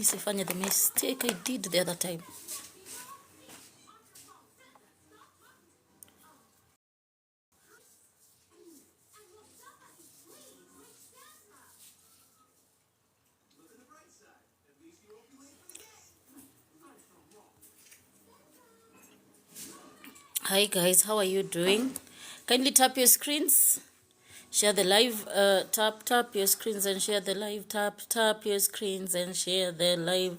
nisifanye the mistake I did the other time. Hi guys, how are you doing? Kindly tap your screens, share the live. Tap your screens and share the live. Tap your screens and share the live.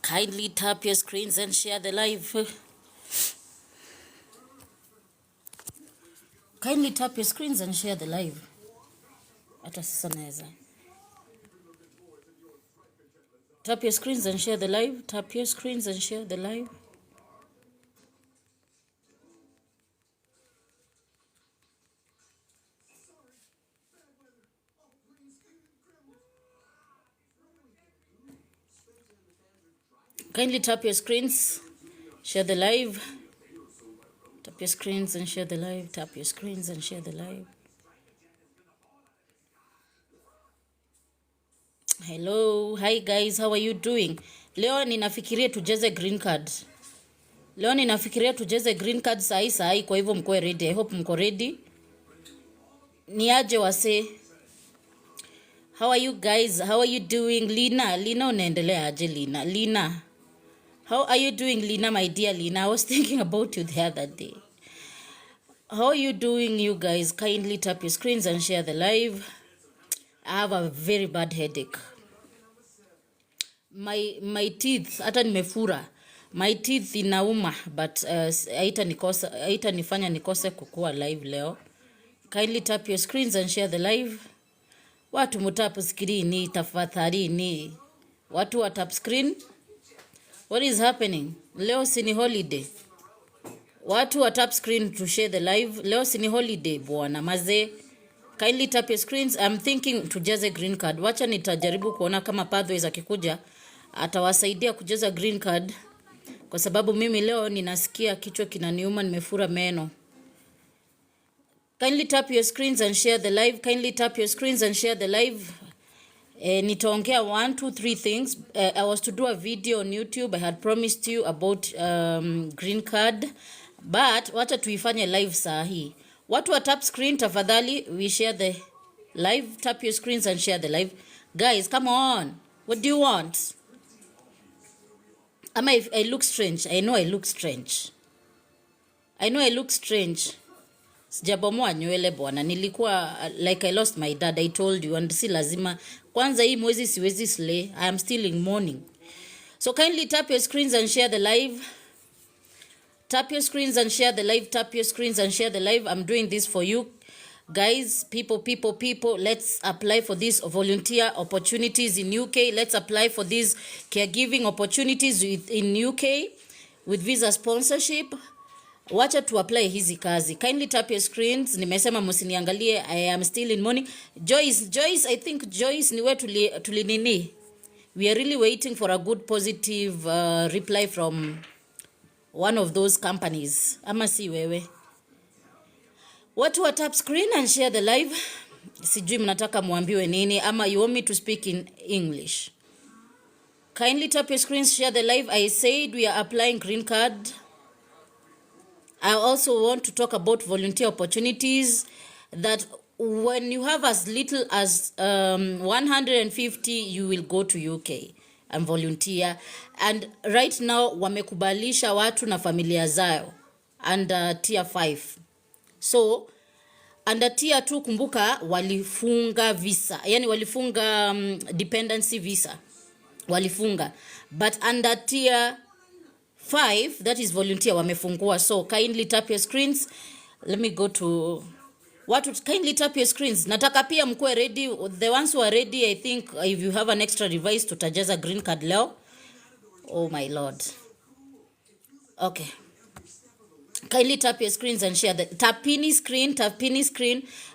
Kindly tap your screens and share the live. Kindly tap your screens and share the live. Hata sasa naweza. Tap your screens and share the live. Tap your screens and share the live. Kindly tap your screens, share the live. Tap your screens and share the live. Tap your screens and share the live. Hello, hi guys, how are you doing? Leo ninafikiria tujeze green card. Leo ninafikiria tujeze green card sahi, kwa hivyo mkoe ready. I hope mko ready. Niaje wase. How are you guys? How are you doing? Lina unaendelea aje Lina? Lina. How are you doing Lina, my dear Lina? I was thinking about you the other day. How are you doing you guys? Kindly tap your screens and share the live. I have a very bad headache. My teeth hata nimefura. My teeth inauma but haitanifanya nikose kukua live leo. Kindly tap your screens and share the live. Watu mutapu screen tafadhalini. Watu wa tap screen. What is happening? Leo sini holiday. Watu wa tap screen to share the live. Leo sini holiday bwana maze. Kindly tap your screens. I'm thinking tujaze green card. Wacha nitajaribu kuona kama Pathways akikuja atawasaidia kujaza green card. Kwa sababu mimi leo ninasikia kichwa kinaniuma, nimefura meno. Kindly tap your screens and share the live. Kindly tap your screens and share the live. Nitaongea 1, 2, 3 things. I was to do a video on YouTube. I had promised you about green card. But wacha tuifanye live saa hii. Watu wa tap screen tafadhali, we share the live. Tap your screens and share the live. Guys, come on. What do you want? I look strange. I know I look strange. Sijabomoa nywele bwana. Nilikuwa like I lost my dad. I told you and si lazima. Kwanza hii mwezi siwezi slay. I am still in mourning. So kindly tap your screens and share the live. Tap your screens and share the live. Tap your screens and share the live. I'm doing this for you. Guys, people, let's apply for these volunteer opportunities in UK. Let's apply for these caregiving opportunities in UK with visa sponsorship. Wacha to apply hizi kazi. Kindly tap your screens. Nimesema msiniangalie. I am still in mourning. Joyce, I think Joyce niwe tulinini. We are really waiting for a good positive reply from one of those companies. Ama si wewe. Watu wa tap screen and share the live. Sijui mnataka muambiwe nini ama you want me to speak in English. Kindly tap your screens, share the live. I said we are applying green card. I also want to talk about volunteer opportunities that when you have as little as 150 you will go to UK and volunteer. And right now wamekubalisha watu na familia zao under tier 5. So under tier 2 kumbuka walifunga visa. Yani walifunga dependency visa. Walifunga. But under tier 5, that is volunteer, wamefungua. So kindly tap your screens. Let me go to watu. Kindly tap your screens. Nataka pia mkuwe ready. The ones who are ready, I think if you have an extra device tutajaza green card leo. Oh my lord. Okay. Kindly tap your screens and share the tapini screen.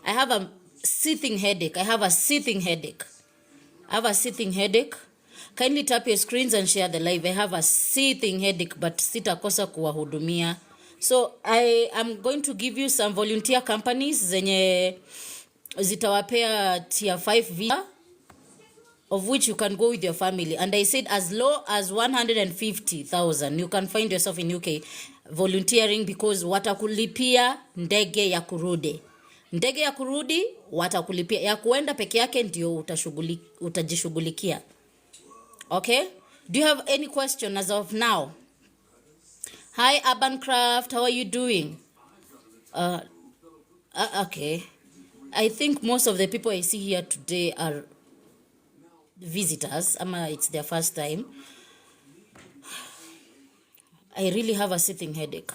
I have a sitting headache. Kindly tap your screens and share the live. I have a seething headache but sitakosa kuwahudumia. So I am going to give you some volunteer companies zenye zitawapea tier 5 visa. of which you can go with your family. And I said as low as 150,000 you can find yourself in UK volunteering, because watakulipia ndege ya kurudi. Ndege ya kurudi watakulipia, ya kuenda peke yake ndio utajishughulikia. Okay? Do you have any question as of now? Hi Urban Craft, how are you doing? Okay. I think most of the people I see here today are visitors. It's their first time. I really have a sitting headache.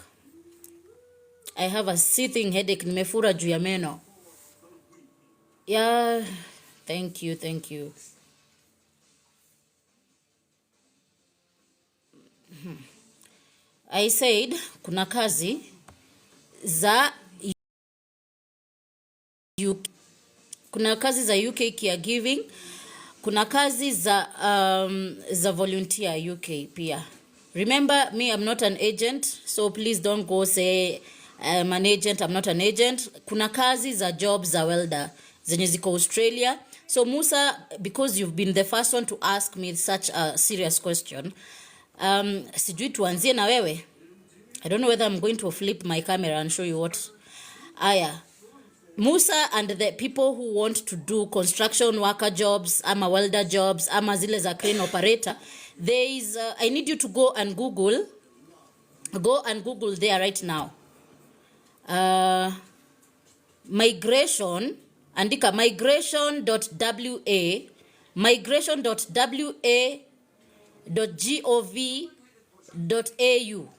I have a sitting headache. Nimefura juu ya meno. Yeah, thank you. I said kuna kazi za UK caregiving, kuna kazi za volunteer UK pia. Remember me, I'm not an agent, so please don't go say I'm an agent. I'm not an agent. Kuna kazi za jobs za welder zenye ziko Australia. So Musa, because you've been the first one to ask me such a serious question, sijui tuanzie na wewe. I don't know whether I'm going to flip my camera and show you what. Aya, Musa and the people who want to do construction worker jobs, ama welder jobs, ama zile za crane operator, there is I need you to go and Google there right now. Migration, andika migration.wa.gov.au,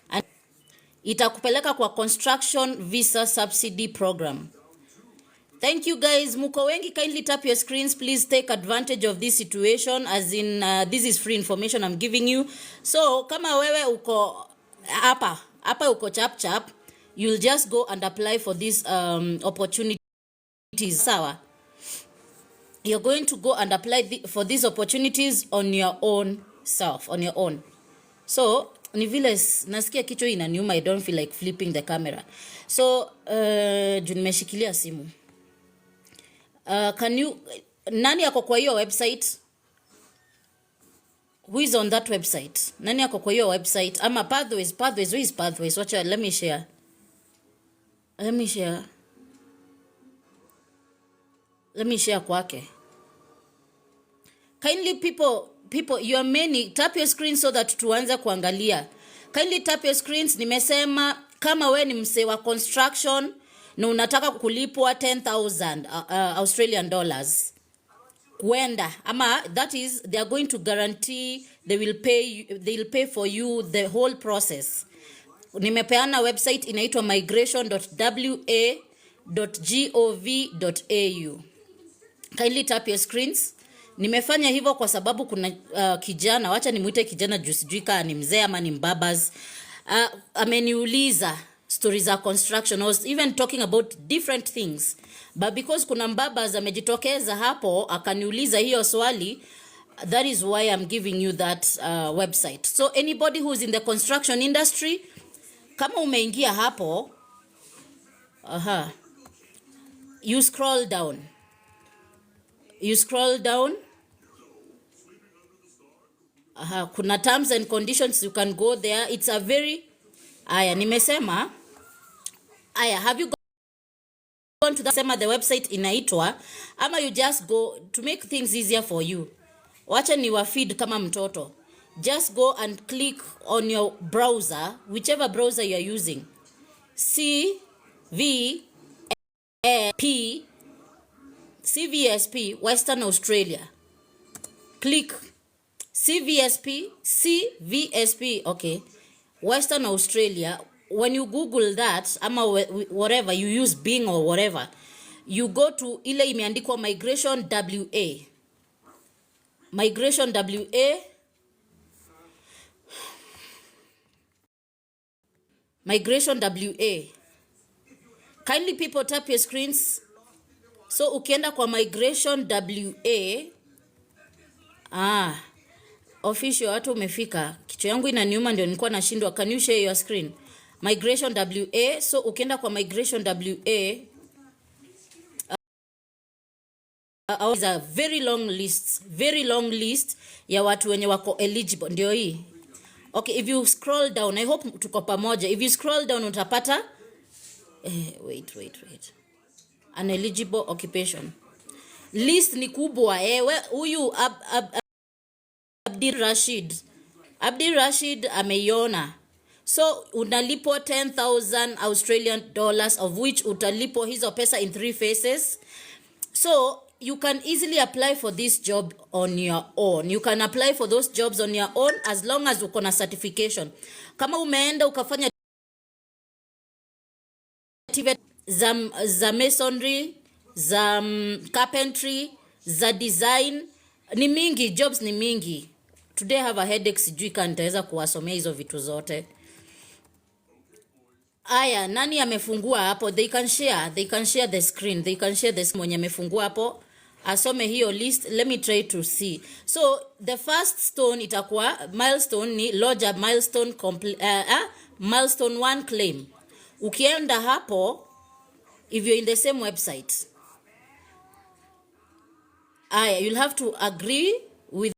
and itakupeleka kwa construction visa subsidy program. Thank you guys, muko wengi. Kindly tap your screens, please take advantage of this situation, as in this is free information I'm giving you. So kama wewe uko hapa uko chap, you'll just go and apply for these opportunities. Sawa, you're going to go and apply for these opportunities on your own self, on your own. So ni vile nasikia kichwa inaniuma, I don't feel like flipping the camera. So juu nimeshikilia simu. Can you, nani ako kwa hiyo website? Who is on that website? Nani ako kwa hiyo website? Ama Pathways, who is Pathways? Watch out, let me share. Kwake. Kindly people, you are many, tap your screen so that tuanze kuangalia. Kindly tap your screens. Nimesema kama we ni msee wa construction na unataka kulipwa 10,000 Australian dollars kwenda, ama that is they are going to guarantee they'll pay for you the whole process. Nimepeana website inaitwa migration.wa.gov.au. Kindly tap your screens. Nimefanya hivyo kwa sababu kuna kijana, wacha nimuite kijana juu sijui kama ni mzee ama ni mbabas, ameniuliza stories of construction. I was even talking about different things, but because kuna mbabas amejitokeza hapo akaniuliza hiyo swali, that is why I'm giving you that website. So anybody who is in the construction industry, kama umeingia hapo, you scroll down. Kuna terms and conditions, you can go there. It's a very nimesema have you gone to the website inaitwa, ama you just go to make things easier for you. Wacha ni wa feed kama mtoto. Just go and click on your browser, whichever browser you are using. CVSP Western Australia. Click CVSP, okay, Western Australia. When you Google that, ama whatever you use, Bing or whatever, you go to ile imeandikwa Migration WA. Kindly people tap your screens. So ukienda kwa Migration WA, official, watu umefika. Kichwa yangu inaniuma ndio nilikuwa nashindwa. Can you share your screen? Migration WA. So ukienda kwa Migration WA, is a very long list ya watu wenye wako eligible. Ndio hii. Okay, if you scroll down, I hope tuko pamoja. If you scroll down utapata wait. An eligible occupation. List ni kubwa. Huyu Abdi Rashid ameiona. So unalipo 10,000 Australian dollars, of which utalipo hizo pesa in 3 phases. So you can easily apply for this job on your own. You can apply for those jobs on your own as long as uko na certification. Kama umeenda ukafanya za masonry, za carpentry, za design, ni mingi, jobs ni mingi. Today I have a headache, sijui nitaweza kuwasomea hizo vitu zote. Aya, nani amefungua hapo? They can share the screen. Mwenye amefungua hapo asome hiyo list. Let me try to see. So the first stone itakuwa milestone ni lodge a milestone milestone 1 claim. Ukienda hapo, if you're in the same website, you'll have to agree with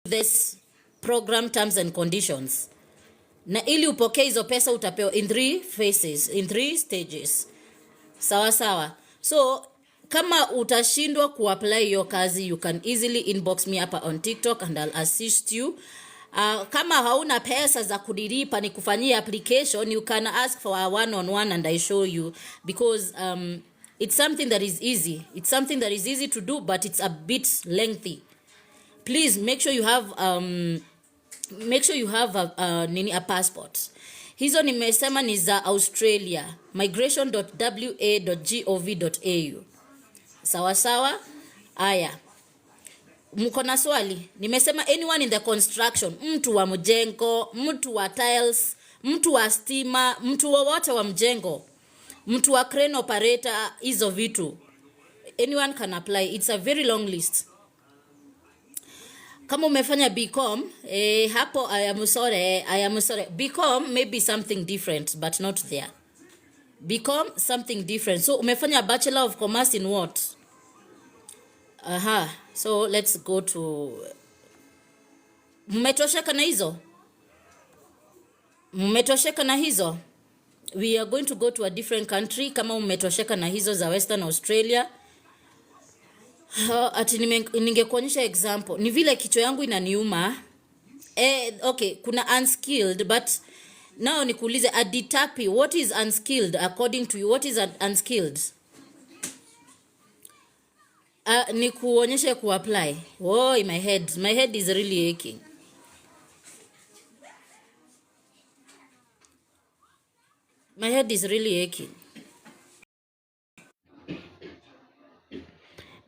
this program terms and conditions. Na ili upokee hizo pesa utapewa in 3 phases, in 3 stages. Sawa. So kama utashindwa kuapply hiyo kazi, you can easily inbox me hapa on TikTok and I'll assist you. Kama hauna pesa za kudilipa ni kufanyia application, you can ask for a one-on-one and I show you, because it's something that is easy. It's something that is easy to do, but it's a bit lengthy. Please make sure you have a passport. Hizo nimesema ni za Australia, migration.wa.gov.au. Sawa. Aya, mko na swali? Nimesema anyone in the construction, mtu wa mjengo, mtu wa tiles, mtu wa stima, mtu wowote wa mjengo, mtu wa crane operator, hizo vitu, anyone can apply. It's a very long list. Kama umefanya BCom, hapo I am sorry. BCom may be something different, but not there. BCom something different. So umefanya Bachelor of Commerce in what? So let's go to mmetosheka na hizo? We are going to go to a different country. Kama mmetosheka na hizo za Western Australia, ati ningekuonyesha example. Ni vile kichwa yangu inaniuma. Okay, kuna unskilled, but now nikuulize aditapi, what is unskilled according to you? What is unskilled? Nikuonyeshe kuapply. My head is really aching. My head is really aching.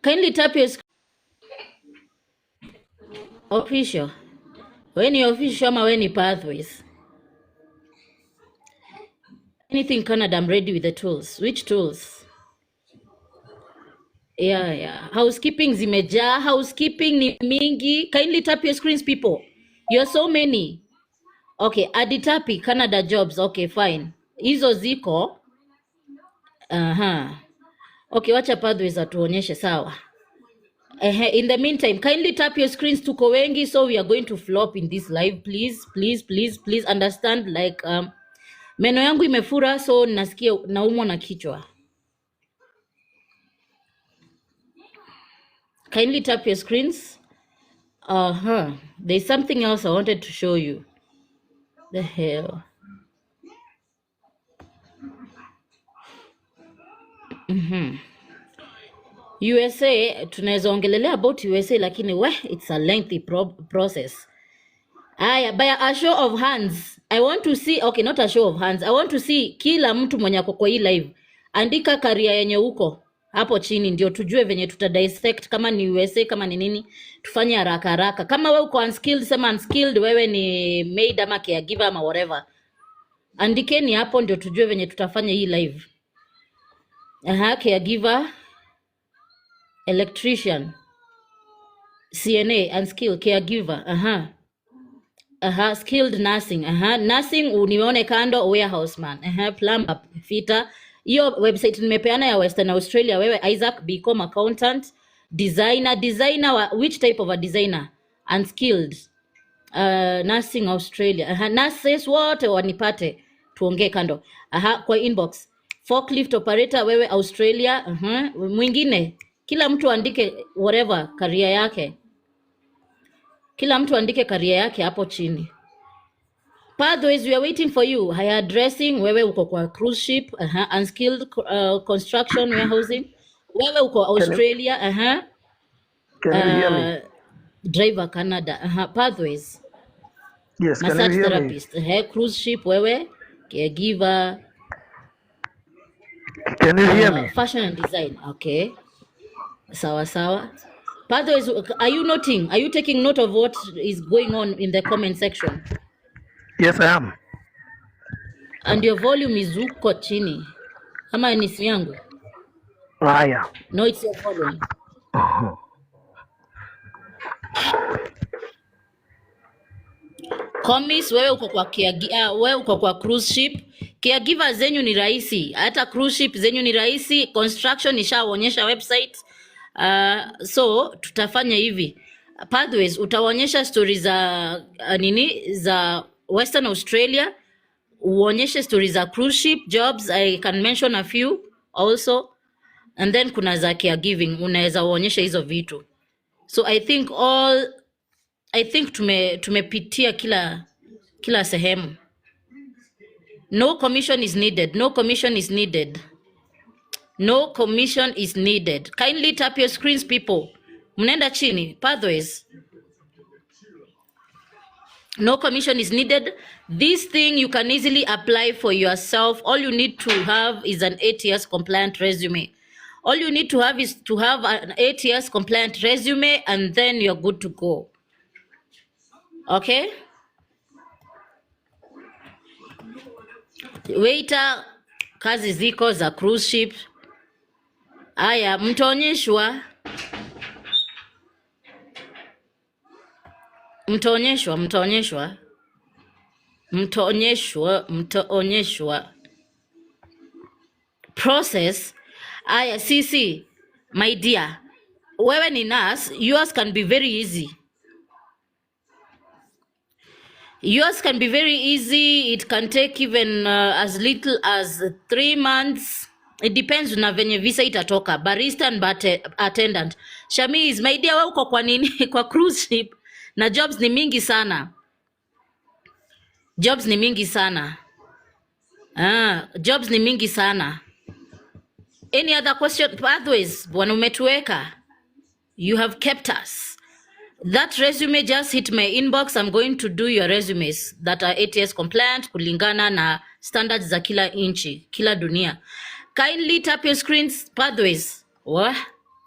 Kindly tap your official. When you official ama when you pathways. Anything Canada, I'm ready with the tools. Which tools? Yeah. Housekeeping zimeja. Housekeeping ni mingi. Kindly tap your screens, people. You're so many. Okay, aditapi Canada jobs. Okay, fine. Hizo ziko. Okay, wacha pathways atuonyeshe, sawa. In the meantime, kindly tap your screens, tuko wengi, so we are going to flop in this live. Please understand, like meno yangu imefura, so nasikia naumwa na kichwa. Kindly tap your screens. There's something else I wanted to show you. The hell. USA, tunaweza ongelelea about USA, lakini it's a lengthy process. By a show of hands, I want to see, okay, not a show of hands, I want to see kila mtu mwenye ako kwa hii live, andika career yenye uko hapo chini, ndio tujue venye dissect kama ni USA, kama ni nini, tufanye haraka. Kama wewe uko unskilled, sema unskilled, wewe ni maid ama caregiver ama whatever, andikeni hapo ndio tujue venye tutafanya hii live. Caregiver, electrician, CNA, unskilled, caregiver, skilled nursing, nursing unione kando, warehouse man, plumber, fitter. Hiyo website nimepeana ya Western Australia, wewe Isaac, BCom accountant, Designer which type of a designer? Unskilled. Nursing Australia. Nurses wote wanipate tuongee kando. Kwa inbox. Forklift operator wewe Australia. Mwingine kila mtu andike whatever career yake. Kila mtu andike career yake hapo chini. Pathways, we are waiting for you. Higher dressing, wewe uko kwa cruise ship. Unskilled construction warehousing. Wewe uko Australia. Can you hear me? Driver Canada. Pathways. Yes, can you Massage hear me? therapist. Cruise ship wewe. Caregiver. Can you hear me? Fashion and design. Okay. Sawa. Pathways, are you noting? Are you taking note of what is going on in the comment section? Yes, I am. And your volume is uko chini. Ama ni simu yangu? Haya. No, it's your volume. Commis, wewe uko kwa wewe uko kwa cruise ship. Caregiver zenyu ni rahisi. Hata cruise ship zenyu ni rahisi. Construction nishaonyesha website. So tutafanya hivi. Pathways utaonyesha stories za nini za Western Australia, uonyeshe stories za cruise ship jobs. I can mention a few also, and then kuna za caregiving unaweza uonyeshe hizo vitu. So I think tumepitia kila sehemu. No commission is needed. No commission is needed. No commission is needed. Kindly tap your screens, people. Mnenda chini. Pathways. No commission is needed. This thing you can easily apply for yourself. All you need to have is an 8 years compliant resume. All you need to have is to have an 8 years compliant resume, and then you're good to go. Okay? Waiter, kazi ziko za cruise ship. Aya, mtaonyeshwa. Process. Aya, CC, my dear, wewe ni nurse, yours can be very easy. Yours can be very easy. It can take even as little as 3 months. It depends na venye visa itatoka. Barista and attendant. Shamiz, my dear, wewe uko kwa nini? Kwa cruise ship. Na jobs ni mingi sana. Jobs ni mingi sana. Any other question? Pathways, bwana umetuweka. You have kept us. That resume just hit my inbox. I'm going to do your resumes that are 8 years compliant kulingana na standards za kila inchi, kila dunia. Kindly tap your screens. Pathways.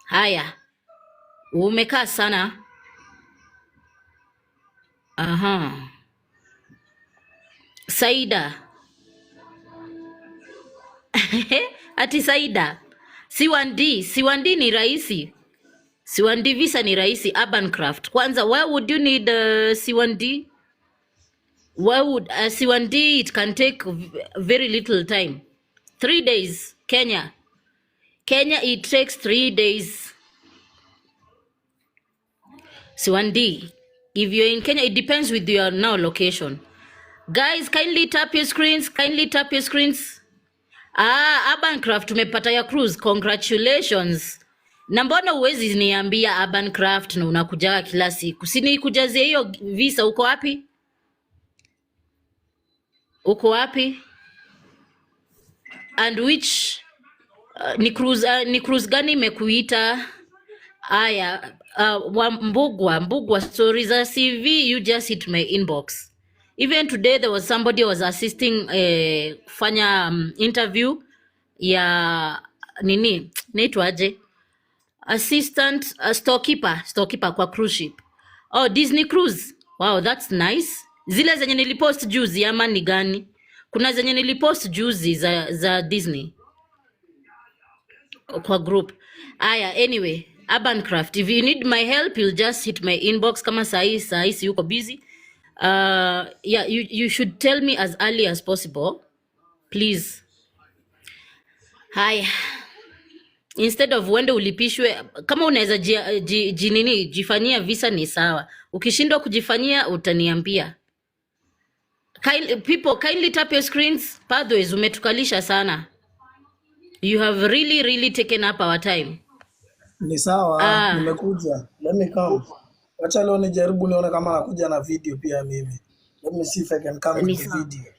Haya. Umekaa sana. Saida. Ati Saida. C1D ni rahisi. C1D visa ni rahisi. Urban craft. Kwanza, why would you need C1D? Why would C1D? It can take very little time. 3 days. Kenya, it takes 3 days. C1D. If you're in Kenya, it depends with your now location. Guys, kindly tap your screens. Urban craft tumepata ya cruise. Congratulations. Na mbona uwezi niambia Urban craft na unakujaga kila siku? Sini kujazie hiyo visa. Uko wapi? And which ni cruise gani imekuita? Aya, Mbugwa stories za CV, you just hit my inbox. Even today there was somebody who was assisting kufanya interview ya nini naitwaje, assistant storekeeper kwa cruise ship. Oh, Disney Cruise. Wow, that's nice. Zile zenye nilipost juzi ama ni gani? Kuna zenye nilipost juzi za Disney kwa group. Aya, anyway, Urban Craft, if you need my help, you'll just hit my inbox. Kama sahi si yuko busy. Yeah, you should tell me as early as possible, please. Hi. instead of uende ulipishwe. Kama unaweza jifanyia visa ni sawa, ukishindwa kujifanyia utaniambia. People kindly tap your screens. Pathways, umetukalisha sana, you have really taken up our time. Ni sawa, nimekuja. Let me come. Wacha leo nijaribu nione kama nakuja na video pia mimi. Let me see if I can come with the video.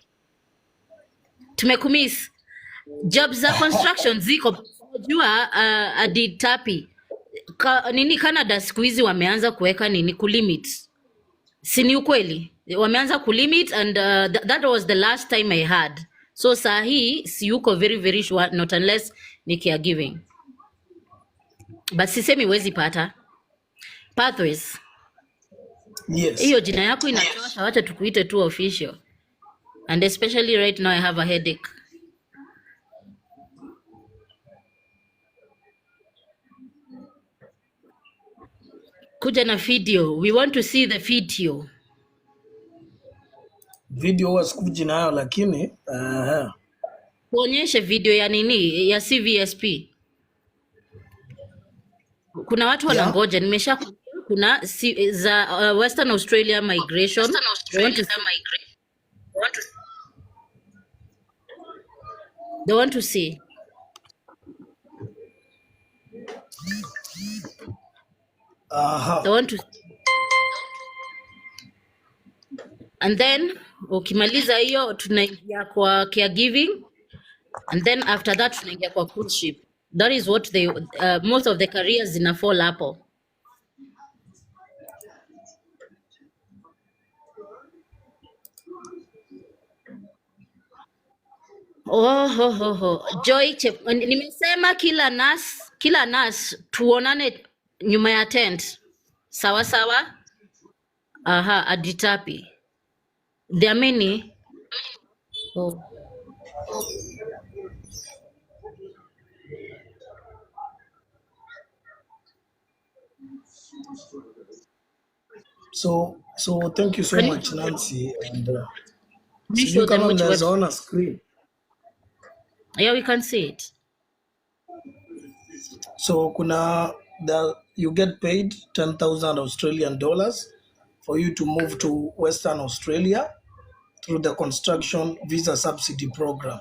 Tumekumiss. Jobs za construction ziko, unajua adi tapi nini Canada siku hizi wameanza kuweka nini kulimit, si ni ukweli? Wameanza kulimit and that was the last time I had. So saa hii si yuko very sure, not unless ni caregiving, but sisemi wezi pata. Pathways, Yes. hiyo jina yako inatosha, wacha tukuite tu official, and especially right now I have a headache. Kuja na video, we want to see the video. Video huwa sikuji nayo lakini Kuonyeshe video ya nini ya CVSP. Kuna watu yeah. wanangoja, nimesha kuna za Western Australia migration. They want to see. They want to, and then ukimaliza hiyo tunaingia kwa caregiving, and then after that tunaingia kwa courtship. That is what they most of the careers zina fall hapo. Joy, nimesema kila nurse tuonane nyuma ya tent. Sawa sawa. Aditapi. There are many. So thank you so much Nancy, and you show them which website? On a screen. Yeah, we can see it. So you get paid 10,000 Australian dollars for you to move to Western Australia through the construction visa subsidy program.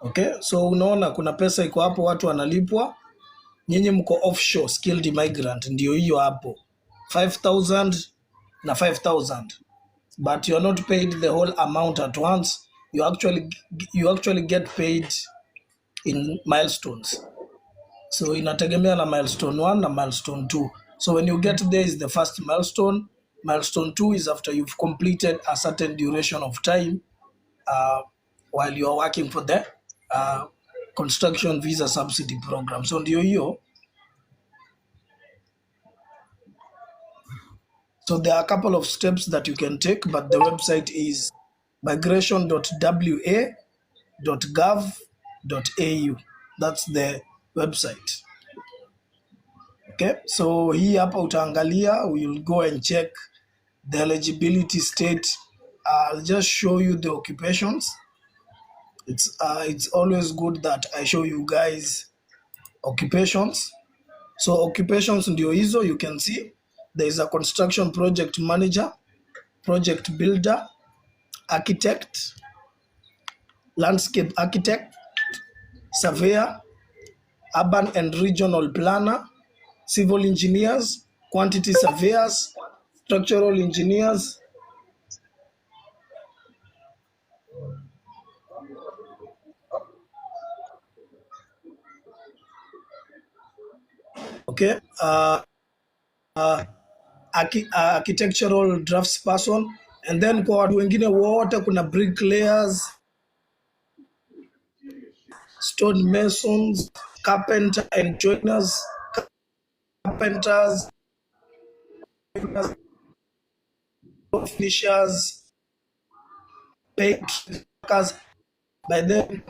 Okay, so unaona kuna pesa iko hapo, watu wanalipwa, nyinyi mko offshore skilled migrant, ndio hiyo hapo 5,000 na 5,000, but you are not paid the whole amount at once. You actually get paid in milestones. So inategemea na milestone 1 na milestone 2. So when you get there is the first milestone. Milestone 2 is after you've completed a certain duration of time while you are working for the construction visa subsidy program. So ndio hiyo. So there are a couple of steps that you can take, but the website is migration.wa.gov.au. That's the website. Okay, so hii hapa utaangalia, we'll go and check the eligibility state. I'll just show you the occupations. It's always good that I show you guys occupations. So occupations ndio hizo, you can see there is a construction project manager, project builder, architect, landscape architect, surveyor, urban and regional planner, civil engineers, quantity surveyors, structural engineers. Okay, architectural draftsperson, and then kwa watu wengine wote kuna bricklayers, stone masons, carpenter and joiners, carpenters, finishers, paint workers. By then,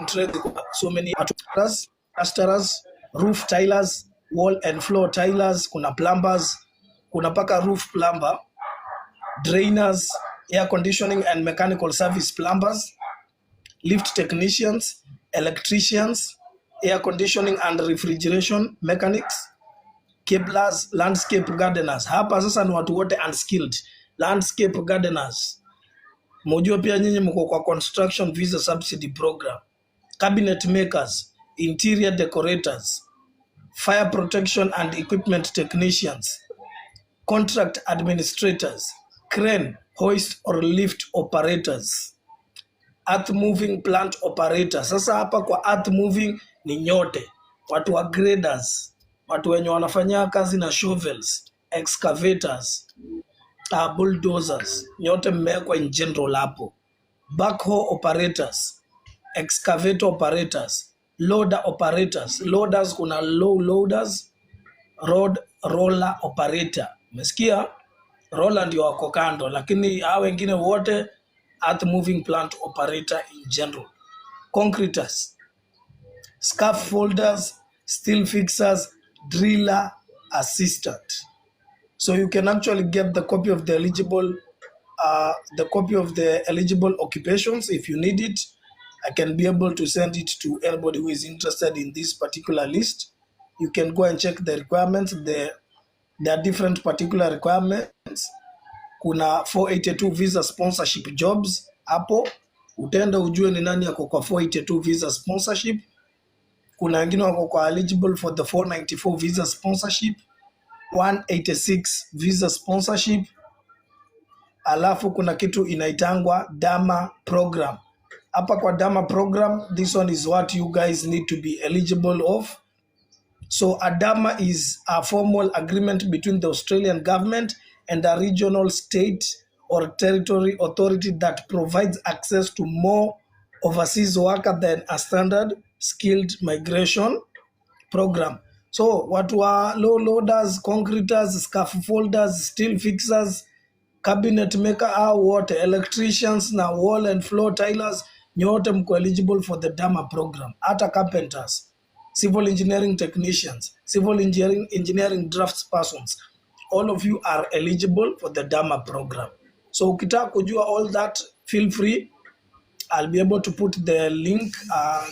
so many plasterers, roof tilers, wall and floor tilers, kuna plumbers, kuna paka roof plumber, drainers, air conditioning and mechanical service plumbers, lift technicians, electricians, air conditioning and refrigeration mechanics, cablers, landscape gardeners. Hapa sasa ni watu wote unskilled. Landscape gardeners. Mojua pia nyinyi mko kwa construction visa subsidy program. Cabinet makers, interior decorators, fire protection and equipment technicians, contract administrators, crane, hoist or lift operators, earth moving plant operators. Sasa hapa kwa earth moving ni nyote, watu wa graders, watu wenye wanafanya kazi na shovels, excavators, bulldozers, nyote mmewekwa in general hapo. Backhoe operators, excavator operators, loader operators. Loaders kuna low loaders, road roller operator. Umesikia? Roller ndio wako kando, lakini hao wengine wote earth moving plant operator in general. Concreters, scaffolders, steel fixers, driller assistant. So you can actually get the copy of the eligible occupations if you need it. I can be able to send it to anybody who is interested in this particular list. You can go and check the requirements. There are different particular requirements. Kuna 482 visa sponsorship jobs hapo. Utaenda ujue ni nani yako kwa 482 visa sponsorship. Kuna wengine wako kwa eligible for the 494 visa sponsorship, 186 visa sponsorship. Alafu kuna kitu inaitangwa DAMA program. Hapa kwa DAMA program, this one is what you guys need to be eligible of. So a DAMA is a formal agreement between the Australian government and a regional state or territory authority that provides access to more overseas worker than a standard skilled migration program. So watu wa low loaders, concreters, scaffolders, steel fixers, cabinet maker au wote, electricians na wall and floor tilers, nyote mko eligible for the DAMA program. Hata carpenters, civil engineering technicians, civil engineering draftspersons, all of you are eligible for the DAMA program. So ukitaka kujua all that, feel free. I'll be able to put the link.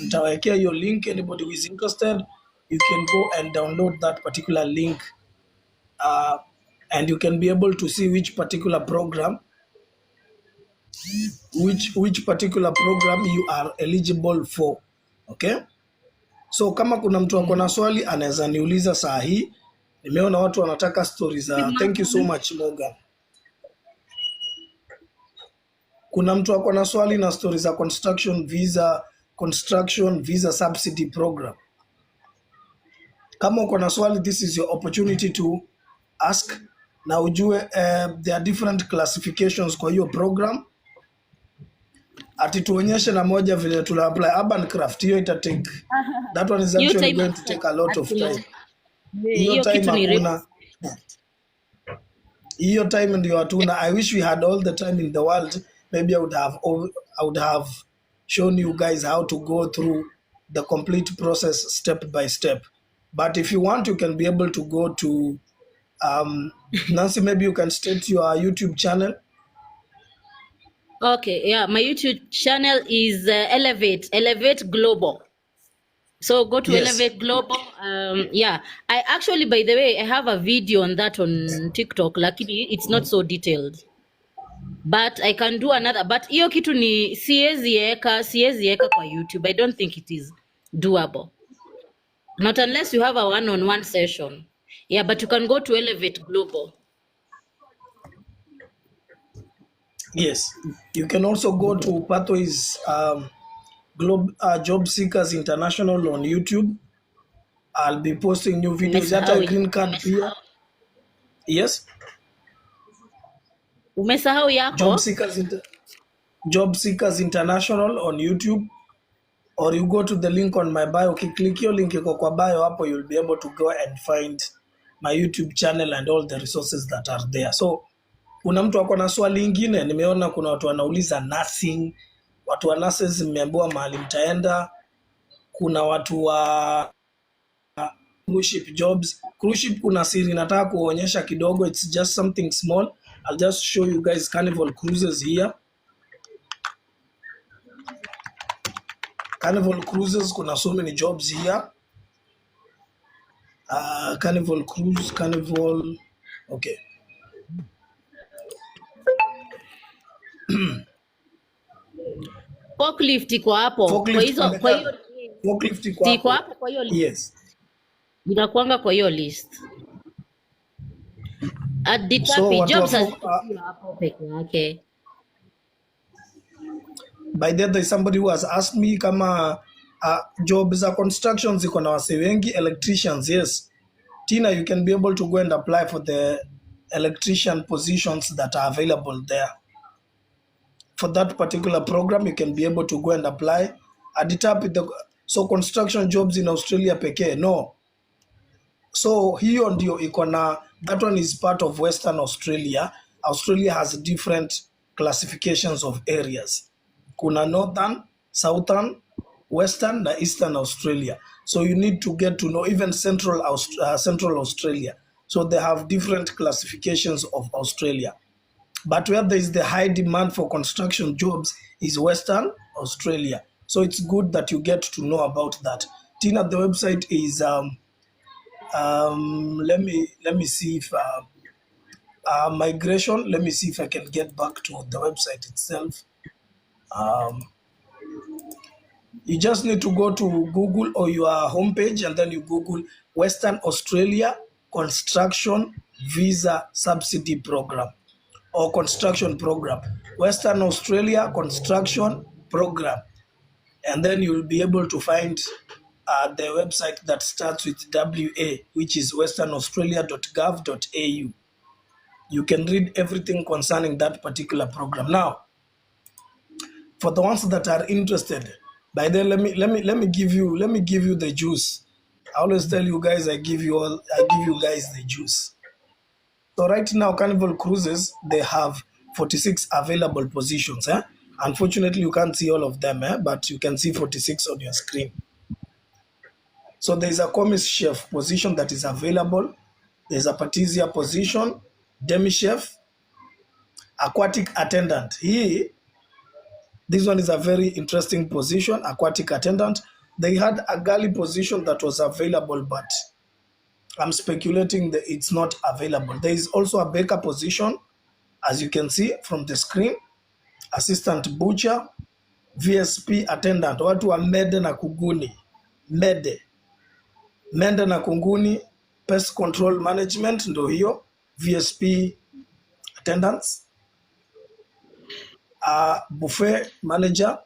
Nitawekea your link. Anybody who is interested, you can go and download that particular link. And you can be able to see which particular program, which particular program you are eligible for. Okay? So kama kuna mtu ako na swali anaweza niuliza saa hii. Nimeona watu wanataka stories. Thank you so much Morgan. Kuna mtu ako na swali na stories za construction visa subsidy program. Kama uko na swali, this is your opportunity to ask. Na ujue there are different classifications kwa hiyo program. Ati tuonyeshe na moja vile tuna apply urban craft, hiyo ita take, that one is actually going to take a lot of time. Hiyo time hakuna. Hiyo time ndio hatuna. I wish we had all the time in the world. Maybe I would have shown you guys how to go through the complete process step by step. But if you want, you can be able to go to Nancy, maybe you can state your YouTube channel. Okay, yeah, my YouTube channel is Elevate Global. So go to Yes. Elevate Global. Yeah, I actually, by the way, I have a video on that on TikTok. Lakini it's not so detailed, but I can do another. But hiyo kitu ni siwezi eka kwa YouTube. I don't think it is doable. Not unless you have a one-on-one session. Yeah, but you can go to Elevate Global. Yes. You can also go to Pathways Job Seekers International on YouTube. I'll be posting new videos. That Umesahau green card here. Yes. Umesahau yako? Job Seekers International on YouTube, or you go to the link on my bio. Click your link iko kwa bio hapo, you'll be able to go and find my YouTube channel and all the resources that are there. So kuna mtu ako na swali lingine, nimeona kuna watu wanauliza nursing, watu wa nurses mmeambiwa mahali mtaenda, kuna watu wa cruise ship jobs. Cruise ship kuna siri nataka kuonyesha kidogo, it's just something small. I'll just show you guys Carnival Cruises here. Carnival Cruises, kuna so many jobs here. Carnival Cruise, Carnival. Okay. Forklift iko hapo. Kwa Forklift hizo kwa pamekana. hiyo Forklift iko iko hapo. hapo kwa hiyo list. Yes. Inakuanga kwa hiyo list. At the So tapi watu wa jobs fork, hazitakuwa hapo peke yake. by that there is somebody who has asked me kama jobs za construction ziko na wase wengi, electricians. Yes. Tina, you can be able to go and apply for the electrician positions that are available there. For that particular program, you can be able to go and apply. At the top, so construction jobs in Australia pekee, no. So hiyo ndio iko na, that one is part of Western Australia. Australia has different classifications of areas. Kuna Northern, Southern, Western na Eastern Australia. So you need to get to know even Central Australia. So they have different classifications of Australia. But where there is the high demand for construction jobs is Western Australia. So it's good that you get to know about that. Tina, the website is let me see if migration. Let me see if I can get back to the website itself. You just need to go to Google or your homepage, and then you Google Western Australia Construction Visa Subsidy Program or Construction Program. Western Australia Construction Program. And then you'll be able to find the website that starts with WA, which is westernaustralia.gov.au. You can read everything concerning that particular program. Now, for the ones that are interested, by then let me give you the juice. I always tell you guys I give you guys the juice. So right now, Carnival Cruises, they have 46 available positions. Unfortunately, you can't see all of them, but you can see 46 on your screen. So there's a commis chef position that is available. There's a patisserie position, demi chef, aquatic attendant. This one is a very interesting position, aquatic attendant. They had a galley position that was available, but I'm speculating that it's not available. There is also a baker position, as you can see from the screen, assistant butcher, VSP attendant, watu wa mede na kunguni, mede na kunguni, pest control management, ndo hiyo, VSP attendants, buffet manager,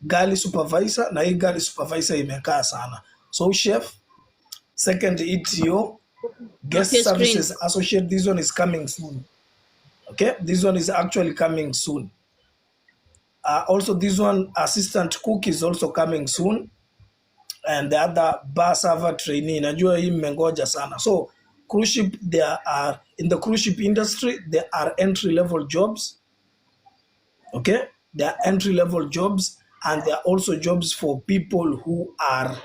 galley supervisor, na hii galley supervisor imekaa sana. So chef, second ETO, guest Your screen. services associate, this one is coming soon. Okay, this one is actually coming soon. Also, this one, assistant cook, is also coming soon. And the other bar server trainee, najua hii mmengoja sana. So cruise ship, there are, in the cruise ship industry, there are entry level jobs. Okay, there are entry level jobs, and there are also jobs for people who are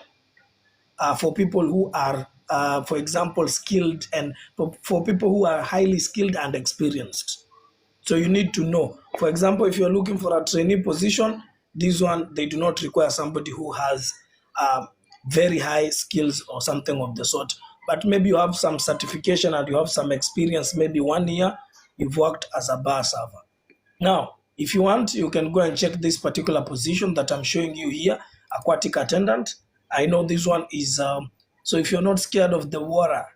for example, skilled, and for people who are highly skilled and experienced. So you need to know. For example, if you're looking for a trainee position, this one, they do not require somebody who has very high skills or something of the sort. But maybe you have some certification and you have some experience, maybe 1 year, you've worked as a bar server. Now, if you want, you can go and check this particular position that I'm showing you here, aquatic attendant. I know this one is, so if you're not scared of the water,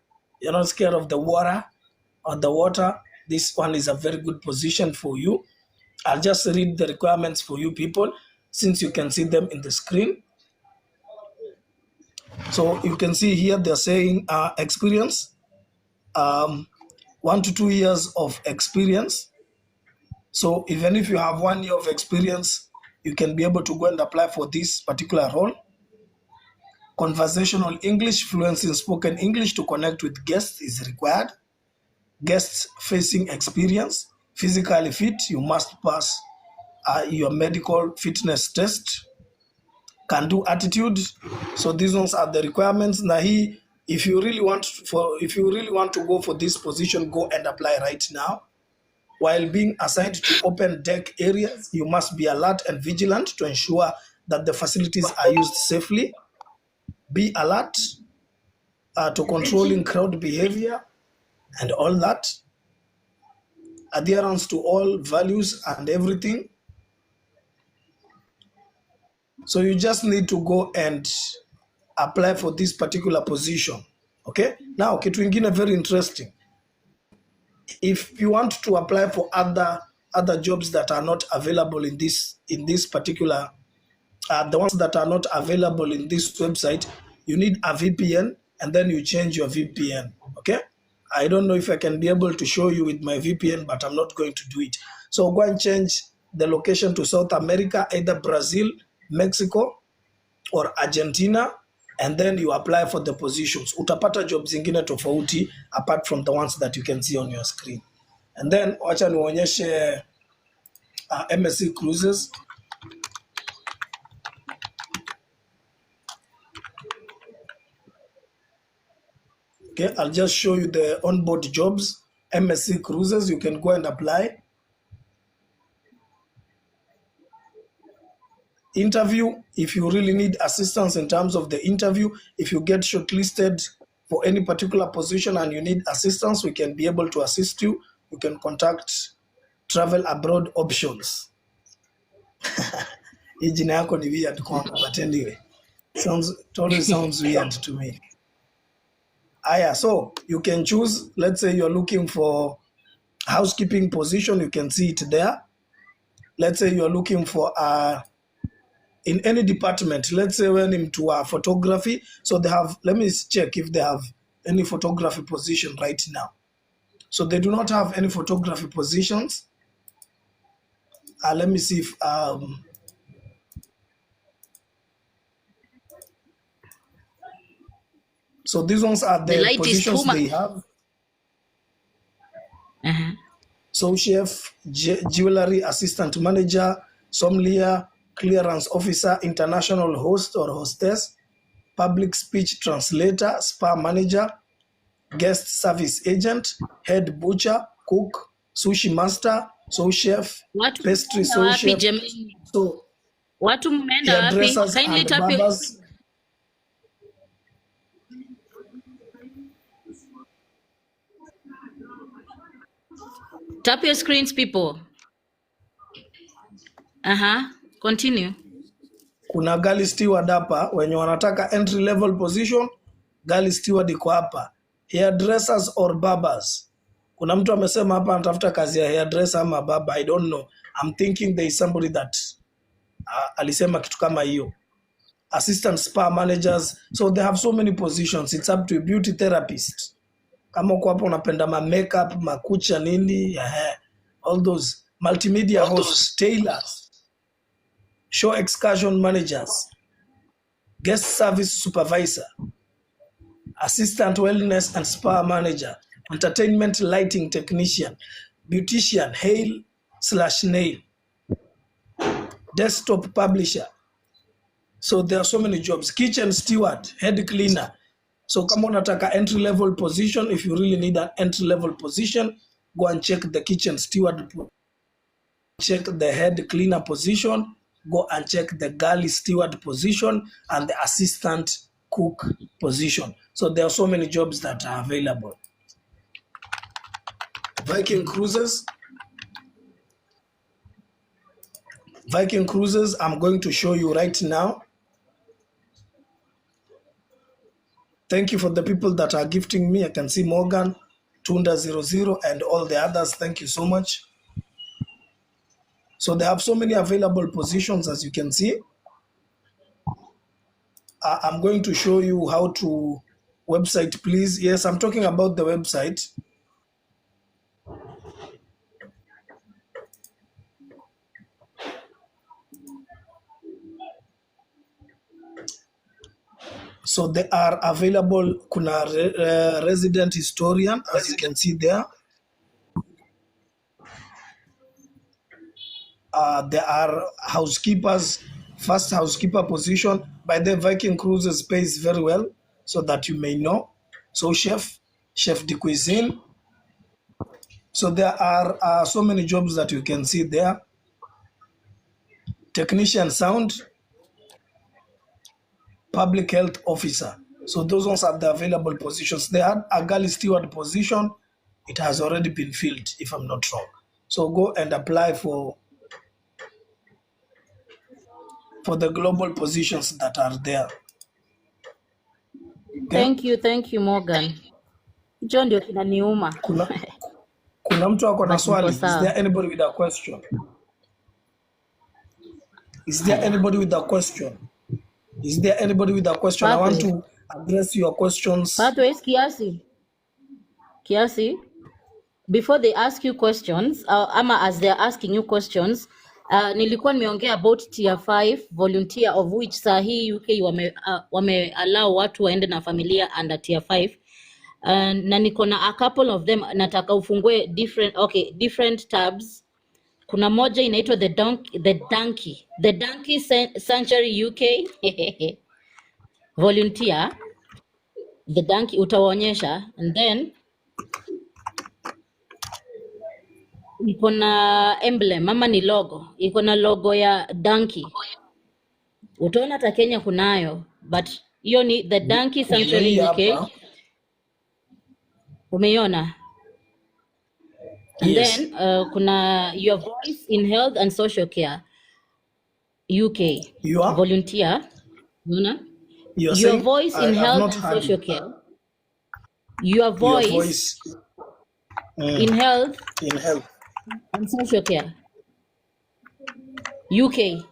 this one is a very good position for you. I'll just read the requirements for you people, since you can see them in the screen. So you can see here they're saying experience, 1 to 2 years of experience. So even if you have 1 year of experience, you can be able to go and apply for this particular role. Conversational English, fluency in spoken English to connect with guests is required. Guests facing experience, physically fit, you must pass your medical fitness test. Can do attitude. So these ones are the requirements. Now if you really want to go for this position, go and apply right now. While being assigned to open deck areas, you must be alert and vigilant to ensure that the facilities are used safely, be alert to controlling crowd behavior and all that, adherence to all values and everything. So you just need to go and apply for this particular position. Okay, now kitu ingine very interesting, if you want to apply for other jobs that are not available in this particular the ones that are not available in this website, you need a VPN, and then you change your VPN. Okay, I don't know if I can be able to show you with my VPN, but I'm not going to do it. So go and change the location to South America, either Brazil, Mexico, or Argentina, and then you apply for the positions. Utapata jobs zingine tofauti apart from the ones that you can see on your screen. And then wacha nionyeshe MSC Cruises. Okay, I'll just show you the onboard jobs. MSC Cruises, you can go and apply. Interview, if you really need assistance in terms of the interview, if you get shortlisted for any particular position and you need assistance, we can be able to assist you. You can contact Travel Abroad Options. Hii jina yako ni weird kwangu, but anyway, totally sounds weird to me. So you can choose, let's say you're looking for housekeeping position, you can see it there. Let's say you're looking for in any department, let's say when into photography, so they have, let me check if they have any photography position right now. So they do not have any photography positions. Let me see if so these ones are the positions they have. So chef, jewelry assistant manager, sommelier, clearance officer, international host or hostess, public speech translator, spa manager, guest service agent, head butcher, cook, sushi master, sous chef, pastry sous chef. So watu mmeenda wapi? Kindly tap your tap your screens, people. Continue. Kuna galley steward hapa wenye wanataka entry level position. Galley steward iko hapa. Hairdressers or barbers. Kuna mtu amesema hapa anatafuta kazi ya hairdresser ama barber. I don't know. I'm thinking there is somebody that alisema kitu kama hiyo. Assistant spa managers. So they have so many positions. It's up to a beauty therapist. Kama uko hapo unapenda ma makeup, makucha nini, all those multimedia hosts, tailors, show excursion managers, guest service supervisor, assistant wellness and spa manager, entertainment lighting technician, beautician, hair/nail, desktop publisher. So there are so many jobs. Kitchen steward, head cleaner. So kama unataka entry level position, if you really need an entry level position, go and check the kitchen steward, check the head cleaner position, go and check the galley steward position and the assistant cook position. So there are so many jobs that are available. Viking Cruises. Viking Cruises, I'm going to show you right now. Thank you for the people that are gifting me. I can see Morgan, Tunda00, and all the others. Thank you so much. So they have so many available positions, as you can see. I'm going to show you how to website, please. Yes, I'm talking about the website. So they are available. Kuna resident historian, as you can see there. There are housekeepers, first housekeeper position. By the Viking Cruises pays very well, so that you may know. So chef de cuisine. So there are so many jobs that you can see there. Technician sound, public health officer. So those ones are the available positions. They had a galley steward position. It has already been filled, if I'm not wrong. So go and apply for the global positions that are there. Okay? Thank you Morgan. Hicho ndio kinaniuma. Kuna mtu ako na But swali? niko Is there sawa. anybody with a question? Is there Haya. anybody with a question? Is there anybody with a question? I want Pathways. to address your questions. Pathways kiasi. Before they ask you questions, ama as they're asking you questions, nilikuwa nimeongea about tier 5 volunteer, of which saa hii UK wame allow watu waende na familia under tier 5. Na niko na a couple of them, nataka ufungue different tabs. Kuna moja inaitwa the donkey sanctuary UK volunteer. The donkey utawaonyesha, and then iko na emblem ama ni logo, iko na logo ya donkey. Utaona hata Kenya kunayo, but hiyo ni the donkey Ndio sanctuary hii UK. hapa. Umeiona? And Yes. then kuna your voice in health and social care UK You are? volunteer. Unaona? You're Your saying? voice in I've health not and heard social care. Your your voice voice in health in health. and social care UK.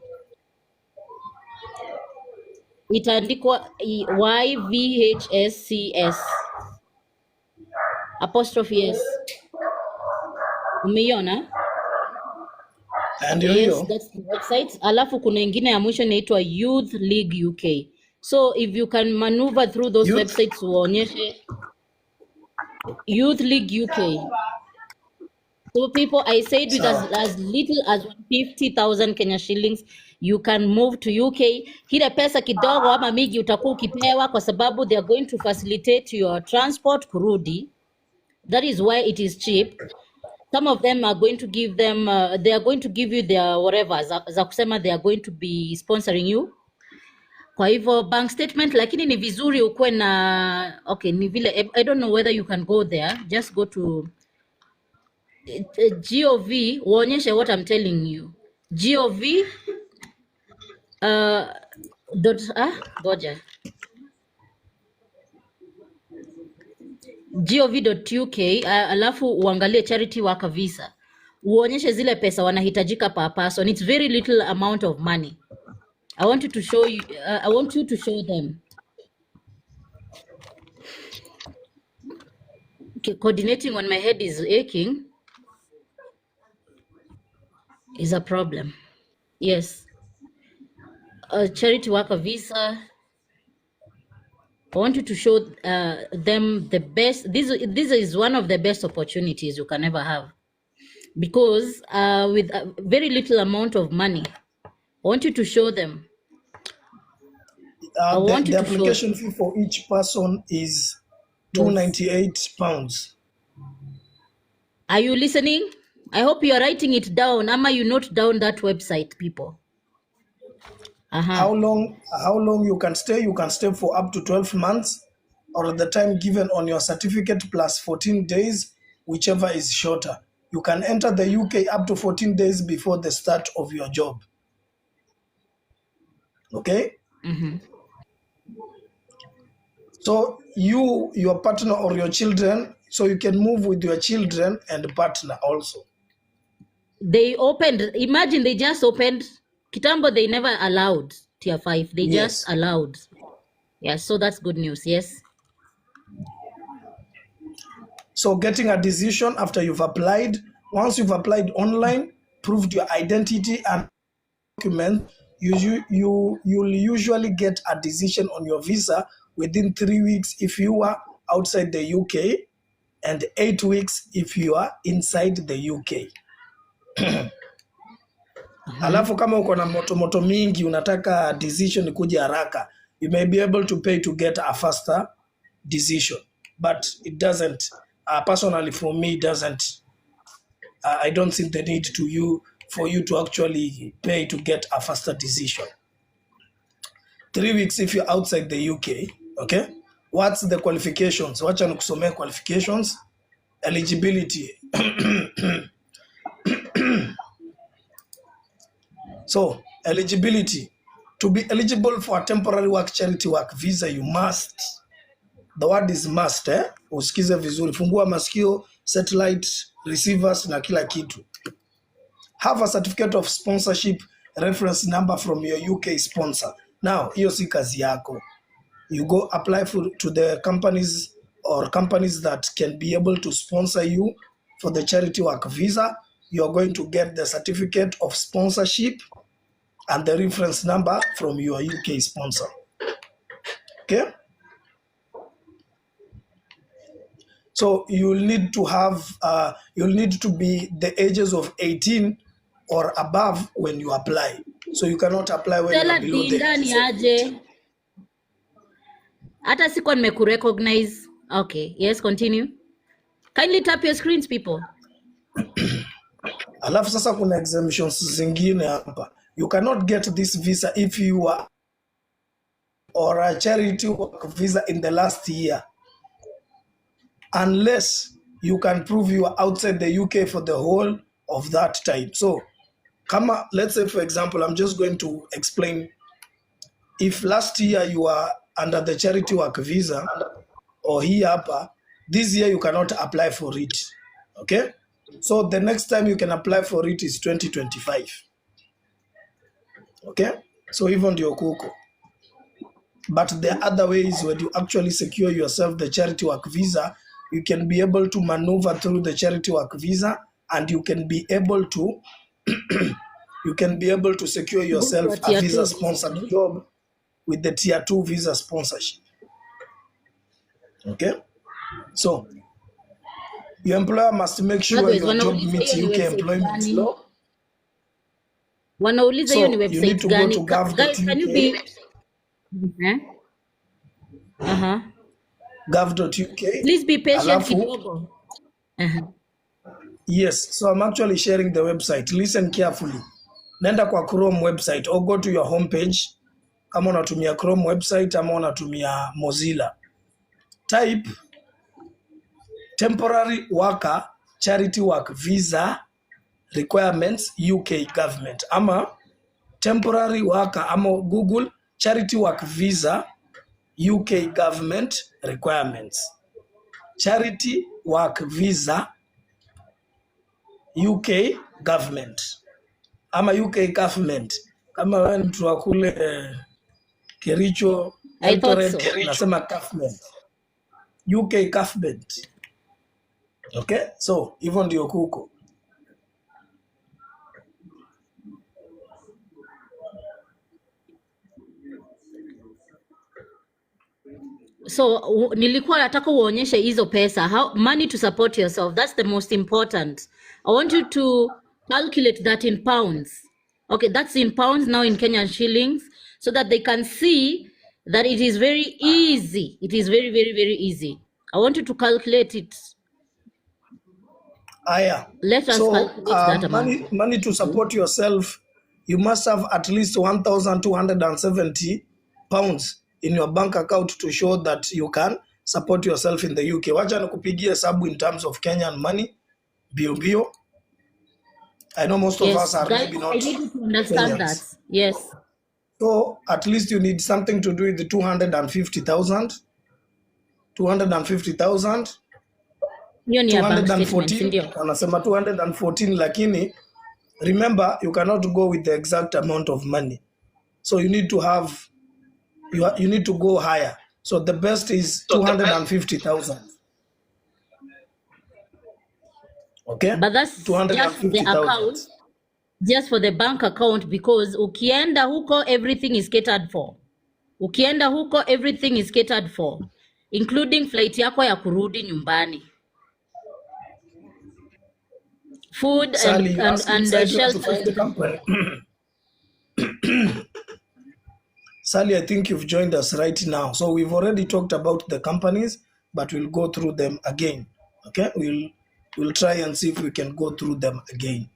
Itaandikwa YVHSCS apostrophe S. Umeiona? And Yes, hiyo that's the website. Alafu kuna ingine ya mwisho inaitwa Youth League UK. So if you can maneuver through those youth. websites, uonyeshe Youth League UK. So people, I said with Sawa. as little as 50,000 Kenya shillings, you can move to UK. Kile pesa kidogo ama miji utakuwa ukipewa kwa sababu they are going to facilitate your transport kurudi. That is why it is cheap. Some of them are going to give them, they are going to give you their whatever, za kusema they are going to be sponsoring you. Kwa hivyo bank statement, lakini ni vizuri ukuwe na, okay, ni vile, I don't know whether you can go there. Just go to GOV, uonyeshe what I'm telling you. GOV, goja. gov.uk, alafu uangalie charity worker visa, uonyeshe zile pesa wanahitajika per person. It's very little amount of money. I want you to show you, I want you to show them. Okay, coordinating when my head is aching is a problem. Yes. Charity worker visa. I want you to show them the best. This is one of the best opportunities you can ever have, because with a very little amount of money, I want you to show them. I want The you to show. application fee for each person is Yes. £298. Are you listening? I hope you are writing it down. Ama you note down that website, people. How long you can stay? You can stay for up to 12 months, or the time given on your certificate plus 14 days, whichever is shorter. You can enter the UK up to 14 days before the start of your job. Okay? So you, your partner or your children, so you can move with your children and partner also. They opened, imagine they just opened. Kitambo, they never allowed tier 5. They Yes. just allowed. Yes, so that's good news. Yes. So getting a decision after you've applied, once you've applied online, proved your identity and document, you'll usually get a decision on your visa within 3 weeks if you are outside the UK, and 8 weeks if you are inside the UK. Alafu kama uko na moto mingi unataka decision kuja haraka, you may be able to pay to get a faster decision, but it doesn't, personally for me, it doesn't, I don't think the need for you to actually pay to get a faster decision. 3 weeks if you're outside the UK. Okay, what's the qualifications? Wacha nikusomea qualifications. Eligibility. So eligibility, to be eligible for a temporary work charity work visa, you must, the word is must, usikize vizuri, fungua masikio, satellite receivers na kila kitu. Have a certificate of sponsorship reference number from your UK sponsor. Now, hiyo si kazi yako. You go apply to the companies or companies that can be able to sponsor you for the charity work visa. You are going to get the certificate of sponsorship and the reference number from your UK sponsor. Okay? So you'll need to have, you'll need to be the ages of 18 or above when you apply. So you cannot apply when Stella you're below Dinda ni the aje. Hata sikuwa nimekurecognize. Okay, yes, continue. Kindly tap your screens, people. Alafu sasa kuna exemptions zingine hapa. You cannot get this visa if you are or a charity work visa in the last year, unless you can prove you are outside the UK for the whole of that time. So, let's say for example, I'm just going to explain. If last year you are under the charity work visa or here hapa, this year you cannot apply for it. Okay? So the next time you can apply for it is 2025. Okay? So even ndio kuko. But there are other ways when you actually secure yourself the charity work visa, you can be able to maneuver through the charity work visa, and you can be able to secure yourself a visa sponsored job with the tier 2 visa sponsorship. Okay? So your employer must make sure your job meets UK employment law. Wanauliza hiyo ni So you need website to go gani? to Guys, can you be gov.uk. Please be patient Alafu, kidogo. yes, so I'm actually sharing the website. Listen carefully. Nenda kwa Chrome website or go to your homepage. Kama unatumia Chrome website ama unatumia Mozilla. Type temporary worker charity work visa requirements UK government, ama temporary worker, ama Google charity work visa UK government requirements. Charity work visa UK government ama UK government. Kama wewe mtu wa kule Kericho, I thought Eldoret, so. nasema government. UK government. Okay? So, hivyo ndio kuko. So nilikuwa nataka uonyeshe hizo pesa, how money to support yourself, that's the most important. I want you to calculate that in pounds. Okay, that's in pounds now, in Kenyan shillings, so that they can see that it is very easy. It is very, very, very easy. I want you to calculate it. Aya. Let us So, calculate that amount. money to support yourself, you must have at least 1,270 pounds in your bank account to show that you can support yourself in the UK. Wacha nikupigie hesabu in terms of Kenyan money. Bio bio. I know most of us Yes, are guys, maybe I not need you to understand Kenyans. that. Yes. So at least you need something to do with the 250,000. 250,000. Hiyo ni ya bank statement, 214, ndio. wanasema 214, lakini remember you cannot go with the exact amount of money. So you need to have, you need to go higher. So the best is 250,000. Okay? But that's just the 250,000. account, just for the bank account, because ukienda huko everything is catered for. Ukienda huko everything is catered for, including flight yako ya kurudi nyumbani, food Sally, you asked and inside you have to shelter. find the company. Sally, I think you've joined us right now. So we've already talked about the companies, but we'll go through them again. Okay? We'll try and see if we can go through them again.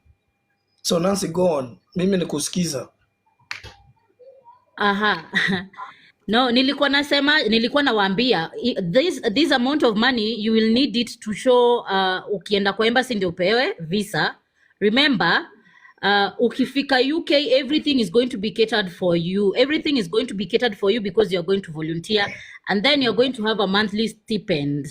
So Nancy, go on. Mimi nikusikiza. Aha. No, nilikuwa nawaambia this amount of money you will need it to show ukienda kwa embassy ndio upewe visa. Remember, ukifika UK everything is going to be catered for you. Everything is going to be catered for you because you're going to volunteer and then you're going to have a monthly stipend.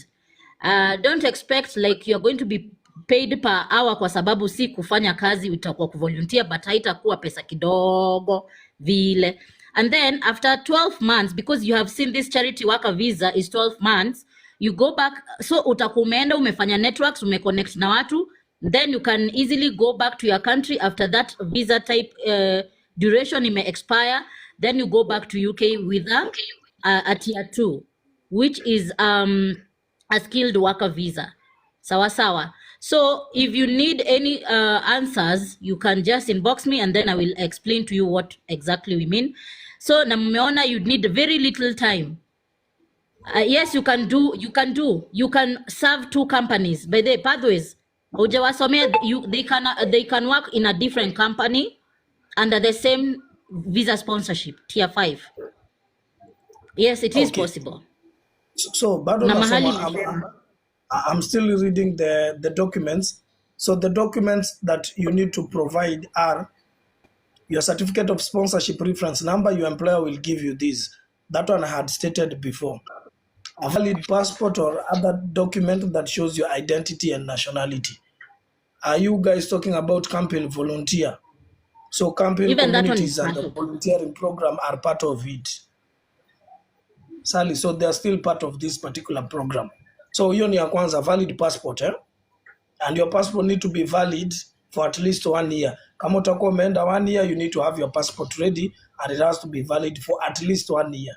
Don't expect like you're going to be paid per hour kwa sababu si kufanya kazi, utakuwa kuvolunteer but haitakuwa pesa kidogo vile. And then after 12 months, because you have seen this charity worker visa is 12 months, you go back. So utakuwa umeenda umefanya networks, umeconnect na watu, then you can easily go back to your country after that visa type duration may expire. Then you go back to UK with a tier 2, which is a skilled worker visa. Sawa sawa. So if you need any answers, you can just inbox me and then I will explain to you what exactly we mean. So na mmeona you need very little time. Yes, you can serve 2 companies. By the pathways, they can work in a different company under the same visa sponsorship, tier 5. Yes, it is Okay. possible. So bado Na nasoma, mahali I'm still reading the documents. So the documents that you need to provide are your certificate of sponsorship reference number. Your employer will give you this. That one I had stated before. A valid passport or other document that shows your identity and nationality. Are you guys talking about campaign volunteer? So campaign even that one communities is and the massive. volunteering program are part of it. Sally, so they are still part of this particular program. So hiyo ni ya kwanza, valid passport, and your passport need to be valid for at least 1 year. Kama utakuwa umeenda 1 year, you need to have your passport ready and it has to be valid for at least 1 year.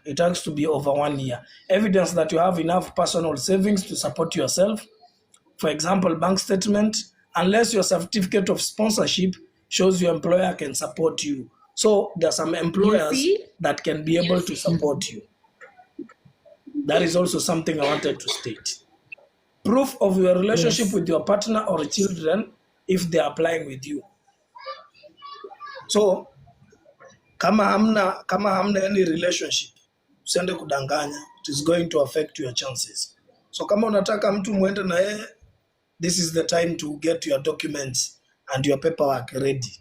It has to be over 1 year. Evidence that you have enough personal savings to support yourself. For example, bank statement, unless your certificate of sponsorship shows your employer can support you. So there are some employers see? that can be able to support you. That is also something I wanted to state. Proof of your relationship Yes. with your partner or children if they are applying with you. So kama hamna any relationship, usiende kudanganya. It is going to affect your chances. So kama unataka mtu muende na yeye, this is the time to get your documents and your paperwork ready.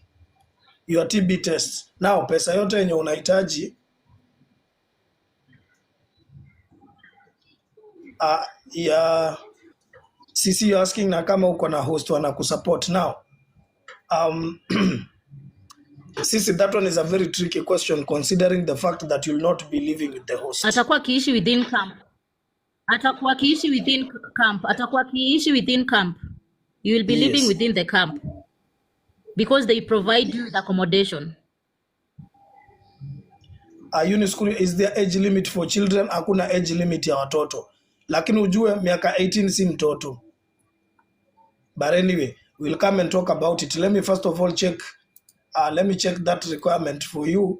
Your TB test. Now pesa yote yenye unahitaji ya sisi you're asking na kama uko na host wanakusupport now. Sisi, that one is a very tricky question considering the fact that you'll not be living with the host. Atakuwa akiishi within camp. You will be living Yes. within the camp because they provide you with accommodation. Unischool, is there age limit for children? Hakuna age limit ya watoto. Lakini ujue miaka 18 si mtoto. But anyway, we'll come and talk about it. Let me first of all check that requirement for you.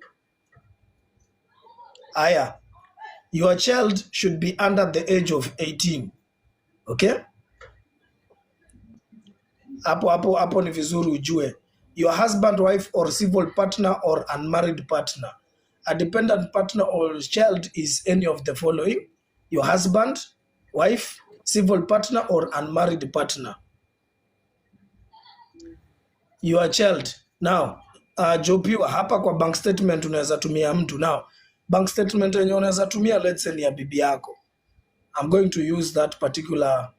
Your child should be under the age of 18. Okay? Hapo ni vizuri ujue. Your husband, wife or civil partner or unmarried partner. A dependent partner or child is any of the following: your husband, wife, civil partner or unmarried partner. Your child. Now, Jopiwa, hapa kwa bank statement unaweza tumia mtu. Now, bank statement yenye unaweza tumia, let's say ni ya bibi yako. I'm going to use that particular.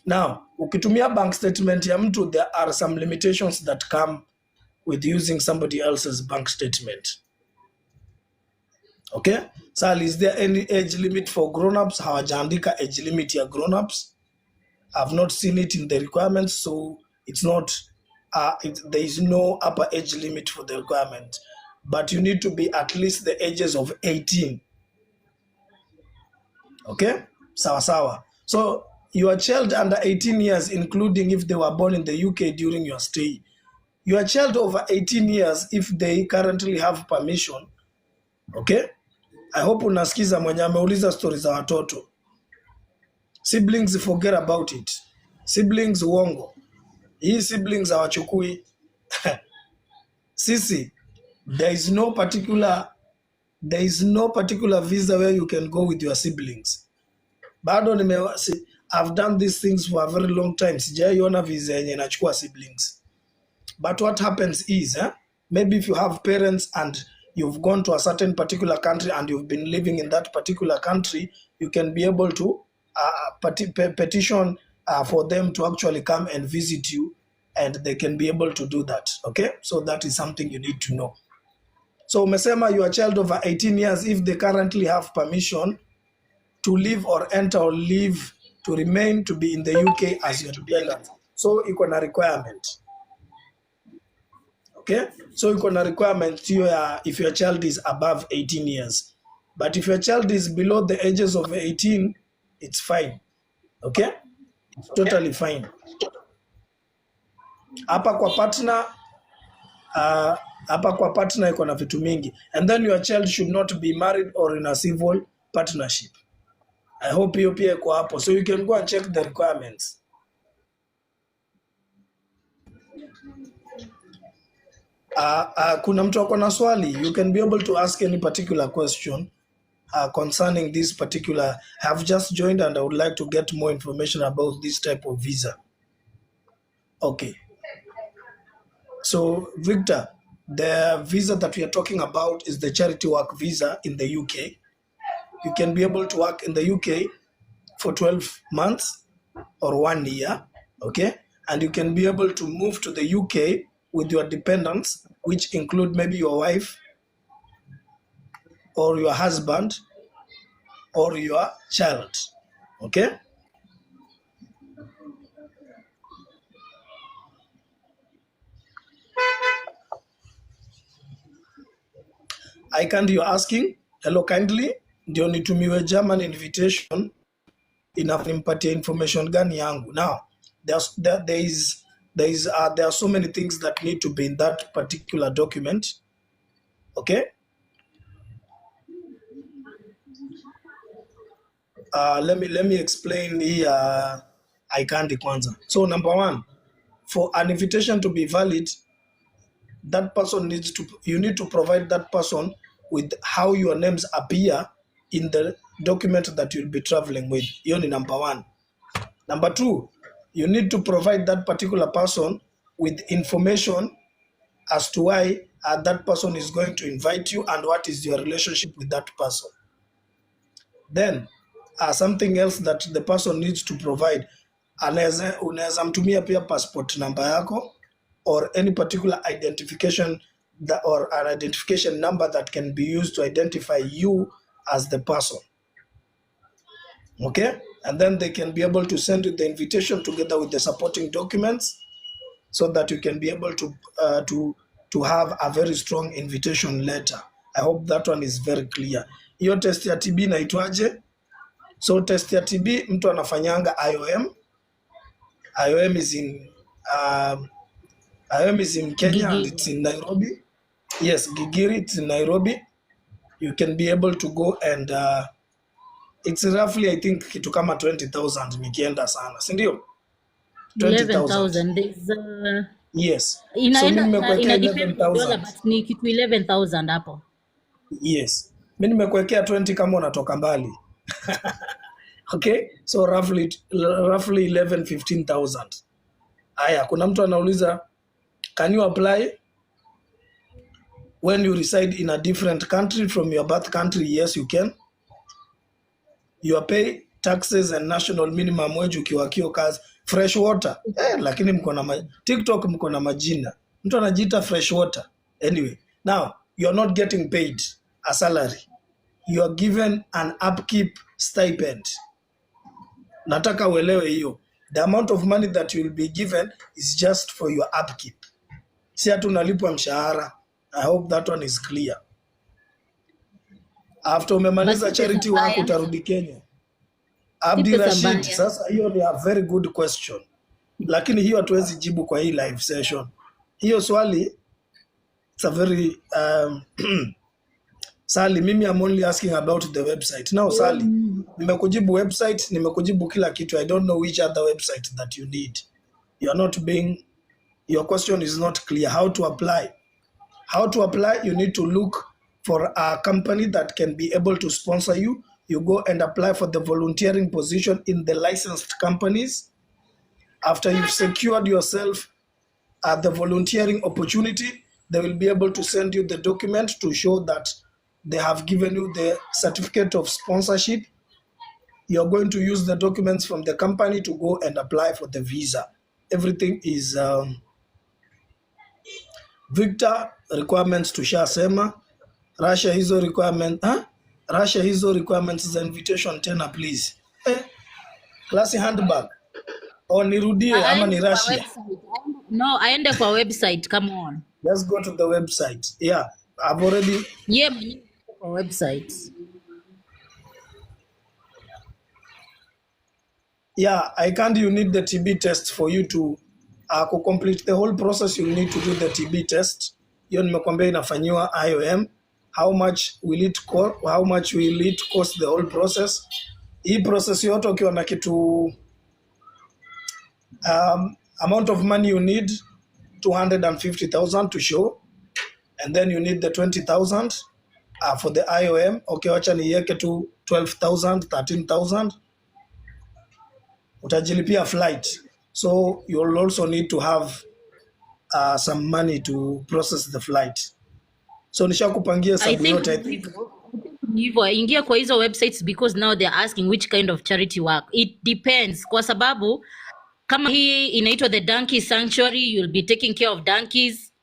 Now, ukitumia bank statement ya mtu, there are some limitations that come with using somebody else's bank statement. Okay? Sal, is there any age limit for grown-ups? Hawajaandika age limit ya grown-ups. I've not seen it in the requirements, so it's not, there is no upper age limit for the requirement. But you need to be at least the ages of 18. Okay? Sawa sawa. So, your child under 18 years, including if they were born in the UK during your stay. Your child over 18 years, if they currently have permission. Okay? I hope unasikiza mwenye ameuliza story za watoto. Siblings, forget about it. Siblings uongo. Hii siblings hawachukui. Sisi, There is no particular visa where you can go with your siblings. Bado I've done these things for a very long time. Sijaiona visa yenye inachukua siblings. But what happens is, maybe if you have parents and you've gone to a certain particular country and you've been living in that particular country, you can be able to petition for them to actually come and visit you, and they can be able to do that. Okay, so that is something you need to know. So umesema your child over 18 years, if they currently have permission to live or enter or live to remain to be in the UK as your dependent. So iko na requirement. Okay, so iko na requirement hiyo if your child is above 18 years. But if your child is below the ages of 18, it's fine. Okay, it's totally fine. Hapa kwa partner iko na vitu mingi. And then your child should not be married or in a civil partnership. I hope hiyo pia iko hapo, so you can go and check the requirements. Kuna mtu ako na swali, you can be able to ask any particular question concerning this particular. I have just joined and I would like to get more information about this type of visa. Okay. So Victor, the visa that we are talking about is the charity work visa in the UK. You can be able to work in the UK for 12 months or 1 year, okay? And you can be able to move to the UK with your dependents, which include maybe your wife or your husband or your child, okay? I can't, you're asking, hello kindly, ndio nitumiwe German invitation inampatia information gani yangu. Now, there are so many things that need to be in that particular document, okay? Let me explain here. I can't kwanza. So number one, for an invitation to be valid, that person you need to provide that person with how your names appear in the document that you'll be traveling with. Hiyo ni number one. Number two, you need to provide that particular person with information as to why that person is going to invite you and what is your relationship with that person. Then something else that the person needs to provide, unaweza mtumia pia passport number yako or any particular identification or an identification number that can be used to identify you as the person. Okay? And then they can be able to send you the invitation together with the supporting documents so that you can be able to have a very strong invitation letter. I hope that one is very clear. Hiyo test ya TB inaitwaje? So test ya TB mtu anafanyanga IOM. IOM is in Kenya and it's in Nairobi. Yes, Gigiri, it's in Nairobi. You can be able to go and it's roughly, I think, kitu kama 20,000 nikienda sana, si ndio? 11,000. Yes. So Inaenda mimi nimekuwekea depend kwa dola 11,000. but ni kitu 11,000 hapo. Yes. Mimi nimekuwekea 20 kama unatoka mbali. Okay? So roughly 15,000. Aya, kuna mtu anauliza, can you apply when you reside in a different country from your birth country? Yes, you can. You pay taxes and national minimum wage ukiwakio kazi. Fresh water. Lakini TikTok mko na majina. Mtu anajiita fresh water. Anyway, now you are not getting paid a salary. You are given an upkeep stipend. Nataka uelewe hiyo. The amount of money that you will be given is just for your upkeep. Si ati unalipwa mshahara. I hope that one is clear. After umemaliza charity work utarudi Kenya. Abdi Rashid, sasa hiyo ni a very good question. Lakini hiyo hatuwezi jibu kwa hii live session. Hiyo swali, it's a very Sally, mimi I'm only asking about the website. Now Sally, nimekujibu website, nimekujibu kila kitu. I don't know which other website that you need. Your question is not clear. How to apply? How to apply? You need to look for a company that can be able to sponsor you. You go and apply for the volunteering position in the licensed companies. After you've secured yourself the volunteering opportunity, they will be able to send you the document to show that they have given you the certificate of sponsorship. You're going to use the documents from the company to go and apply for the visa. Everything is Victor, requirements tushasema. Russia hizo requirement, Russia hizo requirements za invitation tena please. Classy handbag. Or nirudie ama ni Russia? No, aende kwa website, come on. Let's go to the website. Yeah, I've already... Yeah, kwa website. Yeah, I can't. You need the TB test for you to complete the whole process. You need to do the TB test. Hiyo nimekwambia inafanyiwa IOM. How much will it cost? How much will it cost the whole process? Hii process yote ukiwa na kitu amount of money you need 250,000 to show, and then you need the 20,000 for the IOM. Okay, wacha niweke tu 12,000, 13,000. Utajilipia flight, so you'll also need to have some money to process the flight. So nishakupangia sababu yote. I think hivyo ingia kwa hizo websites because now they're asking which kind of charity work. It depends kwa sababu kama hii inaitwa the Donkey Sanctuary, you'll be taking care of donkeys.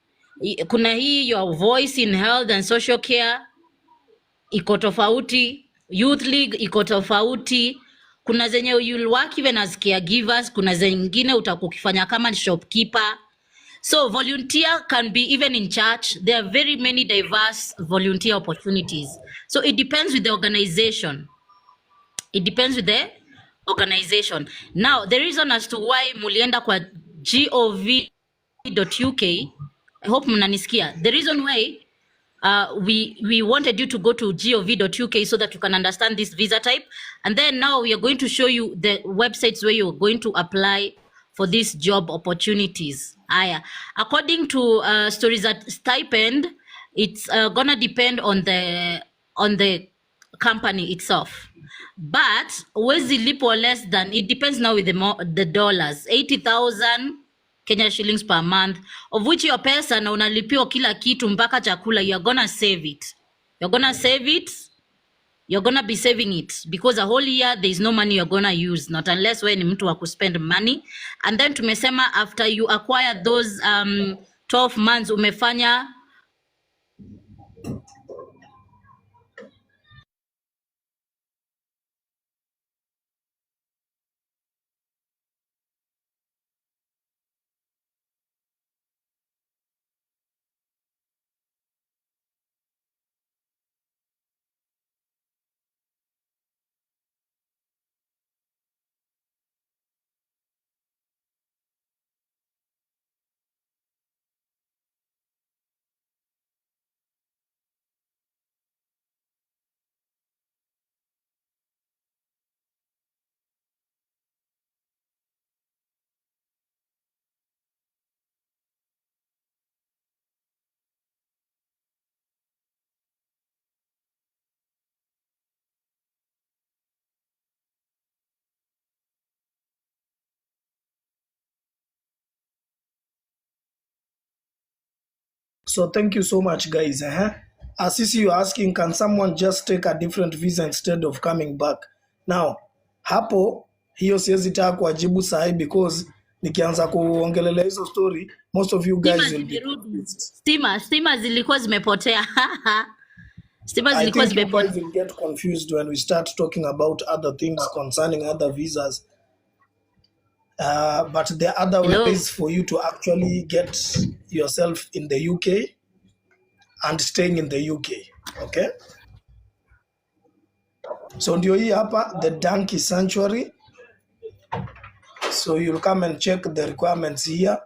Kuna hii Your Voice in Health and Social Care iko tofauti, Youth League iko tofauti. Kuna zenye you'll work even as caregivers, kuna zingine utakukifanya kama shopkeeper. So volunteer can be even in church. There are very many diverse volunteer opportunities. So it depends with the organization. It depends with the organization. Now, the reason as to why mulienda kwa gov.uk, I hope mnanisikia. The reason why we wanted you to go to gov.uk so that you can understand this visa type. And then now we are going to show you the websites where you're going to apply for these job opportunities. According to Stories at Stipend, it's gonna depend on the company itself. But wezi lipo less than, it depends now with the dollars, 80,000 Kenya shillings per month, of which your pesa na unalipiwa kila kitu mpaka chakula, you're gonna save it. You're gonna save it. You're gonna be saving it because a whole year there is no money you're gonna use, not unless when ni mtu wa kuspend money. And then tumesema after you acquire those 12 months umefanya So thank you so much, guys. Asisi, you're asking, can someone just take a different visa instead of coming back? Now, hapo hiyo siwezi taka kujibu sahi because nikianza kuongelelea hizo story, most of you guys will be confused. Stima zilikuwa zimepotea. I think you guys will get confused when we start talking about other things concerning other visas. But there are other ways for you to actually get yourself in the UK and staying in the UK. Okay? So ndio hii hapa, the Donkey Sanctuary. So you'll come and check the requirements here.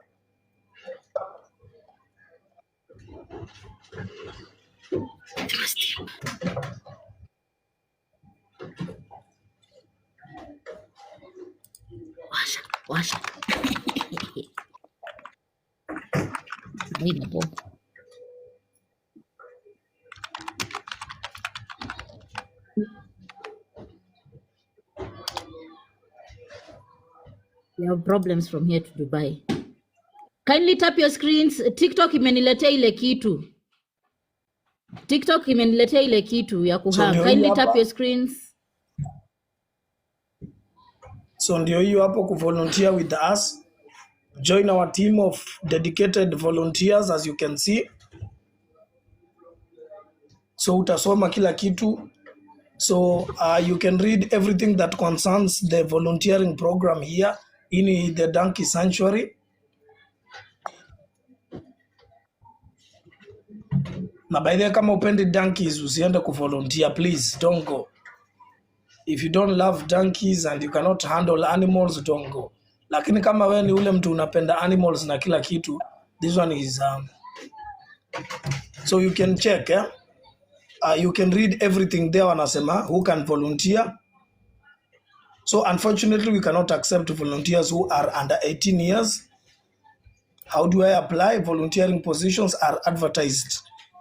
Washa. We have problems from here to Dubai. Kindly tap your screens. TikTok imeniletea ile kitu. TikTok imeniletea ile kitu ya So kuhang. ndio hiyo Kindly tap hapa. your screens. So ndio hiyo hapo kuvolunteer with us. Join our team of dedicated volunteers as you can see. So utasoma kila kitu. So you can read everything that concerns the volunteering program here in the Donkey Sanctuary. Na by the way, kama upendi donkeys usiende kuvolunteer, please don't go. If you don't love donkeys and you cannot handle animals, don't go. Lakini kama wewe ni ule mtu unapenda animals na kila kitu, this one is so you can check, you can read everything there wanasema who can volunteer. So unfortunately we cannot accept volunteers who are under 18 years. How do I apply? Volunteering positions are advertised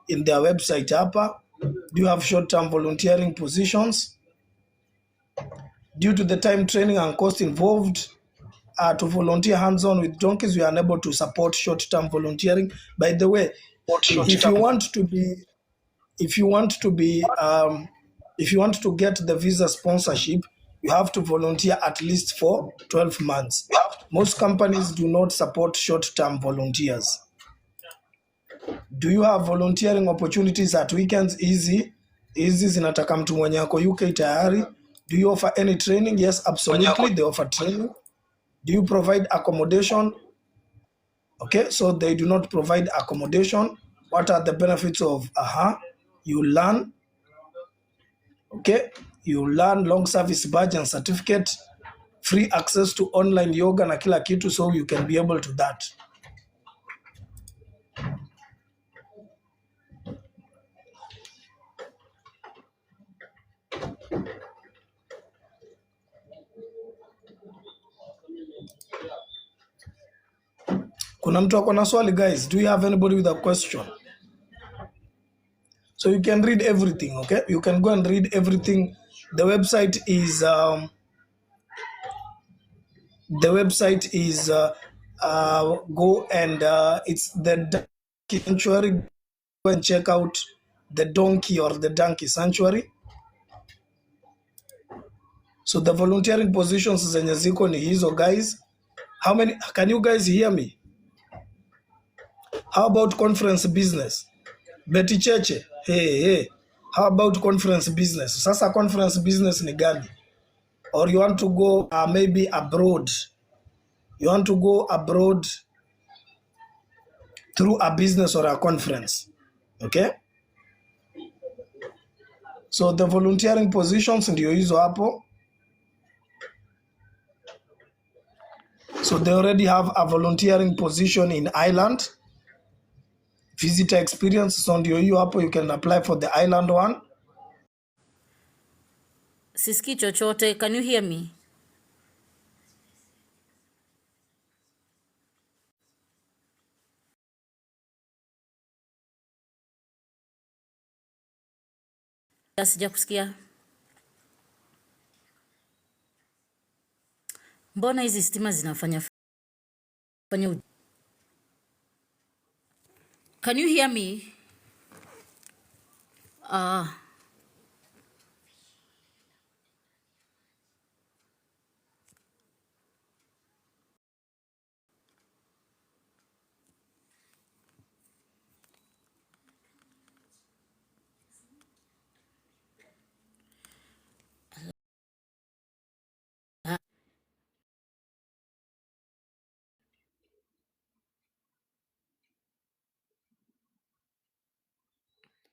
in their website hapa. Do you have short-term volunteering positions? Due to the time, training and cost involved to volunteer hands-on with donkeys, we are unable to support short-term volunteering. By the way, if you want to get the visa sponsorship, you have to volunteer at least for 12 months. Most companies do not support short-term volunteers. Do you have volunteering opportunities at weekends? Easy zinataka mtu mwenye ako UK tayari. Do you offer any training? Yes, absolutely. They offer training. Do you provide accommodation? Okay, so they do not provide accommodation. What are the benefits of you learn? Okay, you learn long service badge and certificate, free access to online yoga na kila kitu, so you can be able to that. Kuna mtu ako na swali guys? Do you have anybody with a question? So you can read everything, okay? You can go and read everything. The website is go and it's the Donkey Sanctuary. Go and check out the donkey or the Donkey Sanctuary. So the volunteering positions zenye ziko ni hizo guys. How many? Can you guys hear me? How about conference business? Betty Cheche, hey. How about conference business? Sasa conference business ni gani? Or you want to go maybe abroad? You want to go abroad through a business or a conference, okay? So the volunteering positions ndio hizo hapo. So they already have a volunteering position in Ireland. Visitor experience, so ndio hiyo hapo, you can apply for the Ireland one. Siski chochote, can you hear me? Sija kusikia. Mbona hizi stima zinafanya Can you hear me?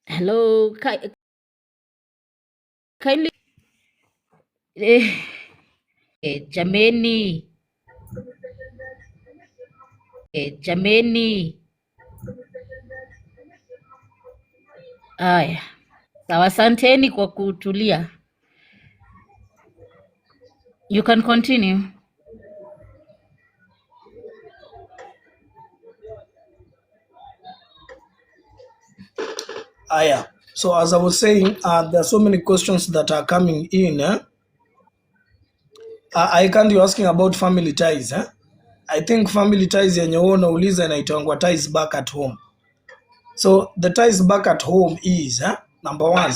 Hello, kindly jameni. Jameni. Aya. Sawa, asanteni kwa kutulia. You can continue. Aya. So as I was saying, there are so many questions that are coming in. I can't you asking about family ties, eh? I think family ties yenye wewe unauliza inaitangwa ties back at home. So the ties back at home is, number one,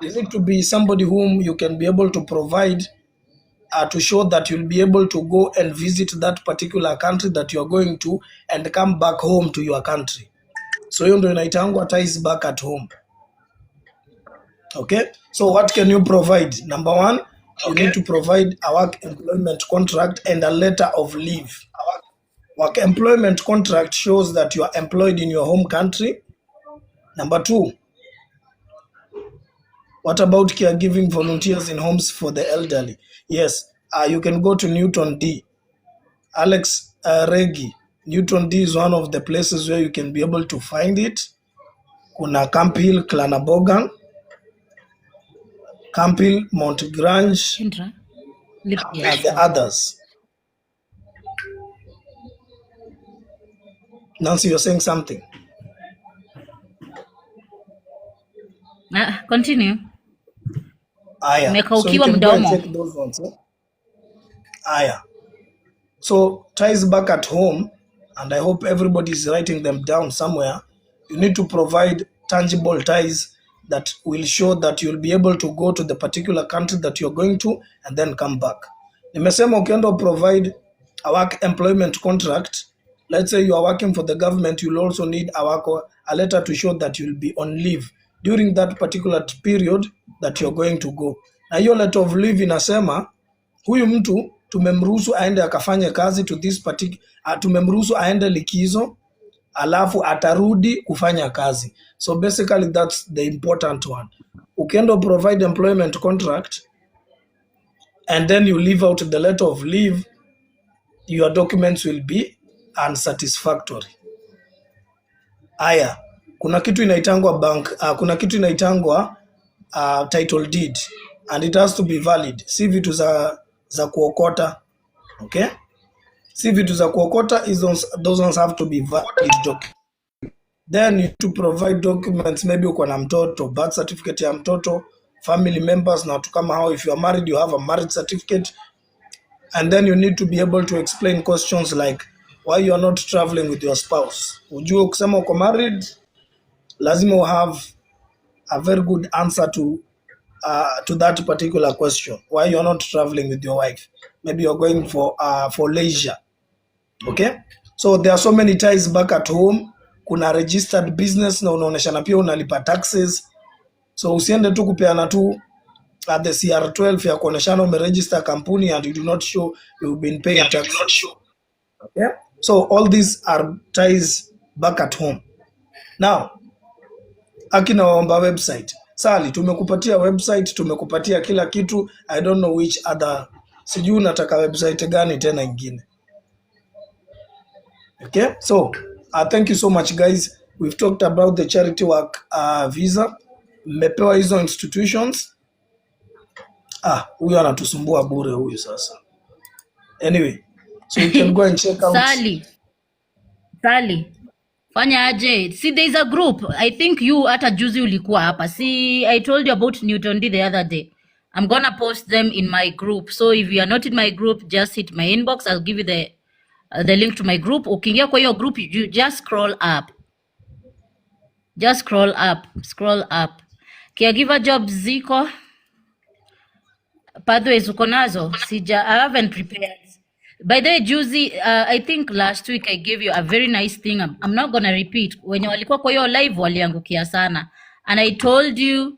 you need to be somebody whom you can be able to provide to show that you'll be able to go and visit that particular country that you're going to and come back home to your country. So hiyo ndio inaitangwa ties back at home. Okay, so what can you provide? Number one, you need to provide a work employment contract and a letter of leave. Work employment contract shows that you are employed in your home country. Number two, what about caregiving volunteers in homes for the elderly? Yes, you can go to Newton D. Alex Regi, Newton D is one of the places where you can be able to find it. Kuna Camp Hill, Clanabogan, Camp Hill, Mount Grange, Kendra, and the others. Nancy, you're saying something. Continue. Aya. So you Umekaukiwa can go and mdomo. check those ones. Aya. So ties back at home, and I hope everybody is writing them down somewhere. You need to provide tangible ties that will show that you'll be able to go to the particular country that you're going to and then come back. Nimesema ukienda provide a work employment contract. Let's say you are working for the government, you'll also need a letter to show that you'll be on leave during that particular period that you're going to go. Na hiyo letter of leave inasema huyu mtu tumemruhusu aende akafanye kazi to this particular, tumemruhusu aende likizo alafu atarudi kufanya kazi. So basically that's the important one. Ukienda provide employment contract and then you leave out the letter of leave, your documents will be unsatisfactory. Aya, kuna kitu inaitangwa bank, kuna kitu inaitangwa title deed and it has to be valid. Si vitu za kuokota. Okay? Si vitu za kuokota, those ones have to be valid documents. Then you need to provide documents, maybe uko na mtoto, birth certificate ya mtoto, family members na watu kama hao. If you are married, you have a marriage certificate. And then you need to be able to explain questions like why you are not traveling with your spouse. Ujue ukisema uko married, lazima you have a very good answer to that particular question. Why you are not traveling with your wife? Maybe you are going for leisure. Okay? So there are so many ties back at home. Kuna registered business na unaoneshana pia unalipa taxes. So usiende tu kupeana tu at the CR12 ya kuoneshana umeregister kampuni and you do not show you've been paying taxes. Okay? So all these are ties back at home. Now, akina waomba website. Sali, tumekupatia website, tumekupatia kila kitu. I don't know which other, sijui unataka website gani tena ingine. Okay? So, thank you so much guys. We've talked about the charity work visa. Mmepewa hizo institutions. Huyu anatusumbua bure huyu sasa. Anyway, so you can go and check out. Sally, fanya aje. See, there is a group. I think you hata juzi ulikuwa hapa. See, I told you about Newton D the other day. I'm gonna post them in my group. So if you are not in my group, just hit my inbox. I'll give you the link to my group. Ukiingia kwa hiyo group, you just scroll up. Just scroll up. Caregiver jobs ziko. Pathways uko nazo. I haven't prepared. By the way, Juzi, I think last week I gave you a very nice thing. I'm not gonna repeat. When walikuwa kwa hiyo live waliangukia sana. And I told you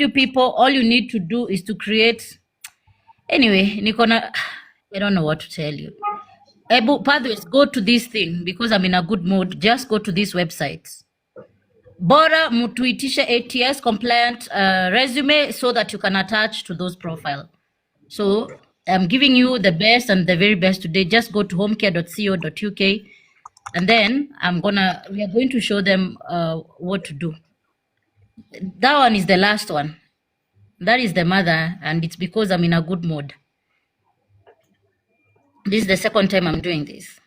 people, all you need to do is to create. Anyway, I don't know what to tell you. Pathways, go to this thing because I'm in a good mood. Just go to this website. Bora mutuitisha ATS compliant resume so that you can attach to those profile. So I'm giving you the best and the very best today. Just go to homecare.co.uk and then we are going to show them what to do. That one is the last one. That is the mother, and it's because I'm in a good mood. This is the second time I'm doing this.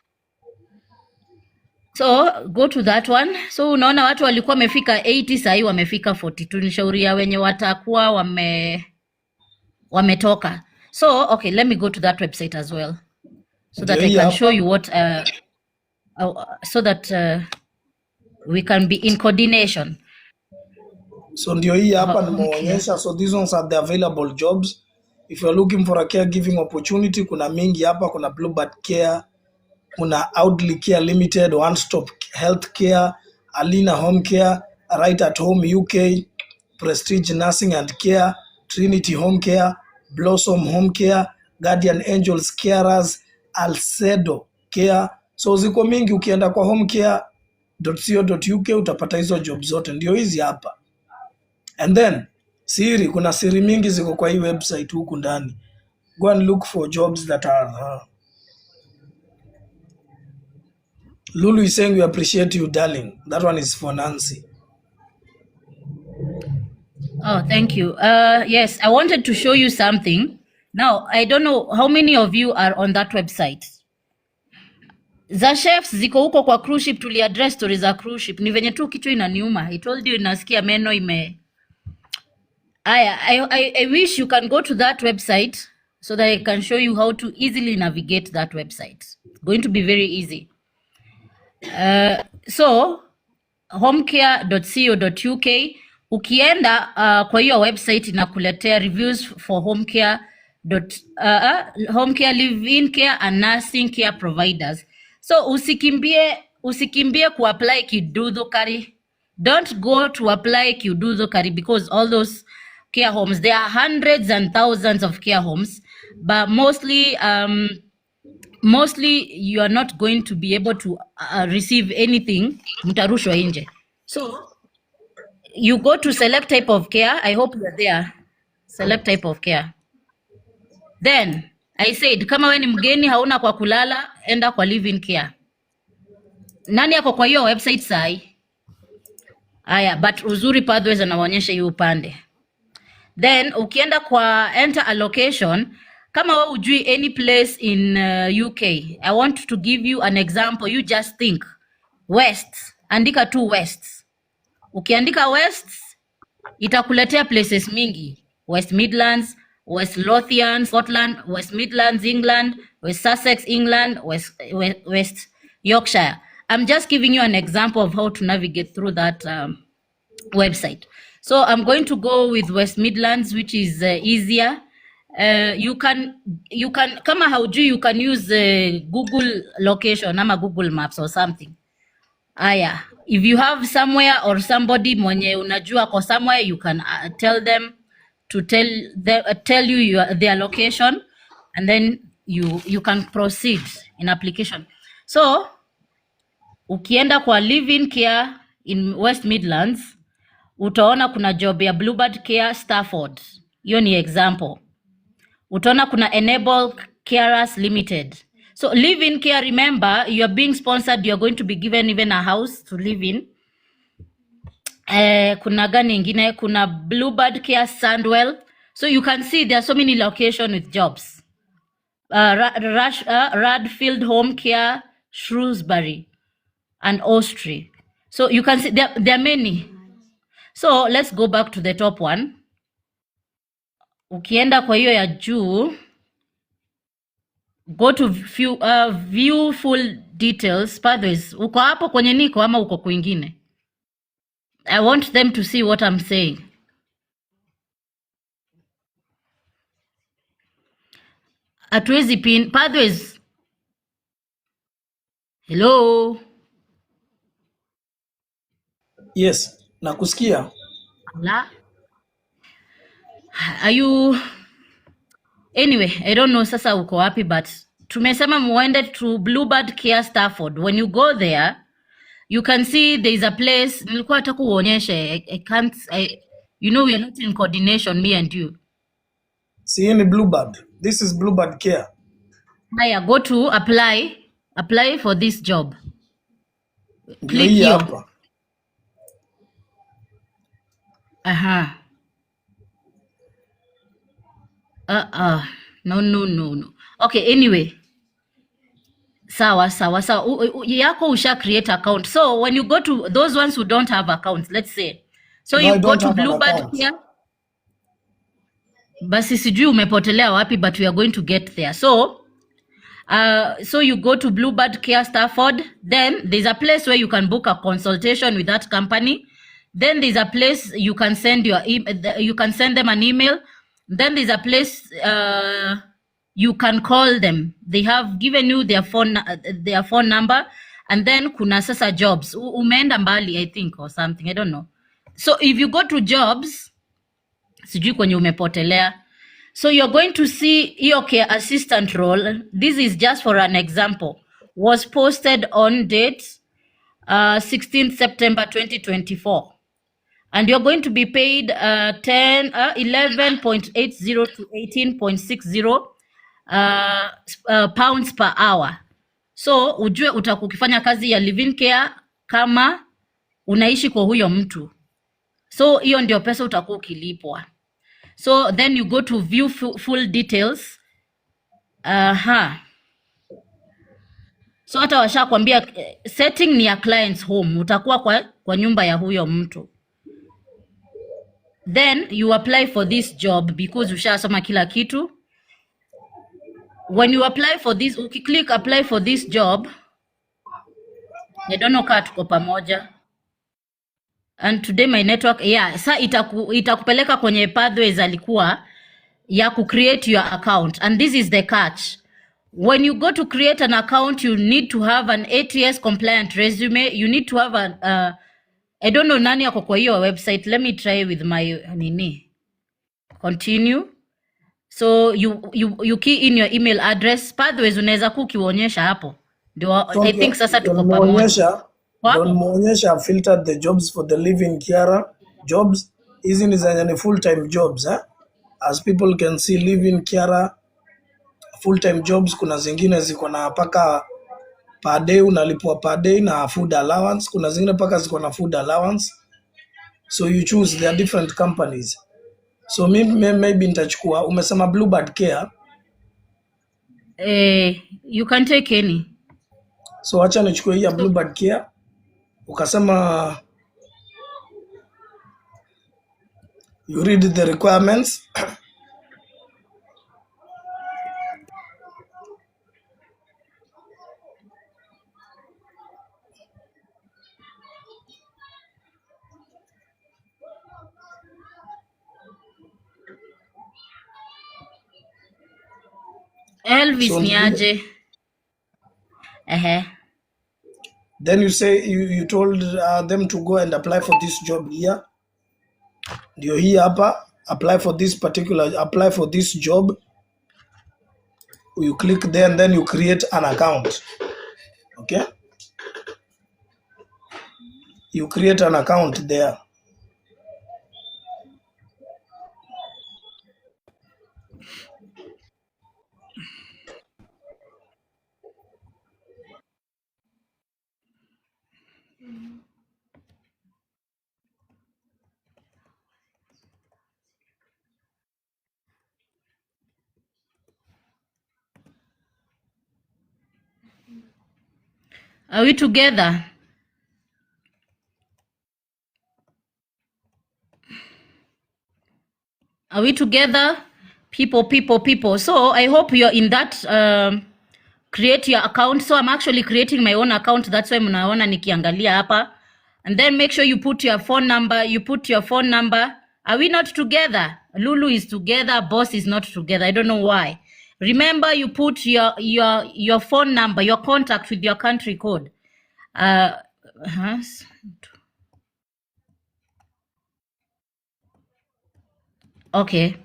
So go to that one. So unaona watu walikuwa wamefika 80, sahi wamefika 42. Nishauria wenye watakuwa wametoka. So, okay, let me go to that website as well so that Ndio I hii can show hapa. you what, so that we can be in coordination. So ndio hii hapa Home care. nimeonyesha. So these ones are the available jobs. If you're looking for a caregiving opportunity, kuna mingi hapa. Kuna Bluebird Care, kuna Audley Care Limited, One Stop Health Care, Alina Home Care, Right at Home UK, Prestige Nursing and Care, Trinity Home Care, Blossom Home Care, Guardian Angels Carers, Alcedo Care. So ziko mingi, ukienda kwa homecare.co.uk utapata hizo job zote, ndio hizi hapa. And then siri, kuna siri mingi ziko kwa hii website huku ndani. Go and look for jobs that are Lulu is saying we appreciate you, darling. That one is for Nancy. Oh, thank you. Yes, I wanted to show you something. Now, I don't know how many of you are on that website. Za chefs ziko huko kwa cruise ship, tuli address stories za cruise ship. Ni venye tu kichwa inaniuma. I told you nasikia meno ime. I wish you can go to that website so that I can show you how to easily navigate that website. It's going to be very easy. So homecare.co.uk, ukienda kwa hiyo website inakuletea reviews for homecare live-in care and nursing care providers. So usikimbie kuapply Kidudu Kari. Don't go to apply Kidudu Kari because all those care homes, there are hundreds and thousands of care homes, but mostly you are not going to be able to receive anything. Mtarushwa nje. So you go to select type of care. I hope you're there. Select type of care. Then I said kama we ni mgeni hauna kwa kulala, enda kwa live-in care. Nani yako kwa hiyo website sai? Aya, but uzuri Pathways anaonyesha hiyo upande. Then ukienda kwa enter a location, kama wewe ujui any place in UK, I want to give you an example. You just think West, andika tu West. Ukiandika West itakuletea places mingi. West Midlands, West Lothian, Scotland, West Midlands, England, West Sussex, England, West Yorkshire. I'm just giving you an example of how to navigate through that website. So I'm going to go with West Midlands, which is easier. You can kama haujui, you can use Google location ama Google Maps or something. Aya, if you have somewhere or somebody mwenye unajua kwa somewhere, you can tell them to tell you their location, and then you can proceed in application. So ukienda kwa live-in care in West Midlands, utaona kuna job ya Bluebird Care Stafford. Hiyo ni example. Utaona kuna Enable Carers Limited. So live-in care, remember, you are being sponsored, you are going to be given even a house to live in. Kuna gani ingine? Kuna Bluebird Care Sandwell. So you can see there are so many locations with jobs. Radfield Home Care, Shrewsbury, and Austria. So you can see there are many. So let's go back to the top one. Ukienda kwa hiyo ya juu, go to view full details. Pathways, uko hapo kwenye niko ama uko kwingine? I want them to see what I'm saying. Hatuwezi pin. Pathways, hello? Yes, nakusikia. La? Are you... Anyway, I don't know sasa uko wapi, but tumesema muende to Bluebird Care Stafford. When you go there, you can see there is a place. Nilikuwa nataka uonyeshe. I can't, you know, we are not in coordination, me and you. See ni Bluebird. This is Bluebird Care. Haya, go to apply for this job. Click Hii here. hapa. Aha. No. Okay, anyway. Sawa. Yako usha create account. So when you go to those ones who don't have accounts, let's say. So No, you I go don't to have an Bluebird account. Care. basi sijui umepotelea wapi, but we are going to get there. So you go to Bluebird Care Stafford, then there's a place where you can book a consultation with that company. Then there's a place you can send you can send them an email. Then there's a place you can call them. They have given you their phone number. And then kuna sasa jobs. Umeenda mbali, I think, or something. I don't know. So if you go to jobs, sijui kwenye umepotelea. So you're going to see your care assistant role. This is just for an example. Was posted on date 16th September 2024. And you're going to be paid 11.80 to 18.60 pounds per hour. So ujue utakukifanya kazi ya living care kama unaishi kwa huyo mtu. So hiyo ndio pesa utakuwa ukilipwa. So then you go to view full details. So hata washakwambia setting ni ya client's home. Utakuwa kwa nyumba ya huyo mtu. Then you apply for this job because ushasoma kila kitu. When you apply for this, ukiclick apply for this job, I don't know kama tuko pamoja. And today my network, sa itakupeleka kwenye pathways alikuwa ya create your account. And this is the catch. When you go to create an account, you need to have an ATS compliant resume. You need to have I don't know nani yako kwa hiyo website. Let me try with my continue. So you key in your email address. Pathways unaweza kukionyesha hapo. I think sasa tuko pamoja. Don muonyesha filtered the jobs for the living carer jobs. Hizi ni zenye full time jobs as people can see, living carer full time jobs. Kuna zingine ziko na paka per day, unalipwa per day na food allowance. Kuna zingine paka ziko na food allowance. So you choose, there are different companies. So maybe nitachukua, umesema Bluebird Care. You can take any. So acha nichukue hii ya Bluebird Care. Ukasema you read the requirements. Elvis so niaje. Then you say you told them to go and apply for this job here. Ndio hii hapa, apply for this job. You click there and then you create an account. Okay? You create an account there. Are we together? Are we together? People. So I hope you're in that create your account. So I'm actually creating my own account. That's why mnaona nikiangalia hapa. And then make sure you put your phone number. Are we not together? Lulu is together. Boss is not together. I don't know why. Remember, you put your phone number, your contact with your country code. Okay.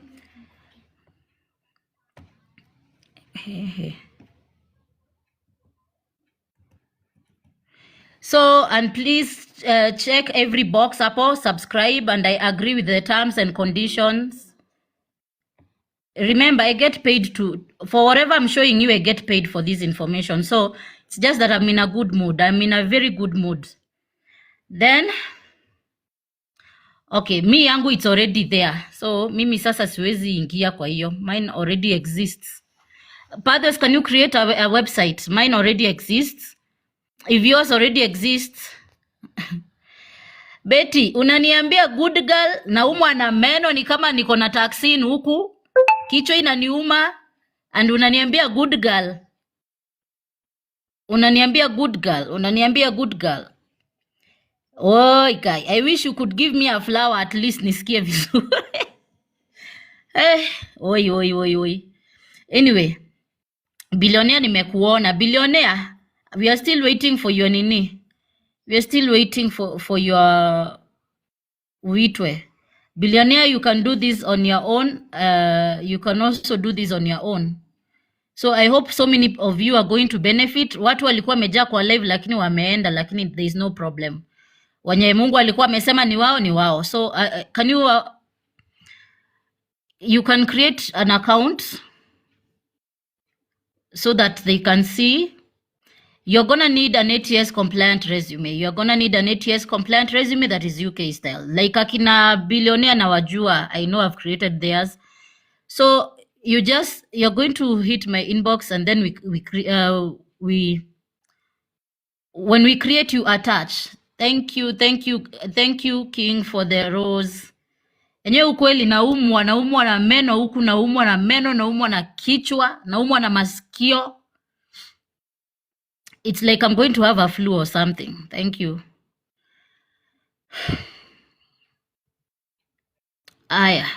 So, and please check every box hapo, subscribe, and I agree with the terms and conditions. Remember, I get paid for whatever I'm showing you, I get paid for this information. So it's just that I'm in a good mood. I'm in a very good mood. Then, okay, me yangu it's already there. So mimi sasa siwezi ingia kwa hiyo. Mine already exists. Pathways, can you create a website? Mine already exists. If yours already exists. Betty, unaniambia good girl na umwa na meno ni kama niko na taxini huku. Kichwa inaniuma and unaniambia good girl. Unaniambia good girl. Oh, guy, I wish you could give me a flower at least nisikie vizuri. Oi. Anyway, billionaire nimekuona. Billionaire, we are still waiting for your nini. We are still waiting for your uitwe. Billionaire, you can do this on your own. You can also do this on your own. So I hope so many of you are going to benefit. Watu walikuwa wamejaa kwa live lakini wameenda, lakini there is no problem. Wenye Mungu alikuwa amesema ni wao. So can you can create an account so that they can see. You're gonna need an ATS compliant resume. You're gonna need an ATS compliant resume that is UK style. Like akina Billionaire na wajua, I know I've created theirs. So you're going to hit my inbox and then when we create, you attach. Thank you King for the rose. Enyewe ukweli naumwa na meno huku, naumwa na meno, naumwa na kichwa, naumwa na masikio. It's like I'm going to have a flu or something. Thank you. Aya,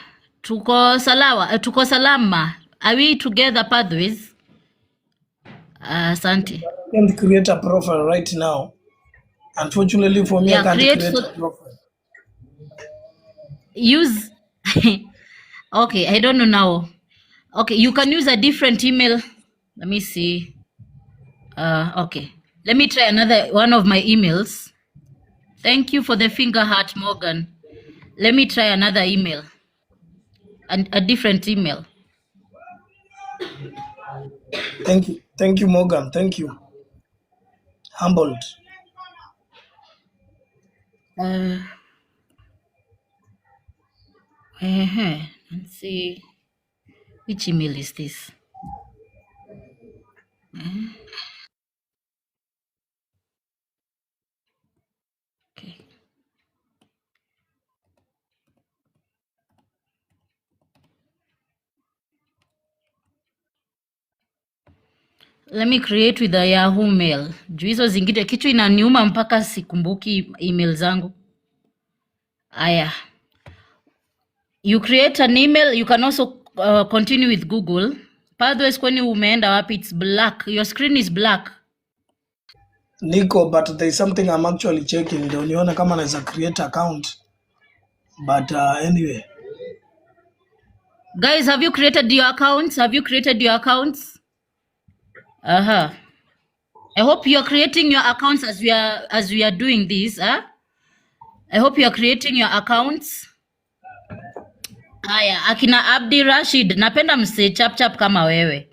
tuko salama. Are we together, Pathways? Asante. I can't create a profile right now. Unfortunately for me, I can't create a profile. Use okay, I don't know now. Okay, you can use a different email. Let me see. Okay, let me try another one of my emails. Thank you for the finger heart, Morgan. Let me try another email and a different email. Thank you, Morgan. Thank you. Humbled. Let's see. Which email is this? Okay. Let me create with a Yahoo mail. Juu hizo zingine kichwa inaniuma mpaka sikumbuki email zangu. Aya. You create an email, you can also continue with Google. Pathways, kwani umeenda wapi? It's black. Your screen is black. Nico, but there's something I'm actually checking. Ndio niona kama naweza create account. But anyway. Guys, have you created your accounts? I hope you're creating your accounts as we are doing this. I hope you're creating your accounts. Haya, akina Abdi Rashid, napenda mse chap kama wewe.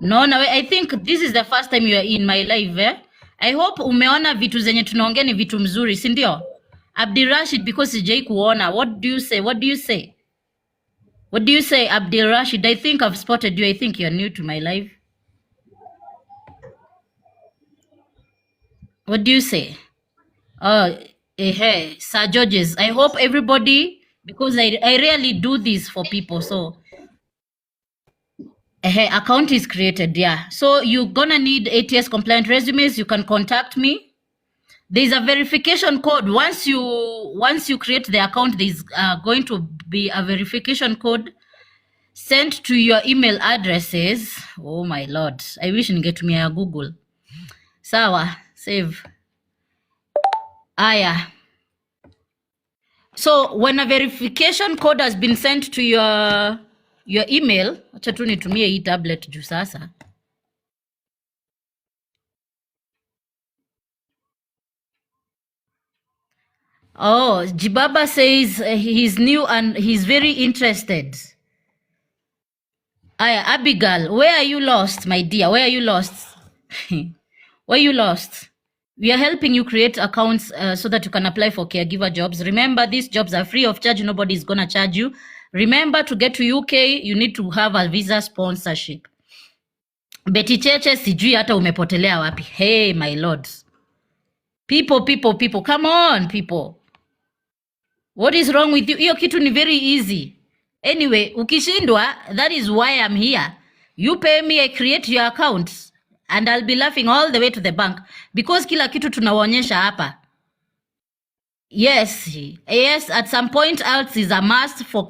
Naona I think this is the first time you are in my live. I hope umeona vitu zenye tunaongea ni vitu mzuri, si ndio? Abdi Rashid, because sijai kuona. What do you say? Abdi Rashid? I think I've spotted you. I think you're new to my live. What do you say? Sir Georges, I hope everybody, because I rarely do this for people, so account is created, yeah. So you're gonna need ATS compliant resumes. You can contact me. There's a verification code. Once you create the account, there's going to be a verification code sent to your email addresses. Oh my Lord, I wish ningetumia Google. Sawa, save. Aya. So when a verification code has been sent to your email, acha tu nitumie hii tablet juu sasa. Oh, Jibaba says he's new and he's very interested. Aya, Abigail, where are you lost, my dear? Where are you lost? We are helping you create accounts so that you can apply for caregiver jobs. Remember, these jobs are free of charge. Nobody is going to charge you. Remember, to get to UK, you need to have a visa sponsorship. Betty Cheche, sijui hata umepotelea wapi. Hey, my lords. People. Come on, people. What is wrong with you? Hiyo kitu ni very easy. Anyway, ukishindwa, that is why I'm here. You pay me, I create your account and I'll be laughing all the way to the bank because kila kitu tunawaonyesha hapa. Yes, at some point else is a must for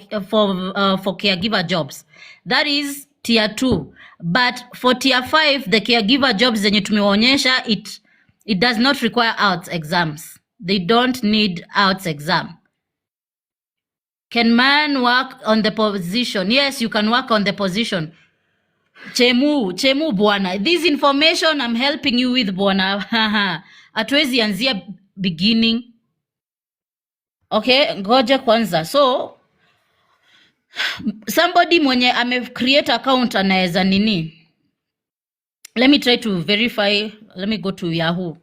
caregiver jobs. That is tier 2. But for tier 5, the caregiver jobs zenye tumewaonyesha, it does not require IELTS exams. They don't need IELTS exam. Can man work on the position? Yes, you can work on the position. Chemu bwana. This information I'm helping you with bwana. Hatuwezi anzia beginning. Okay, ngoja kwanza. So somebody mwenye create account anaweza nini? Let me try to verify. Let me go to Yahoo.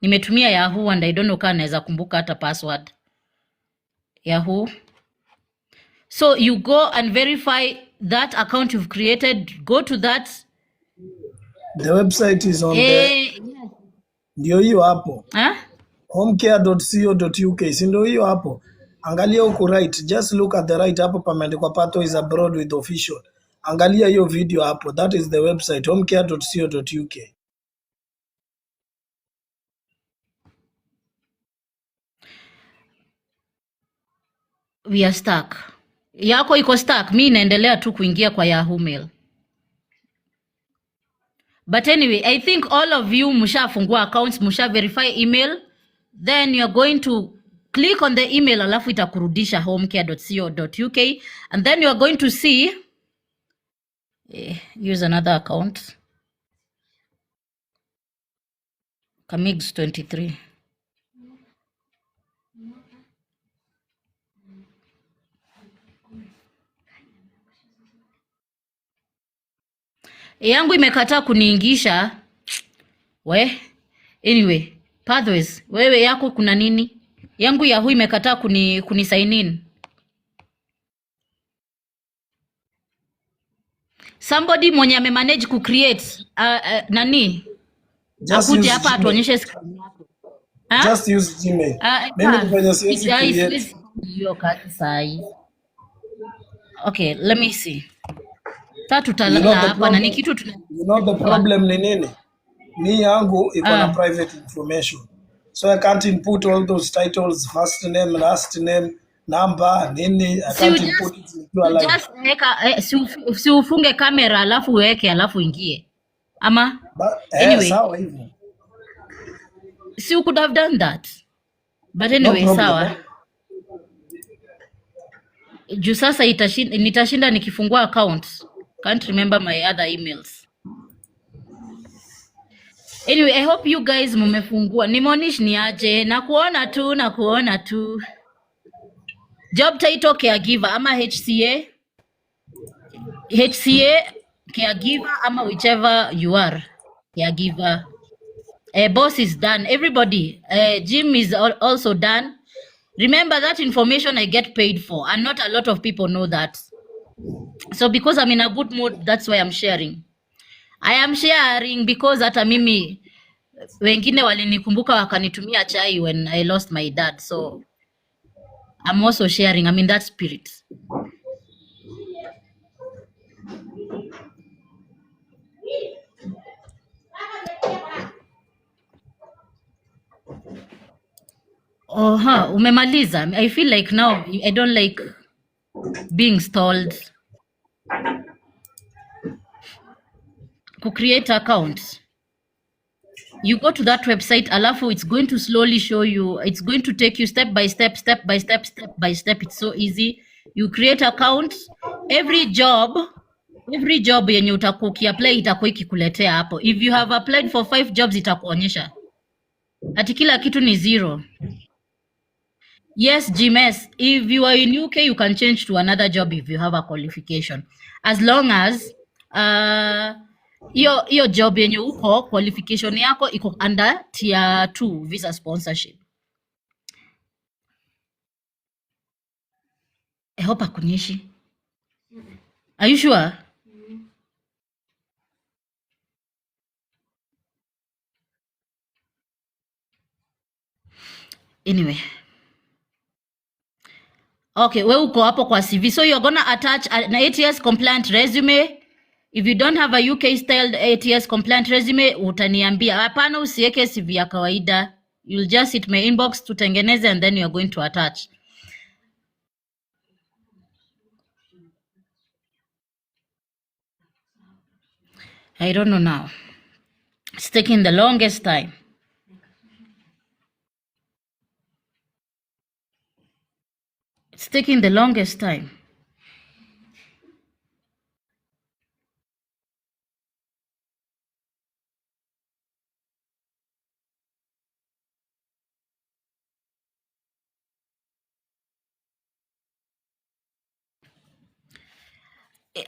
Nimetumia Yahoo and I don't know kama naweza kumbuka hata password. Yahoo. So you go and verify that account you've created. Go to that. The website is on the ndio hiyo hapo. homecare.co.uk. Si ndio hiyo hapo. Angalia huko right. Just look at the right hapo pameandikwa Pathways Abroad with Official. Angalia hiyo video hapo. That is the website homecare.co.uk. We are stuck. Yako iko stuck. Mi naendelea tu kuingia kwa Yahoo Mail. But anyway, I think all of you mshafungua accounts, msha verify email, then you're going to click on the email alafu itakurudisha homecare.co.uk and then you're going to see use another account. Kamix 23. Yangu imekataa kuniingisha. Anyway, Pathways, wewe yako kuna nini? Yangu Yahoo imekataa kuni sign in. Somebody mwenye amemanage ku create nani? Akuje hapa atuonyeshe screen yako. Just use Gmail. Mimi nifanya siwezi create. Hiyo kazi sahi. Okay, let me see. Tutalala hapa na ni kitu you know the problem ni nini? Mi yangu iko na private information. So I can't input all those titles, first name, last name, number, nini. I can't input it into a live. Just weka si ufunge kamera alafu uweke alafu ingie. Ama anyway. Sawa hivyo. Si you could have done that. But anyway, no sawa. Juu sasa nitashinda nikifungua account. Can't remember my other emails. Anyway, I hope you guys mumefungua. Nimonish ni aje. Na kuona tu. Job title caregiver ama HCA. HCA caregiver ama whichever you are. Caregiver. Boss is done. Everybody. Jim is also done. Remember that information I get paid for and not a lot of people know that. So because I'm in a good mood, that's why I'm sharing. I am sharing because hata mimi wengine walinikumbuka wakanitumia chai when I lost my dad. So I'm also sharing. I'm in that spirit. Umemaliza. I feel like now I don't like being stalled. To create account, you go to that website, alafu it's going to slowly show you, it's going to take you step by step. It's so easy. You create account. Every job yenye utakuwa apply itakuwa ikikuletea hapo. If you have applied for 5 jobs itakuonyesha ati kila kitu ni 0. Yes, GMS. If you are in UK, you can change to another job if you have a qualification. As long as hiyo job yenye uko qualification yako iko under tier 2 visa sponsorship. I hope akunyeshi. Are you sure? Anyway. Okay, we uko hapo kwa CV. So you're gonna attach an ATS compliant resume. If you don't have a UK styled ATS compliant resume, utaniambia. Hapana, usiweke CV ya kawaida. You'll just hit my inbox tutengeneze and then you're going to attach. I don't know now. It's taking the longest time. It's taking the longest time.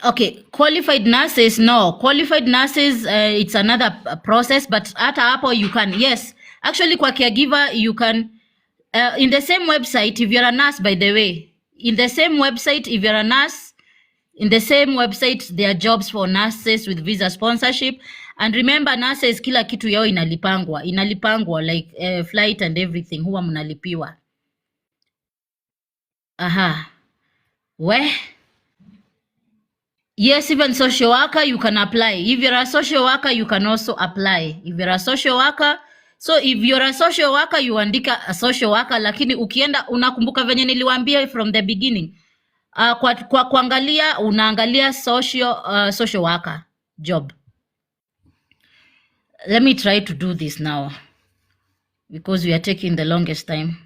Okay, qualified nurses, no. Qualified nurses, it's another process, but hata hapo you can, yes. Actually, kwa caregiver, you can, in the same website, if you're a nurse, by the way, in the same website, if you're a nurse, in the same website, there are jobs for nurses with visa sponsorship. And remember, nurses, kila kitu yao inalipangwa, like flight and everything, huwa mnalipiwa. Aha. Where? Yes, even social worker, you can apply. If you're a social worker, you can also apply. If you're a social worker, so if you're a social worker, you andika a social worker, lakini ukienda, unakumbuka venye niliwaambia from the beginning. Kwa kuangalia, unaangalia social worker job. Let me try to do this now because we are taking the longest time.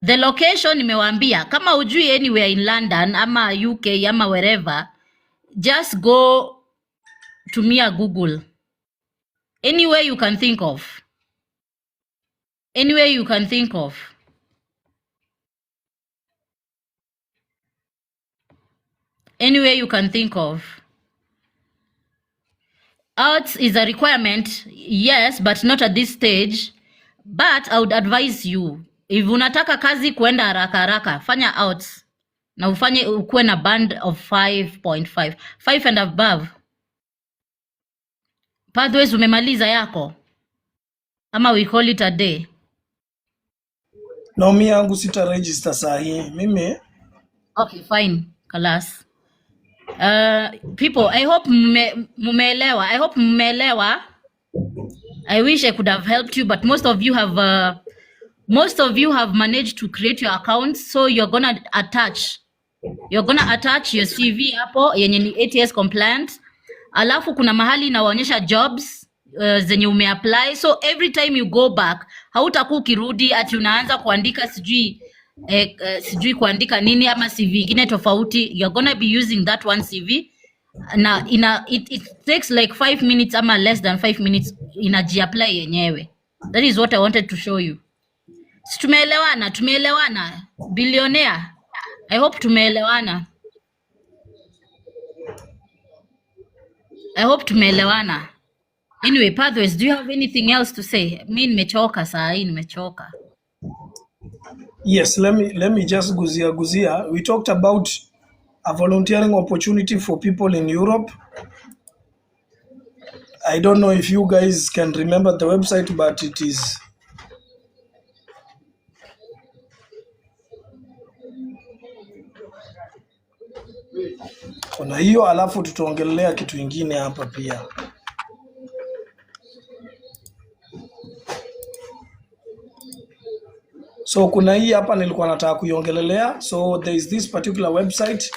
The location nimewaambia, kama ujui anywhere in London ama UK ama wherever, just go to me a Google. Anywhere you can think of. Anywhere you can think of. Anywhere you can think of. Arts is a requirement, yes, but not at this stage. But I would advise you, if unataka kazi kuenda haraka, fanya arts. Na ufanye ukuwe na band of 5.5. 5 and above. Pathways umemaliza yako? Ama we call it a day? No, mi yangu sita register sahi. Mimi. Okay, fine. Kalas. People, I hope mumeelewa. I hope mumeelewa. I wish I could have helped you, but most of you have managed to create your accounts, so you're gonna attach your CV hapo yenye ni ATS compliant. Alafu kuna mahali inaonyesha jobs zenye umeapply, so every time you go back hautakuwa ukirudi ati unaanza kuandika sijui kuandika nini ama CV ingine tofauti. You're gonna be using that one CV na it takes like 5 minutes ama less than 5 minutes inajiapply yenyewe. That is what I wanted to show you. Si tumeelewana billionaire. I hope tumeelewana. Anyway, Pathways, do you have anything else to say? Mi nimechoka saa hii, nimechoka. Yes, let me just guzia. We talked about a volunteering opportunity for people in Europe. I don't know if you guys can remember the website, but it is kuna hiyo, alafu tutaongelea kitu ingine hapa pia. So kuna hii hapa nilikuwa nataka kuiongelelea. So there is this particular website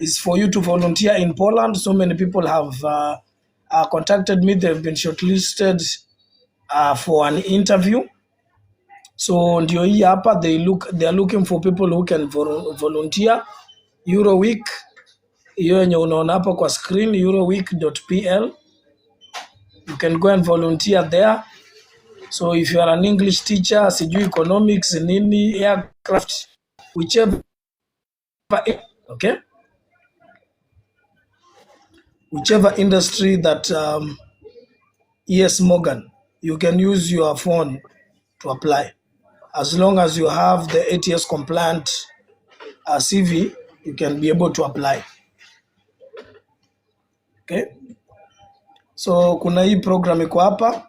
is for you to volunteer in Poland. So many people have contacted me. They've been shortlisted for an interview. So ndio hii hapa, they are looking for people who can volunteer. Euroweek, hiyo yenye unaona hapa kwa screen, euroweek.pl. You can go and volunteer there. So if you are an English teacher, sijui economics, nini, aircraft, whichever, okay? Whichever industry that ES Morgan, you can use your phone to apply. As long as you have the ATS compliant CV, you can be able to apply. Okay? So kuna hii program iko hapa.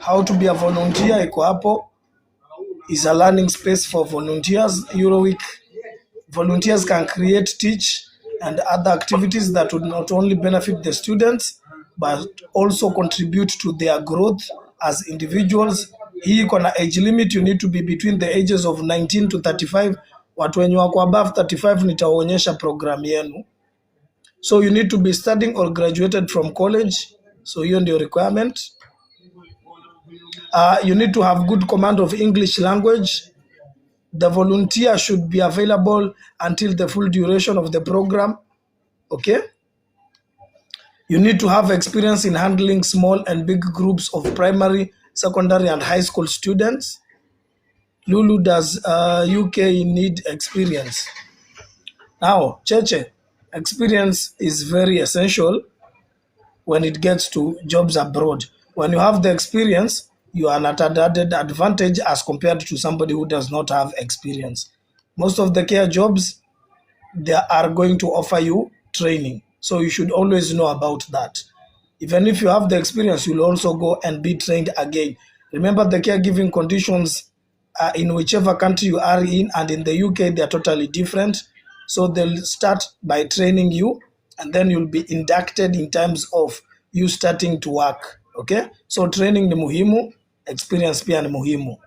How to be a volunteer iko hapo. is a learning space for volunteers. EuroWeek volunteers can create, teach, and other activities that would not only benefit the students but also contribute to their growth as individuals. Hii iko na age limit, you need to be between the ages of 19 to 35. Watu wenye wako above 35 nitawaonyesha program yenu. So you need to be studying or graduated from college. So hiyo ndio requirement. You need to have good command of English language. The volunteer should be available until the full duration of the program. Okay? You need to have experience in handling small and big groups of primary, secondary, and high school students. Lulu, does UK need experience? Now, Cheche, experience is very essential when it gets to jobs abroad. When you have the experience, you are at an added advantage as compared to somebody who does not have experience. Most of the care jobs, they are going to offer you training. So you should always know about that. Even if you have the experience, you'll also go and be trained again. Remember, the caregiving conditions in whichever country you are in, and in the UK, they're totally different. So they'll start by training you, and then you'll be inducted in terms of you starting to work. Okay? So training ni muhimu, experience pia ni muhimu.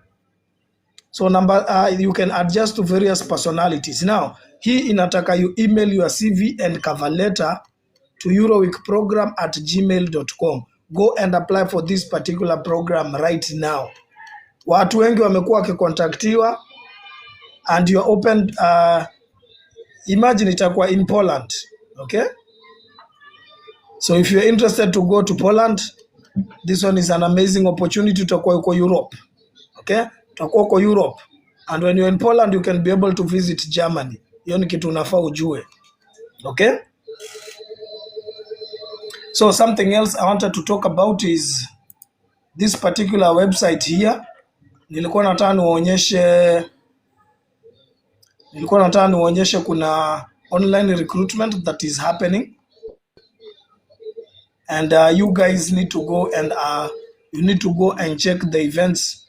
So you can adjust to various personalities. Now, hii inataka you email your CV and cover letter to euroweekprogram@gmail.com. Go and apply for this particular program right now. Watu wengi wamekuwa wakikontaktiwa, and you are open, imagine itakuwa in Poland. Okay? So if you're interested to go to Poland, this one is an amazing opportunity. Utakuwa uko Europe. Okay? Utakuwa uko Europe. And when you're in Poland, you can be able to visit Germany. Hiyo ni kitu unafaa ujue. Okay? So something else I wanted to talk about is this particular website here. Nilikuwa nataka niwaonyeshe kuna online recruitment that is happening. And you guys need to go and you need to go and check the events.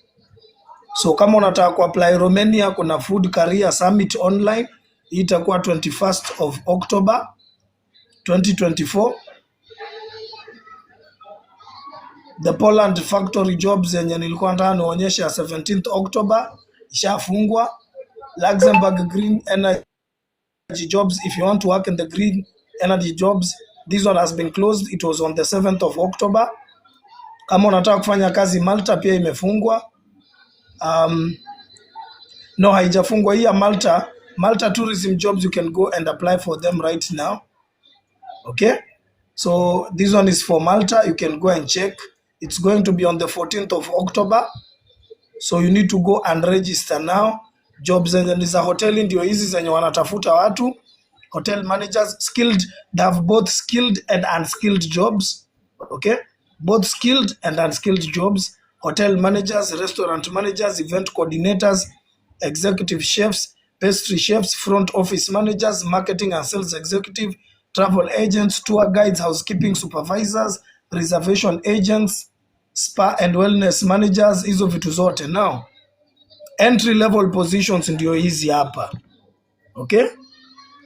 So kama unataka kuapply Romania, kuna Food Career Summit online. Itakuwa 21st of October 2024. The Poland factory jobs yenye nilikuwa nataka nionyeshe 17th October ishafungwa. Luxembourg green energy jobs, if you want to work in the green energy jobs, this one has been closed. It was on the 7th of October. Kama unataka kufanya kazi Malta pia imefungwa. No, haijafungwa hii ya Malta tourism jobs, you can go and apply for them right now. Okay? So this one is for Malta. You can go and check. It's going to be on the 14th of October. So you need to go and register now. Jobs zenye za hoteli ndio hizi zenye wanatafuta watu. Hotel managers, skilled, they have both skilled and unskilled jobs. Okay? Both skilled and unskilled jobs. Hotel managers, restaurant managers, event coordinators, executive chefs, pastry chefs, front office managers, marketing and sales executive, travel agents, tour guides, housekeeping supervisors, reservation agents, spa and wellness managers, hizo vitu zote. Now, entry level positions ndio hizi hapa. Okay?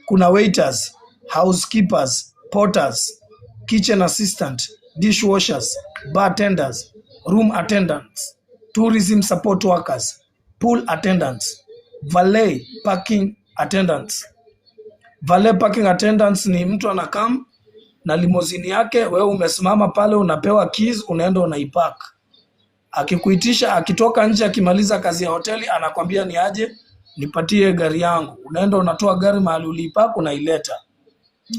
Kuna waiters, housekeepers, porters, kitchen assistant, dishwashers, bartenders, room attendants, tourism support workers, pool attendants, valet parking attendants. Valet parking attendants ni mtu anakam na limousine yake, wewe umesimama pale, unapewa keys, unaenda unaipark. Akikuitisha, akitoka nje, akimaliza kazi ya hoteli, anakwambia ni aje, nipatie gari yangu. Unaenda unatoa gari mahali ulipark, unaileta.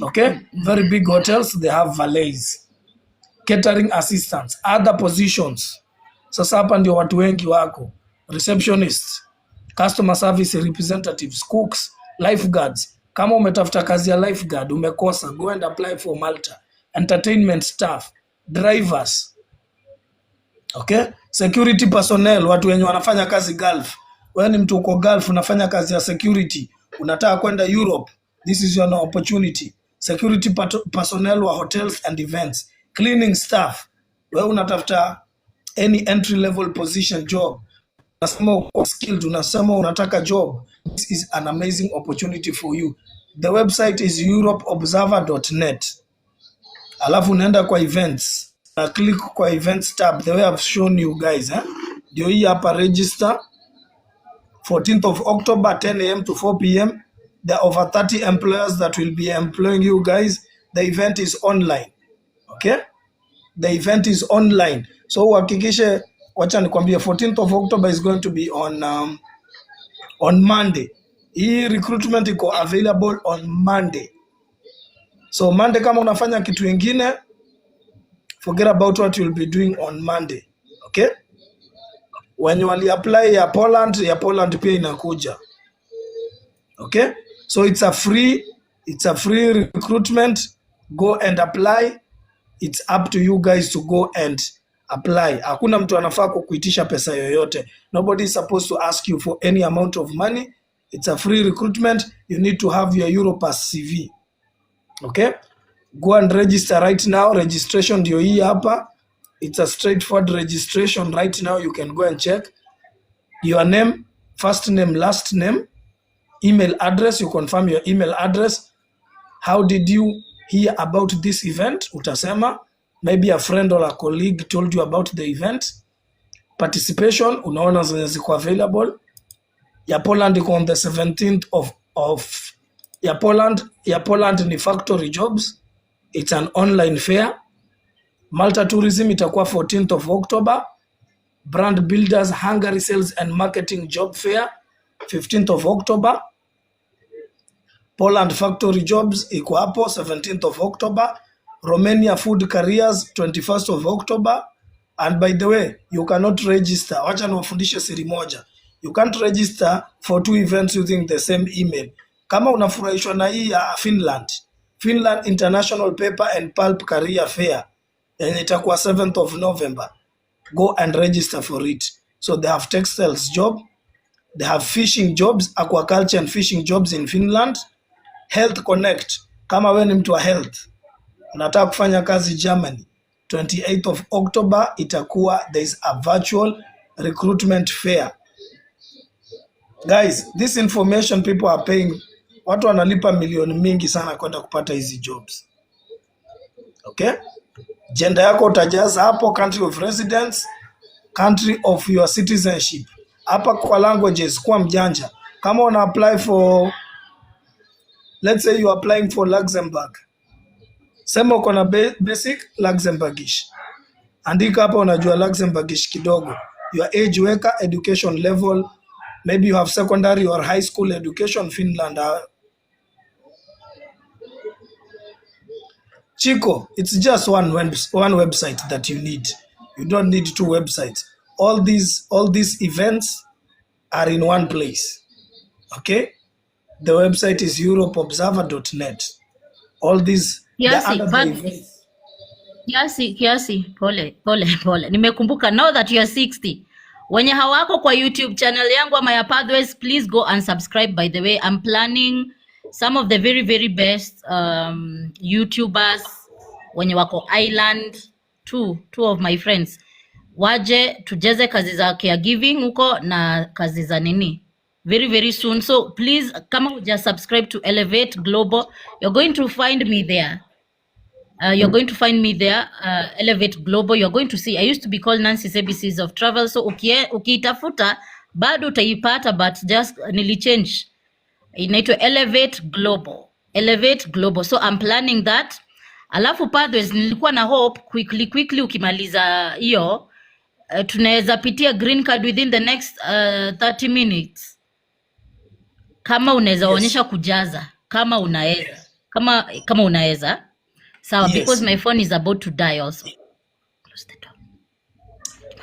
Okay? Very big hotels, they have valets. Catering assistants, other positions. Sasa hapa ndio watu wengi wako. Receptionists, customer service representatives, cooks, lifeguards. Kama umetafuta kazi ya lifeguard, umekosa, go and apply for Malta. Entertainment staff, drivers. Okay? Security personnel, watu wenye wanafanya kazi Gulf. Wewe ni mtu uko Gulf, unafanya kazi ya security, unataka kwenda Europe, this is your opportunity. Security personnel wa hotels and events. Cleaning staff, wewe unatafuta any entry level position job, unasema uko skilled, unasema unataka job, this is an amazing opportunity for you. The website is europeobserver.net. Alafu unaenda kwa events na click kwa events tab the way I've shown you guys. Ndio hii hapa, register 14th of October 10 a.m. to 4 p.m. There are over 30 employers that will be employing you guys. The event is online. Okay? The event is online. So uhakikishe, wacha nikwambie, 14th of October is going to be on Monday. Hii recruitment iko available on Monday. So Monday kama unafanya kitu ingine, forget about what you'll be doing on Monday. Okay? When you apply ya Poland pia inakuja. Okay? So it's a free recruitment. Go and apply. It's up to you guys to go and apply. Hakuna mtu anafaa kukuitisha pesa yoyote. Nobody is supposed to ask you for any amount of money. It's a free recruitment. You need to have your Europass CV. Okay? Go and register right now. Registration ndio hii hapa. It's a straightforward registration right now. You can go and check your name, first name, last name, email address. You confirm your email address. How did you hear about this event? Utasema maybe a friend or a colleague told you about the event. Participation, unaona zenye ziko available. Ya Poland iko on the 17th of ya Poland ni factory jobs. It's an online fair. Malta tourism itakuwa 14th of October. Brand builders Hungary sales and marketing job fair 15th of October. Poland factory jobs iko hapo 17th of October. Romania food careers 21st of October. And by the way, you cannot register. Wacha niwafundishe siri moja. You can't register for two events using the same email. Kama unafurahishwa na hii ya Finland International Paper and Pulp Career Fair, yenye itakuwa 7th of November, go and register for it. So they have textiles job, they have fishing jobs, aquaculture and fishing jobs in Finland. Health Connect, kama wewe ni mtu wa health, unataka kufanya kazi Germany, 28th of October itakuwa, there is a virtual recruitment fair. Guys, this information people are paying, watu wanalipa milioni mingi sana kwenda kupata hizi jobs. Okay? Gender yako utajaza hapo, country of residence, country of your citizenship. Hapa kwa languages, kwa mjanja. Kama una apply for, let's say you are applying for Luxembourg. Sema uko na basic Luxembourgish. Andika hapa unajua Luxembourgish kidogo. Your age, weka education level. Maybe you have secondary or high school education Finland. Chico, it's just one website that you need. You don't need two websites. All these events are in one place. Okay? The website is europeobserver.net. All these Kiasi, pole. Nimekumbuka, now that you are 60. Wenye hawako kwa YouTube channel yangu ama ya Pathways, please go and subscribe. By the way, I'm planning some of the very, very best YouTubers wenye wako Island, two of my friends. Waje tujeze kazi za caregiving huko na kazi za nini very, very soon. So please, kama uja subscribe to Elevate Global, you're going to find me there. Elevate Global. You're going to see, I used to be called Nancy ABCs of Travel. So ukiitafuta bado utaipata, but just nilichange. Inaitwa Elevate Global. So I'm planning that. Alafu Pathways, nilikuwa na hope quickly ukimaliza hiyo, tunaweza pitia green card within the next 30 minutes. Kama unaweza onyesha kujaza, kama unaweza. Kama unaweza. Sawa, because my phone is about to die also. Close the door.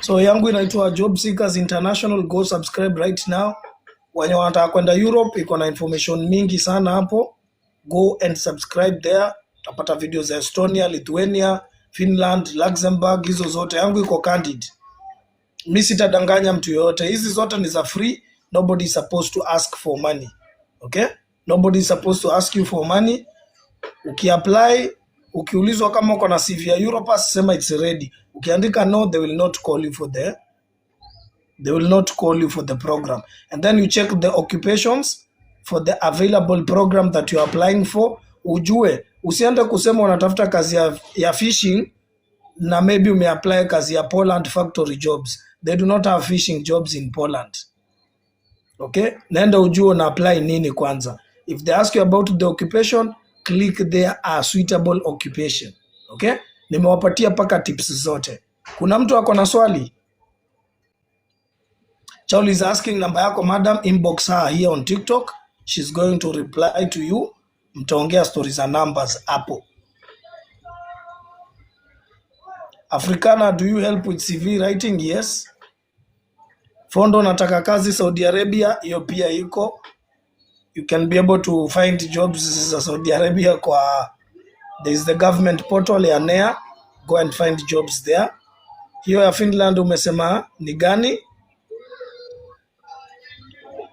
So yangu inaitwa Job Seekers International. Go subscribe right now. Wenye wanataka kwenda Europe, iko na information mingi sana hapo. Go and subscribe there. Utapata videos za Estonia, Lithuania, Finland, Luxembourg, hizo zote. Yangu iko candid. Mimi sitadanganya mtu yote. Hizi zote ni za free. Nobody is supposed to ask for money. Okay? Nobody is supposed to ask you for money. Ukiapply, ukiulizwa kama uko na CV ya Europass, sema it's ready. Ukiandika no, they will not call you for They will not call you for the program. And then you check the occupations for the available program that you are applying for. Ujue, usiende kusema unatafuta kazi ya fishing na maybe umeapply kazi ya Poland factory jobs. They do not have fishing jobs in Poland. Okay? Naenda ujue una apply nini kwanza. If they ask you about the occupation, click there a suitable occupation. Okay? Nimewapatia paka tips zote. Kuna mtu ako na swali? Chauli is asking namba yako madam, inbox her here on TikTok. She's going to reply to you. Mtaongea stories and numbers hapo. Africana, do you help with CV writing? Yes. Fondo nataka kazi Saudi Arabia, hiyo pia iko. You can be able to find jobs za Saudi Arabia kwa there is the government portal ya NEA. Go and find jobs there. Hiyo ya Finland umesema ni gani?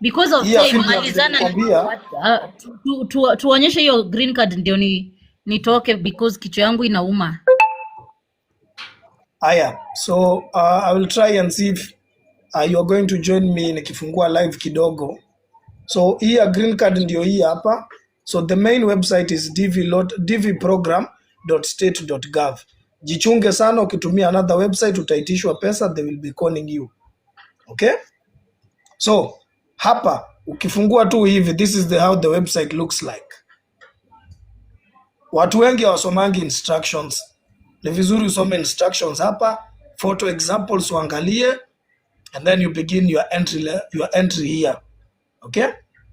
Because of Hiyo ya time Finland malizana nilikwambia. tuonyeshe hiyo green card ndio nitoke because kichwa yangu inauma. Aya, so I will try and see if you are going to join me nikifungua live kidogo. So hii ya green card ndio hii hapa. So the main website is dvprogram.state.gov. Jichunge sana ukitumia another website utaitishwa pesa, they will be calling you. Okay? So hapa ukifungua tu hivi, this is how the website looks like. Watu wengi hawasomangi instructions. Ni vizuri usome instructions hapa, photo examples uangalie, and then you begin your entry here. Okay?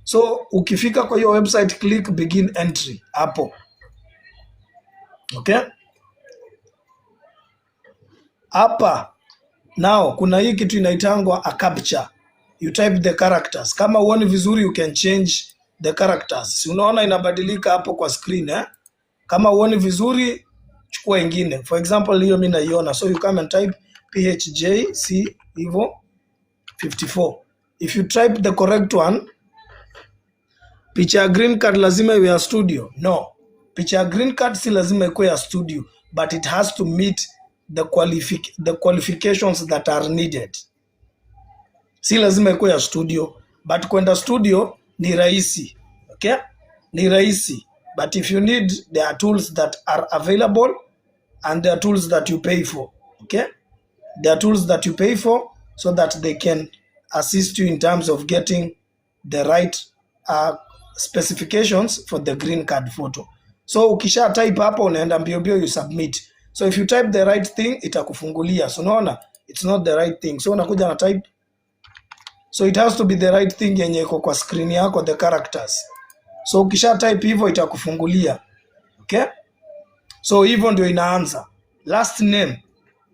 So ukifika kwa hiyo website, click begin entry hapo. Okay? Hapa now kuna hii kitu inaitangwa a captcha. You type the characters. Kama uone vizuri you can change the characters. Si unaona inabadilika hapo kwa screen eh? Kama uone vizuri chukua ingine. For example hiyo mimi naiona. So you come and type PHJC hivyo 54. If you type the correct one, picha ya green card lazima iwe ya studio? No. Picha ya green card si lazima ikuwe ya studio, but it has to meet the qualifications that are needed. Si lazima ikuwe ya studio, but kwenda studio ni rahisi. Okay? Ni rahisi. But if you need, there are tools that are available and there are tools that you pay for. Okay? There are tools that you pay for so that they can assist you in terms of getting the right specifications for the green card photo. So ukisha type hapo unaenda mbio mbio you submit. So if you type the right thing itakufungulia. So unaona it's not the right thing. So unakuja na type. So it has to be the right thing yenye iko kwa screen yako, the characters. So ukisha type hivyo itakufungulia. Okay? So hivyo ndio inaanza. Last name.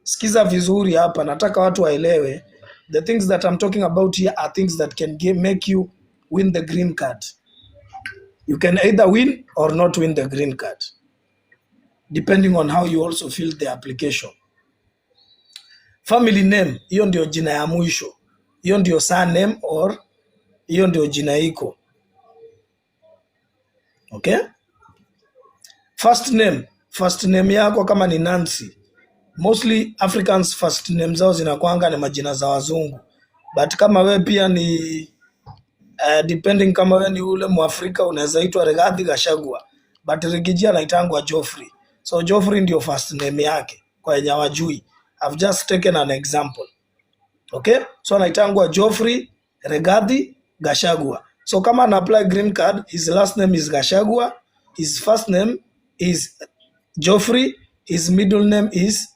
Sikiza vizuri hapa, nataka watu waelewe. The things that I'm talking about here are things that can make you win the green card. You can either win or not win the green card, depending on how you also fill the application. Family name, hiyo ndio jina ya mwisho. Hiyo ndio surname or hiyo ndio jina iko. Okay? First name yako kama ni Nancy. Mostly Africans first name zao zinakuanga ni majina za wazungu. But kama we pia ni depending kama we ni ule Mwafrika unaweza itwa Rigathi Gachagua. But Rigiji anaitangwa Geoffrey. So Geoffrey ndio first name yake kwa yenye hawajui. I've just taken an example. Okay? So anaitangwa Geoffrey Rigathi Gachagua. So kama ana apply green card, his last name is Gachagua, his first name is Geoffrey, his middle name is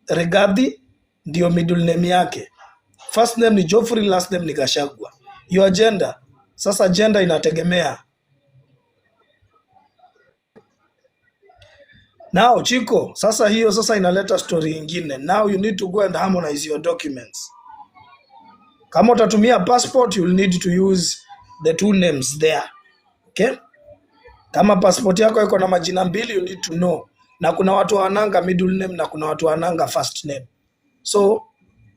Rigathi, ndio middle name yake. First name ni Geoffrey, last name ni Gachagua. Your gender. Sasa gender inategemea. Now Chiko, sasa hiyo sasa inaleta story ingine. Now you need to go and harmonize your documents. Kama utatumia passport, you'll need to use the two names there. Okay? Kama passport yako iko na majina mbili, you need to know. Na kuna watu wananga middle name na kuna watu wananga first name. So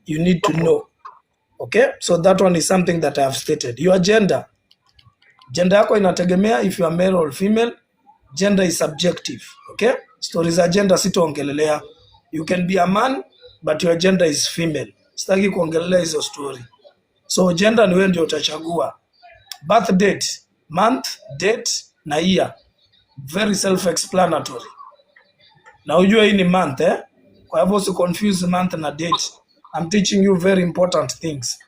you need to know. Okay? So that one is something that I have stated. Your gender. Gender yako inategemea if you are male or female. Gender is subjective. Okay? Stories za gender sitaongelelea. You can be a man but your gender is female. Sitaki kuongelea hizo story. So gender ni wewe ndio utachagua. Birth date, month, date na year. Very self-explanatory. Na ujue hii ni month Kwa hivyo si confuse month na date. I'm teaching you very important things.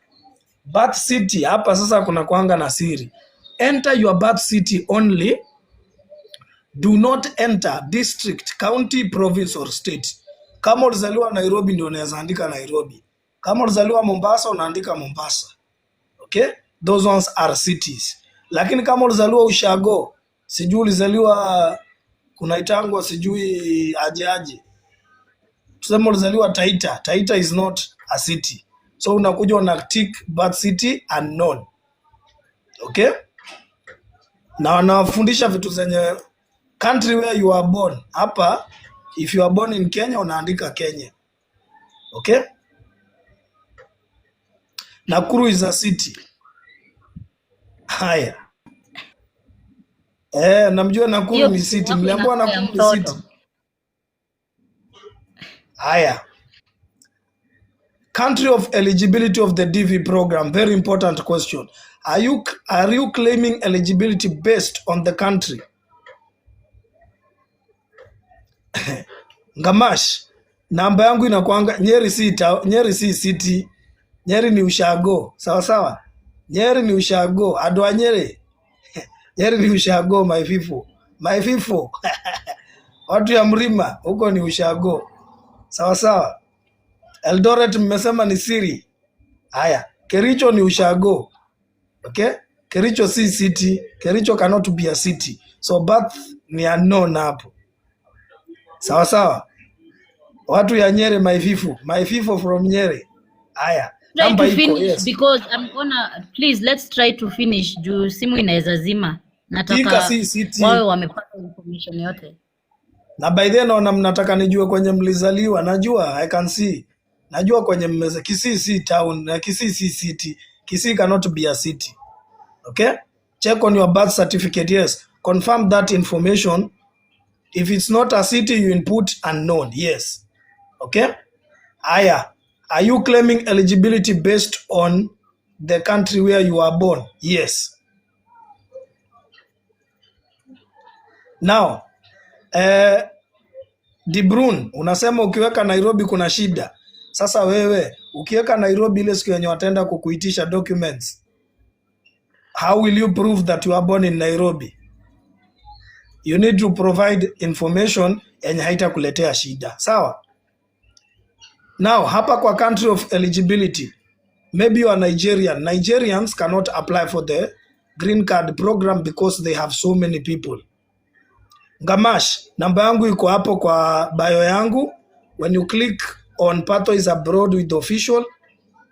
Birth city, hapa sasa kuna kuanga na siri. Enter your birth city only. Do not enter district, county, province or state. Kama ulizaliwa Nairobi ndio unaweza andika Nairobi. Kama ulizaliwa Mombasa unaandika Mombasa. Okay? Those ones are cities. Lakini kama ulizaliwa Ushago, sijui ulizaliwa kunaitangwa sijui aje. Tuseme ulizaliwa Taita. Taita is not a city. So unakuja una tick birth city unknown. Okay? Na wanafundisha vitu zenye country where you are born. Hapa if you are born in Kenya unaandika Kenya. Okay? Nakuru is a city. Haya. Namjua Nakuru ni city. Mliambiwa Nakuru ni city. Haya. Country of eligibility of the DV program. Very important question. Are you claiming eligibility based on the country? Ngamash, namba yangu inakuanga Nyeri si city. Nyeri ni Ushago. Sawa sawa. Nyeri ni Ushago. Adwa Nyeri. Nyeri ni Ushago, my people. My people. Watu ya Mrima huko ni Ushago. Sawa sawa. Eldoret mmesema ni siri. Haya, Kericho ni Ushago. Okay? Kericho si city. Kericho cannot be a city. So birth ni unknown hapo. Sawa sawa. Watu ya Nyeri, my people from Nyeri. Haya. Try to finish, yes. Because I'm gonna, please let's try to finish juu simu inaweza zima. Nataka wawe wamepata information yote. Na by then naona mnataka nijue kwenye mlizaliwa. Najua, I can see. Najua kwenye mmeze. Kisii si town, Kisii si city. Kisii cannot be a city. Okay? Check on your birth certificate, yes. Confirm that information. If it's not a city, you input unknown, yes. Okay? Aya. Are you claiming eligibility based on the country where you are born? Yes. Now, De Bruyne, unasema ukiweka Nairobi kuna shida. Sasa wewe, ukiweka Nairobi ile siku yenye wataenda kukuitisha documents, how will you prove that you are born in Nairobi? You need to provide information yenye haitakuletea shida. Sawa? Now, hapa kwa country of eligibility, maybe you are Nigerian. Nigerians cannot apply for the green card program because they have so many people. Ngamash, namba yangu iko hapo kwa bio yangu. When you click on Pathways Abroad with Official,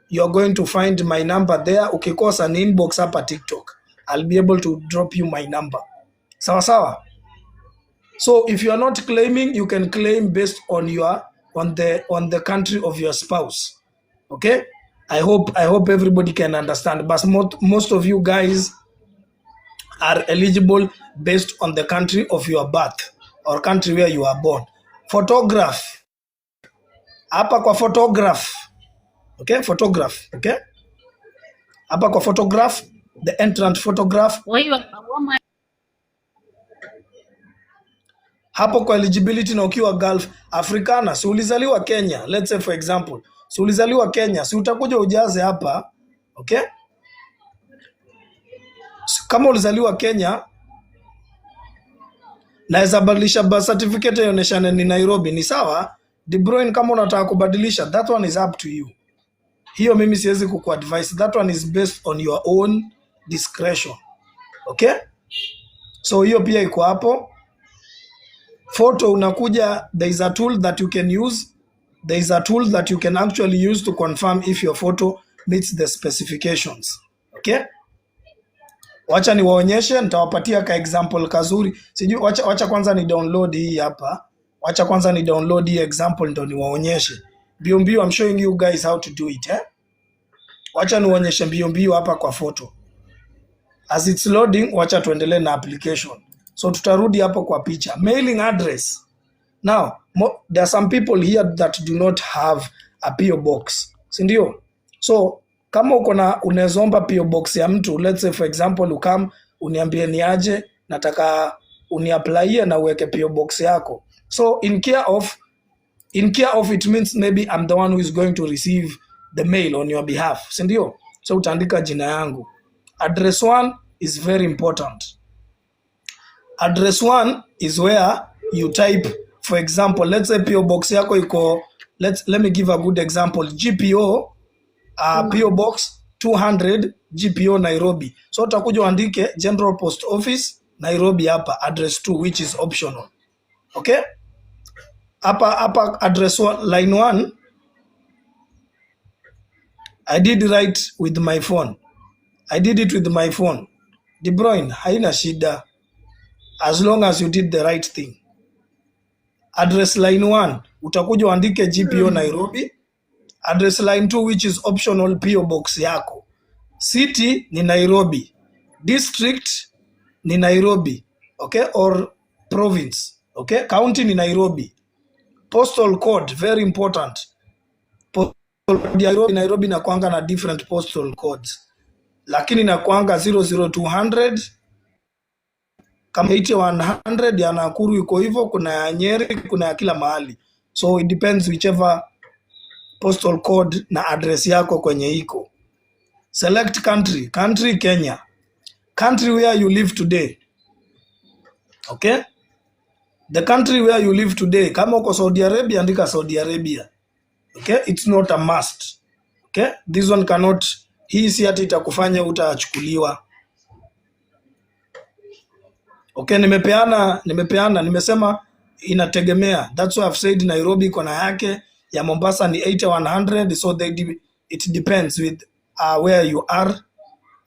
you're going to find my number there. Ukikosa ni inbox hapa TikTok. I'll be able to drop you my number. Sawa sawa? So if you are not claiming, you can claim based on your on the country of your spouse. Okay? I hope everybody can understand. But most of you guys are eligible based on the country of your birth or country where you are born. Photograph. Hapa kwa photograph. Okay? Photograph. Okay? Hapa kwa photograph, the entrant photograph. Hapo kwa eligibility na ukiwa Gulf Africana, si ulizaliwa Kenya, let's say for example, si ulizaliwa Kenya, si utakuja ujaze hapa, okay? Kama ulizaliwa Kenya, naweza badilisha birth certificate ioneshane ni Nairobi, ni sawa? De Bruyne, kama unataka kubadilisha, that one is up to you. Hiyo mimi siwezi kukuadvise, that one is based on your own discretion. Okay? So hiyo pia iko hapo. Photo unakuja, there is a tool that you can use. There is a tool that you can actually use to confirm if your photo meets the specifications. Okay? Wacha niwaonyeshe, nitawapatia ka example kazuri. Sijui wacha kwanza ni download hii hapa. Wacha kwanza ni download hii example ndo niwaonyeshe. Mbio I'm showing you guys how to do it, Wacha niwaonyeshe mbio hapa kwa photo. As it's loading, wacha tuendelee na application. So tutarudi hapo kwa picha. Mailing address. Now, there are some people here that do not have a PO box. si ndio? So kama uko na unaweza omba PO box ya mtu, let's say for example ukam uniambie ni aje nataka uniapplyie na uweke PO box yako. So in care of it means maybe I'm the one who is going to receive the mail on your behalf, si ndio? So utaandika jina yangu. Address 1 is very important. Address 1 is where you type, for example, let's say PO box yako iko, let me give a good example, GPO PO box 200 GPO Nairobi. So utakuja uandike General Post Office Nairobi hapa address 2, which is optional. Okay? Hapa address 1, line 1 I did write with my phone. I did it with my phone. De Bruyne, haina shida as long as you did the right thing. Address line 1 utakuja uandike GPO Nairobi. Address line 2, which is optional, PO box yako. City ni Nairobi. District ni Nairobi. Okay? Or province. Okay? County ni Nairobi. Postal code, very important. Postal code ya Nairobi na kuanga na different postal codes. Lakini na kuanga 00200, kama 8100 ya Nakuru iko hivyo, kuna ya Nyeri, kuna ya kila mahali. So it depends whichever postal code na address yako kwenye iko. Select country. Country Kenya. Country where you live today. Okay? The country where you live today. Kama uko Saudi Arabia, andika Saudi Arabia. Okay? It's not a must. Okay? This one cannot, hii si ati itakufanya utachukuliwa. Okay, nimesema inategemea. That's why I've said Nairobi kona yake, ya Mombasa ni 8100, so it depends with where you are,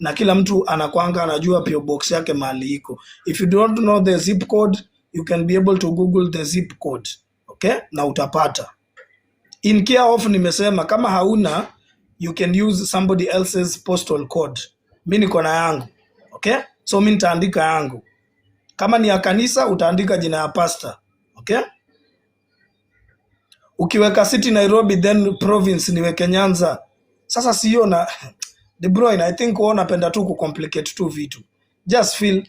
na kila mtu anakuanga anajua PO box yake mahali iko. If you don't know the zip code, you can be able to Google the zip code. Okay? Na utapata. In care of nimesema kama hauna, you can use somebody else's postal code. Mimi niko na yangu. Okay? So mimi nitaandika yangu. Kama ni ya kanisa utaandika jina ya pastor. Okay? Ukiweka city Nairobi, then province niweke Nyanza. Sasa sio na De Bruyne, I think wao napenda tu kucomplicate tu vitu. Just feel,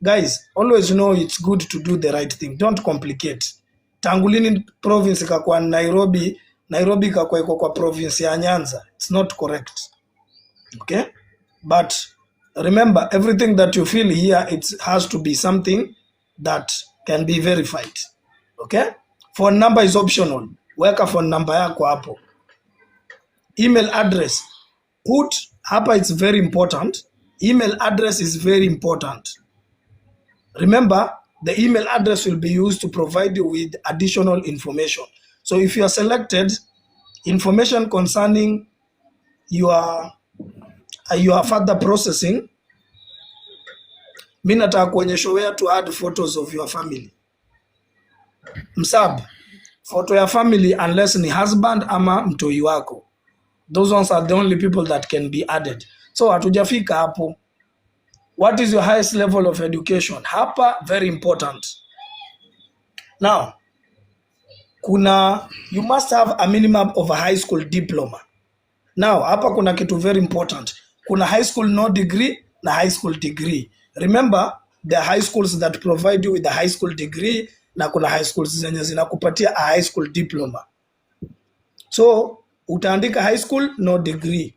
guys, always know it's good to do the right thing. Don't complicate. Tangulini province ikakuwa Nairobi, Nairobi ikakuwa iko kwa province ya Nyanza. It's not correct. Okay? But remember, everything that you feel here, it has to be something that can be verified. Okay? Phone number is optional. Weka phone number yako hapo. Email address. Put hapa, it's very important. Email address is very important. Remember, the email address will be used to provide you with additional information. So if you are selected, information concerning your further processing, mimi nataka kuonyesha where to add photos of your family. Msab, photo ya family unless ni husband ama mtoi wako. Those ones are the only people that can be added. So hatujafika hapo. What is your highest level of education? Hapa very important. Now, you must have a minimum of a high school diploma. Now, hapa kuna kitu very important. Kuna high school no degree na high school degree. Remember, the high schools that provide you with a high school degree na kuna high schools zenye zinakupatia a high school diploma. So, utaandika high school no degree.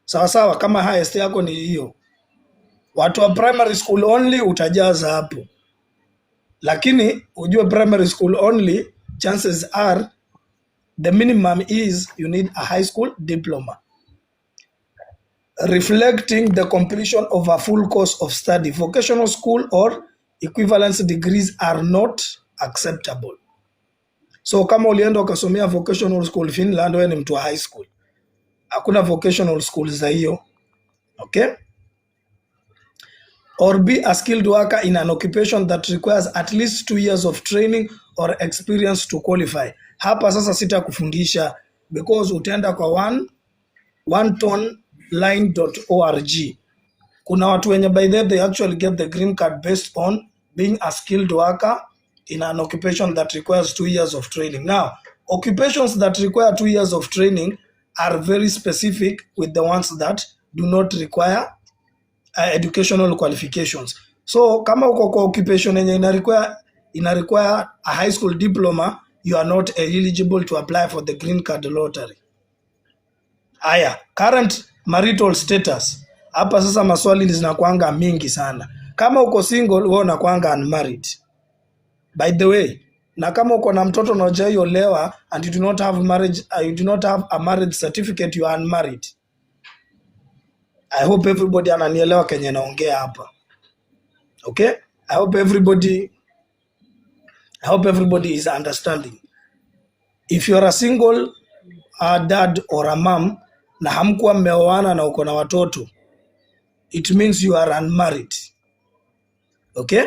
Sawa sawa, kama highest yako ni hiyo. Watu wa primary school only utajaza hapo. Lakini ujue primary school only, chances are the minimum is you need a high school diploma reflecting the completion of a full course of study. Vocational school or equivalence degrees are not acceptable. So kama ulienda ukasomea vocational school Finland, wewe ni mtu wa high school. Hakuna vocational school za hiyo. Okay? Or be a skilled worker in an occupation that requires at least 2 years of training or experience to qualify. Hapa sasa sitakufundisha because utaenda kwa onetonline.org. Kuna watu wenye by that they actually get the green card based on being a skilled worker in an occupation that requires 2 years of training. Now, occupations that require 2 years of training, are very specific with the ones that do not require educational qualifications. So kama uko kwa occupation yenye ina require a high school diploma, you are not eligible to apply for the green card lottery. Aya, current marital status. Hapa sasa maswali zinakuanga mingi sana. Kama uko single, wewe unakuanga unmarried. By the way, na kama uko na mtoto na hujaolewa and you do not have a marriage certificate, you are unmarried. I hope everybody ananielewa kenye naongea hapa. Okay? I hope everybody is understanding. If you are a single dad or a mom na hamkuwa mmeoana na uko na watoto, it means you are unmarried. Okay?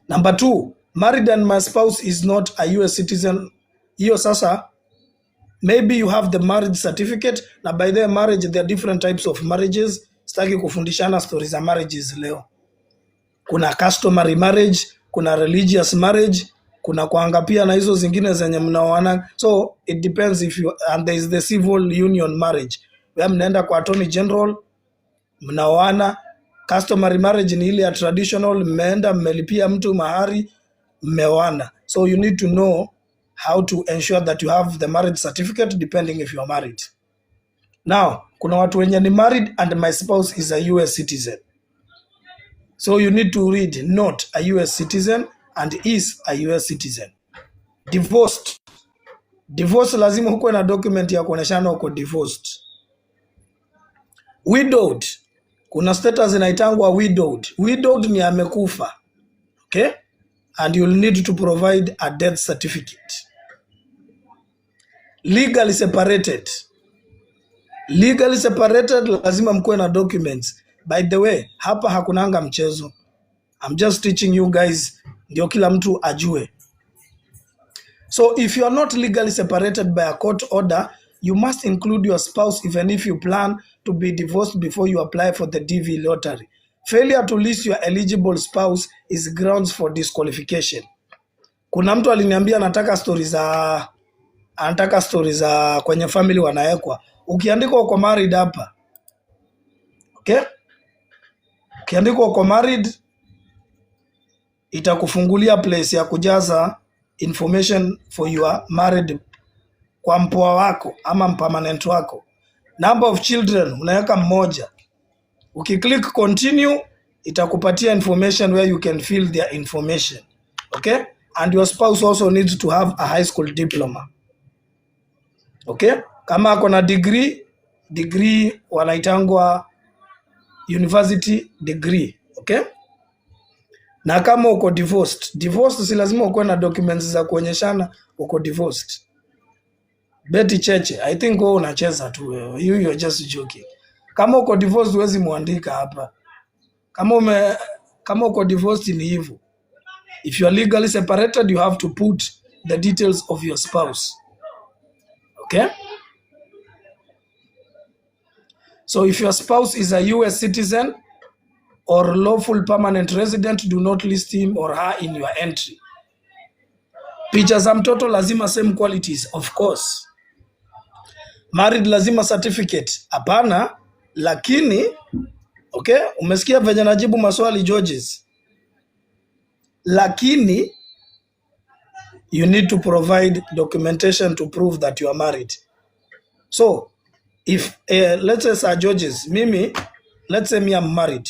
Number 2, married and my spouse is not a US citizen. Hiyo sasa, maybe you have the marriage certificate, na by the marriage there are different types of marriages. Sitaki kufundishana stories za marriages leo. Kuna customary marriage, kuna religious marriage, kuna kuanga pia na hizo zingine zenye mnaoana. So it depends if you, and there is the civil union marriage. Wewe mnaenda kwa attorney general, mnaoana. Customary marriage ni ile ya traditional, mmeenda mmelipia mtu mahari, mmeoana. So you need to know how to ensure that you have the marriage certificate depending if you are married. Now, kuna watu wenye ni married and my spouse is a US citizen. So you need to read not a US citizen and is a US citizen. Divorced. Divorce lazima huko na document ya kuoneshana uko divorced. Widowed. Kuna status inaitangwa widowed. Widowed ni amekufa. Okay? And you'll need to provide a death certificate. Legally separated. Legally separated lazima mkuwe na documents. By the way, hapa hakunanga mchezo. I'm just teaching you guys ndio kila mtu ajue. So if you are not legally separated by a court order, you must include your spouse even if you plan to be divorced before you apply for the DV lottery. Failure to list your eligible spouse is grounds for disqualification. Kuna mtu aliniambia anataka stories za kwenye family wanaekwa. Ukiandika uko married hapa. Okay? Ukiandika uko married, itakufungulia place ya kujaza information for your married kwa mpoa wako ama permanent wako. Number of children unaweka mmoja. Ukiclick continue, itakupatia information where you can fill their information. Okay? And your spouse also needs to have a high school diploma. Okay? Kama ako na degree wanaitangwa university degree. Okay? Na kama uko divorced si lazima uko na documents za kuonyeshana uko divorced. Betty Cheche, I think wewe unacheza tu. You're just joking. Kama uko divorced huwezi muandika hapa. Kama uko divorced ni hivyo. If you are legally separated, you have to put the details of your spouse. Okay? So if your spouse is a US citizen or lawful permanent resident, do not list him or her in your entry. Picha za mtoto lazima same qualities, of course. Married lazima certificate. Hapana, lakini okay, umesikia venye najibu maswali Georges. Lakini you need to provide documentation to prove that you are married. So if let's say Sir Georges, let's say me I'm married.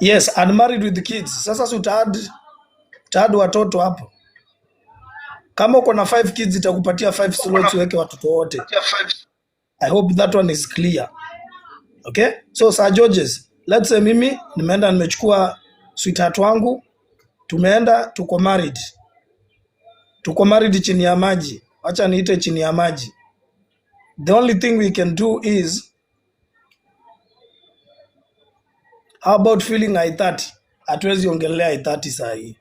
Yes, I'm married with the kids. Sasa si utaad watoto hapo. Kama uko na 5 kids itakupatia 5 slots weke watoto wote. I hope that one is clear. Okay? So Sir Georges, let's say mimi nimeenda nimechukua sweetheart wangu, tumeenda tuko married. Tuko married chini ya maji. Acha niite chini ya maji. The only thing we can do is, how about filling I-30? Hatuwezi ongelea I-30 saa hii.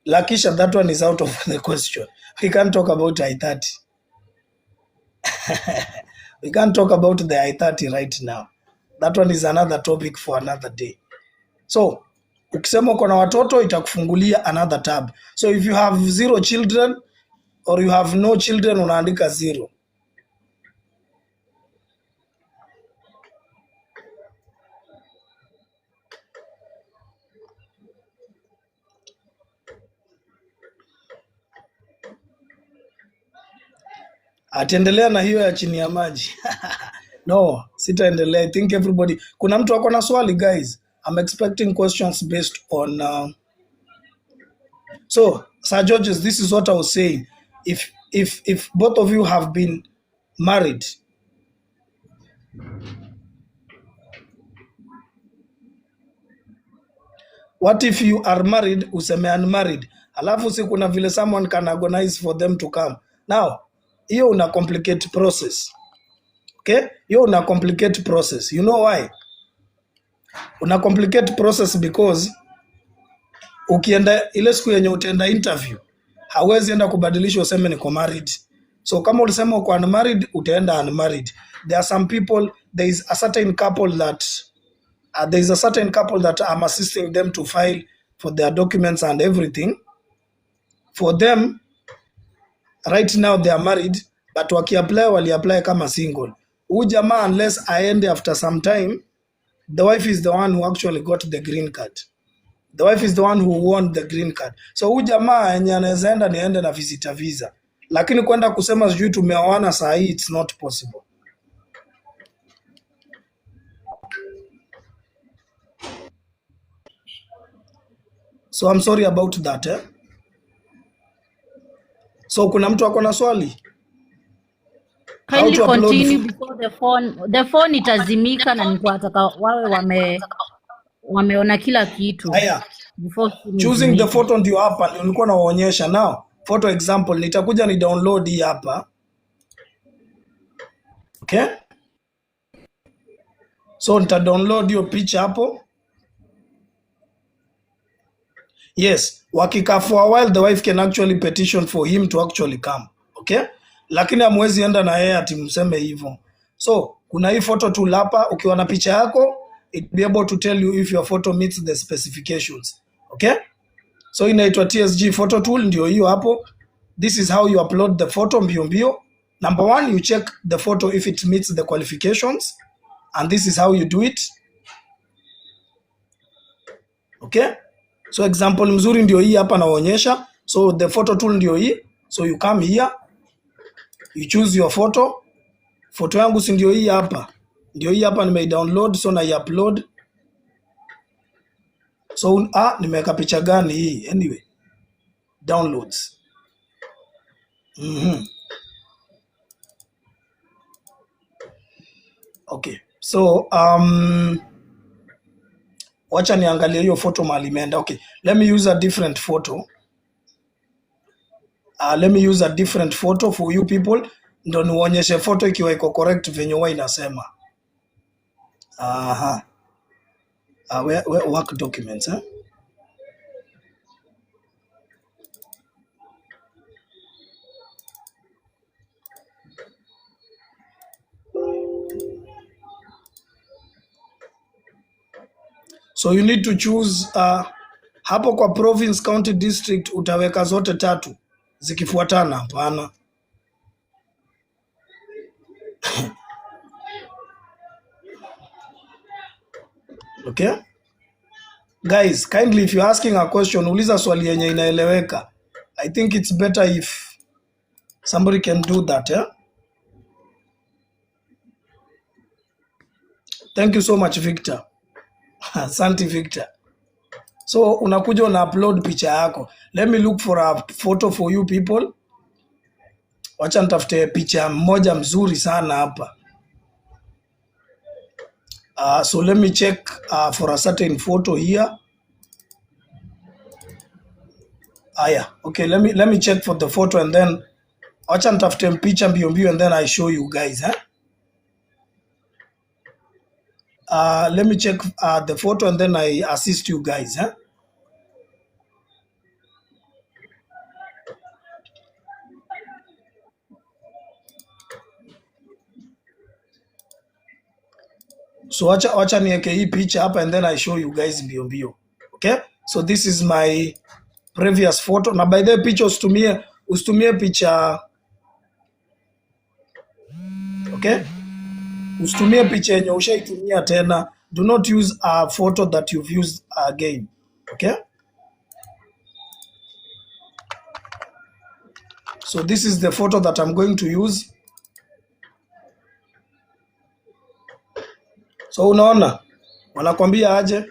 Lakisha, that one is out of the question. We can't talk about I-30. We can't talk about the I-30 right now. That one is another topic for another day. So, Ukisema uko na watoto itakufungulia another tab. So if you have 0 children or you have no children unaandika 0. Ataendelea na hiyo ya chini ya maji. No, sitaendelea. I think everybody. Kuna mtu ako na swali guys. I'm expecting questions based on So, Sir Georges, this is what I was saying. If both of you have been married, what if you are married, useme unmarried? Alafu si kuna vile someone can agonize for them to come. Now, hiyo una complicate process. Okay? Hiyo una complicate process. You know why? Una complicate process because ukienda ile siku yenye utaenda interview, hawezi enda kubadilisha useme niko married. So kama ulisema uko unmarried, utaenda unmarried. There are some people, there is a certain couple that I'm assisting them to file for their documents and everything. For them, right now they are married, but wali apply kama single. Huyu jamaa unless aende after some time, the wife is the one who actually got the green card. The wife is the one who won the green card. So huyu jamaa yenye anaweza enda niende na visitor visa. Lakini kwenda kusema sijui tumeoana saa hii, it's not possible. So I'm sorry about that. So kuna mtu ako na swali? Kindly continue before the phone itazimika na niko nataka wawe wameona kila kitu. Haya. Choosing the photo ndio hapa nilikuwa nawaonyesha. Now, photo example nitakuja ni download hii hapa. Okay? So nita download hiyo picha hapo. Yes, wakika for a while the wife can actually petition for him to actually come. Okay? Lakini hamwezi enda na yeye ati mseme hivyo. So, kuna hii photo tool hapa, ukiwa na picha yako, it be able to tell you if your photo meets the specifications. Okay? So inaitwa TSG photo tool, ndio hiyo hapo. This is how you upload the photo mbio. Number 1, you check the photo if it meets the qualifications, and this is how you do it. Okay? So example mzuri ndio hii hapa naonyesha. So the photo tool ndio hii. So you come here, you choose your photo. Photo yangu si ndio hii hapa. Ndio hii hapa download, so na upload. So nimeweka picha gani hii? Anyway, downloads. Okay. So wacha niangalie hiyo photo mahali imeenda. Okay. Let me use a different photo. Let me use a different photo for you people. Ndo nionyeshe photo ikiwa iko correct venye huwa inasema. Work documents, So you need to choose hapo kwa province, county, district utaweka zote 3 zikifuatana. Hapana. Okay? Guys, kindly if you're asking a question, uliza swali yenye inaeleweka. I think it's better if somebody can do that, Thank you so much, Victor. Asante, Victor. So unakuja una upload picha yako. Let me look for a photo for you people. Wacha nitafute picha moja mzuri sana hapa. So let me check for a certain photo here. Yeah. Okay, let me check for the photo and then wacha nitafute picha mbio and then I show you guys, Let me check the photo and then I assist you guys, So wacha niweke hii picha hapa and then I show you guys mbio. Okay, so this is my previous photo. Na by the way, picha usitumie picha, okay? Usitumie picha yenye ushaitumia tena. Do not use a photo that you've used again. Okay? So this is the photo that I'm going to use. So unaona, wanakwambia aje?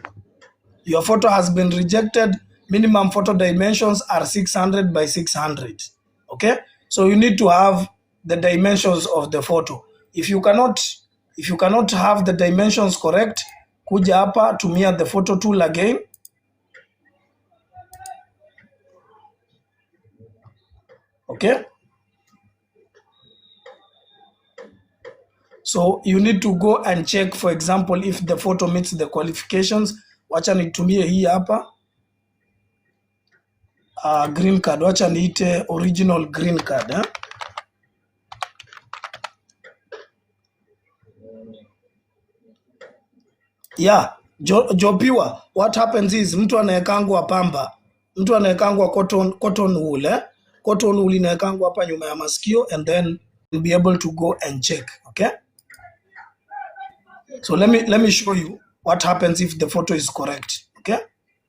Your photo has been rejected. Minimum photo dimensions are 600 by 600. Okay? So you need to have the dimensions of the photo. If you cannot have the dimensions correct, kuja hapa, tumia the photo tool again. Okay? So you need to go and check, for example, if the photo meets the qualifications. Wacha nitumie hii hapa green card. Wacha niite original green card. Yeah, Jopiwa, what happens is mtu anaekangwa pamba, mtu anaekangwa cotton wool. Cotton wool inaekangwa hapa nyuma ya masikio, and then you'll be able to go and check. Okay, so let me show you what happens if the photo is correct. Okay,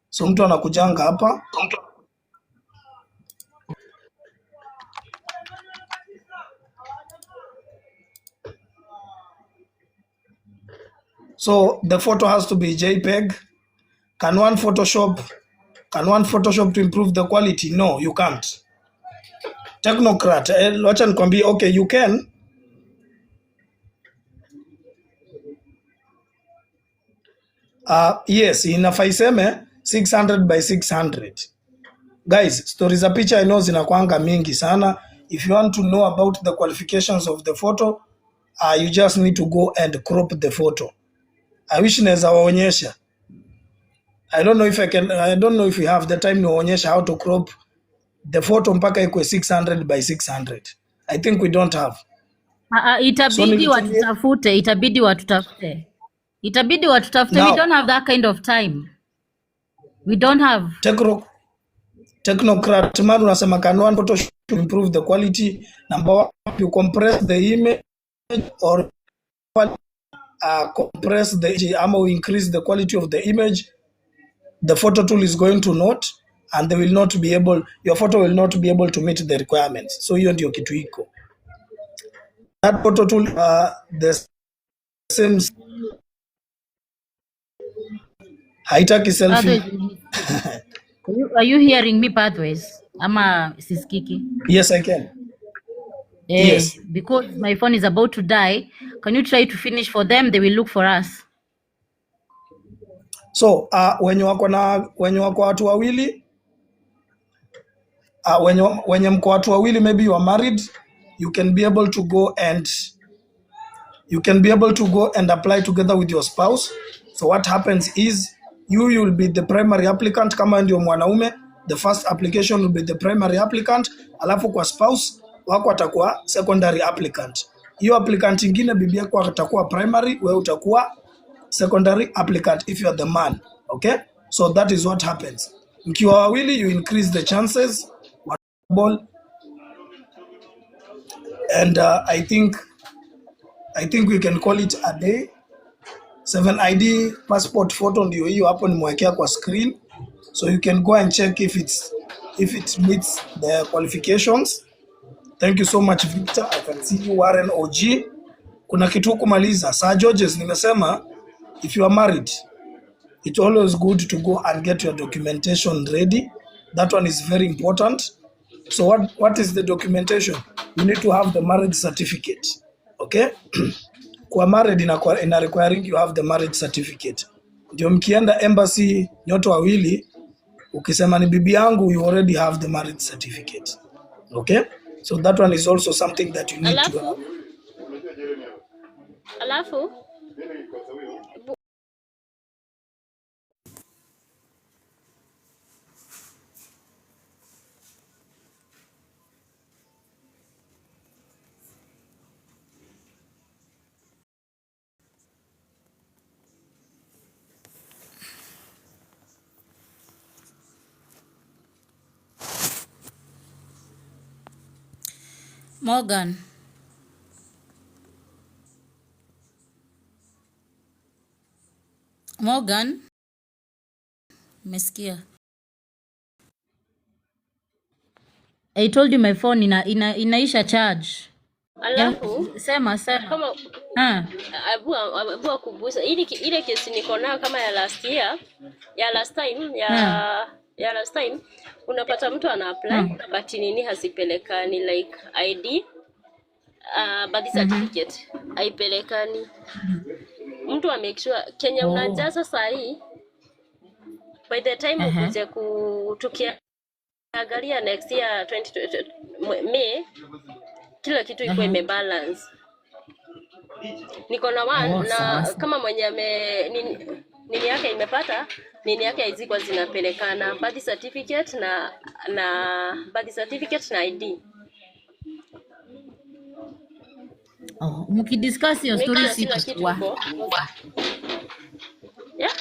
so mtu anakujanga hapa. So the photo has to be JPEG. Can one Photoshop to improve the quality? No, you can't. Technocrat, wacha nikwambie, okay, you can. Yes, inafaa iseme 600 by 600. Guys, stories za picha I know zinakwanga mingi sana. If you want to know about the qualifications of the photo, you just need to go and crop the photo. I wish naweza waonyesha. I don't know if we have the time to waonyesha how to crop the photo mpaka ikwe 600 by 600. I think we don't have. Itabidi watutafute. Now, we don't have that kind of time. We don't have. Technocrat man unasema can one photo to improve the quality? Number one, you compress the image or compress the image, or increase the quality of the image. The photo tool is going to note, and your photo will not be able to meet the requirements. So hiyo ndio kitu iko. That photo tool the same haitaki selfie. Are you hearing me, Pathways? Ama siskiki? Yes, I can. Yes. Because my phone is about to die. Can you try to finish for them? They will look for us. So wenye wako watu wawili, wenye mko watu wawili, maybe you are married, you can be able to go and apply together with your spouse. So what happens is you will be the primary applicant. Kama ndio mwanaume, the first application will be the primary applicant, alafu kwa spouse wako atakuwa secondary applicant. Hiyo applicant ingine bibi yako atakuwa primary, wewe utakuwa secondary applicant if you are the man. Okay, so that is what happens. Mkiwa wawili, you increase the chances, and I think we can call it a day. 7ID passport photo ndio hiyo hapo nimewekea kwa screen, so you can go and check if it meets the qualifications. Thank you so much Victor. I can see you Warren OG. Kuna kitu kumaliza. Sir Georges, nimesema if you are married, it's always good to go and get your documentation ready. That one is very important. So what is the documentation? You need to have the marriage certificate. Okay? Kwa married ina requiring you have the marriage certificate. Ndio mkienda embassy nyote wawili, ukisema ni bibi yangu, you already have the marriage certificate. Okay? So that one is also something that you need to have. Alafu Morgan. Morgan, umesikia? I told you my phone inaisha charge. Alafu Sema. kama abu akubusa ile kesi niko nayo kama ya last time unapata mtu ana apply but nini hasipelekani like ID birth certificate haipelekani. Mtu make sure Kenya unajaza saa hii by the time ukuje tukiangalia next year 2020 May kila kitu iko imebalance. Niko na one na kama mwenye nini yake imepata nini yake haizikuwa zinapelekana birth certificate na birth certificate na ID. Mkidiscuss your story siku. Yeah.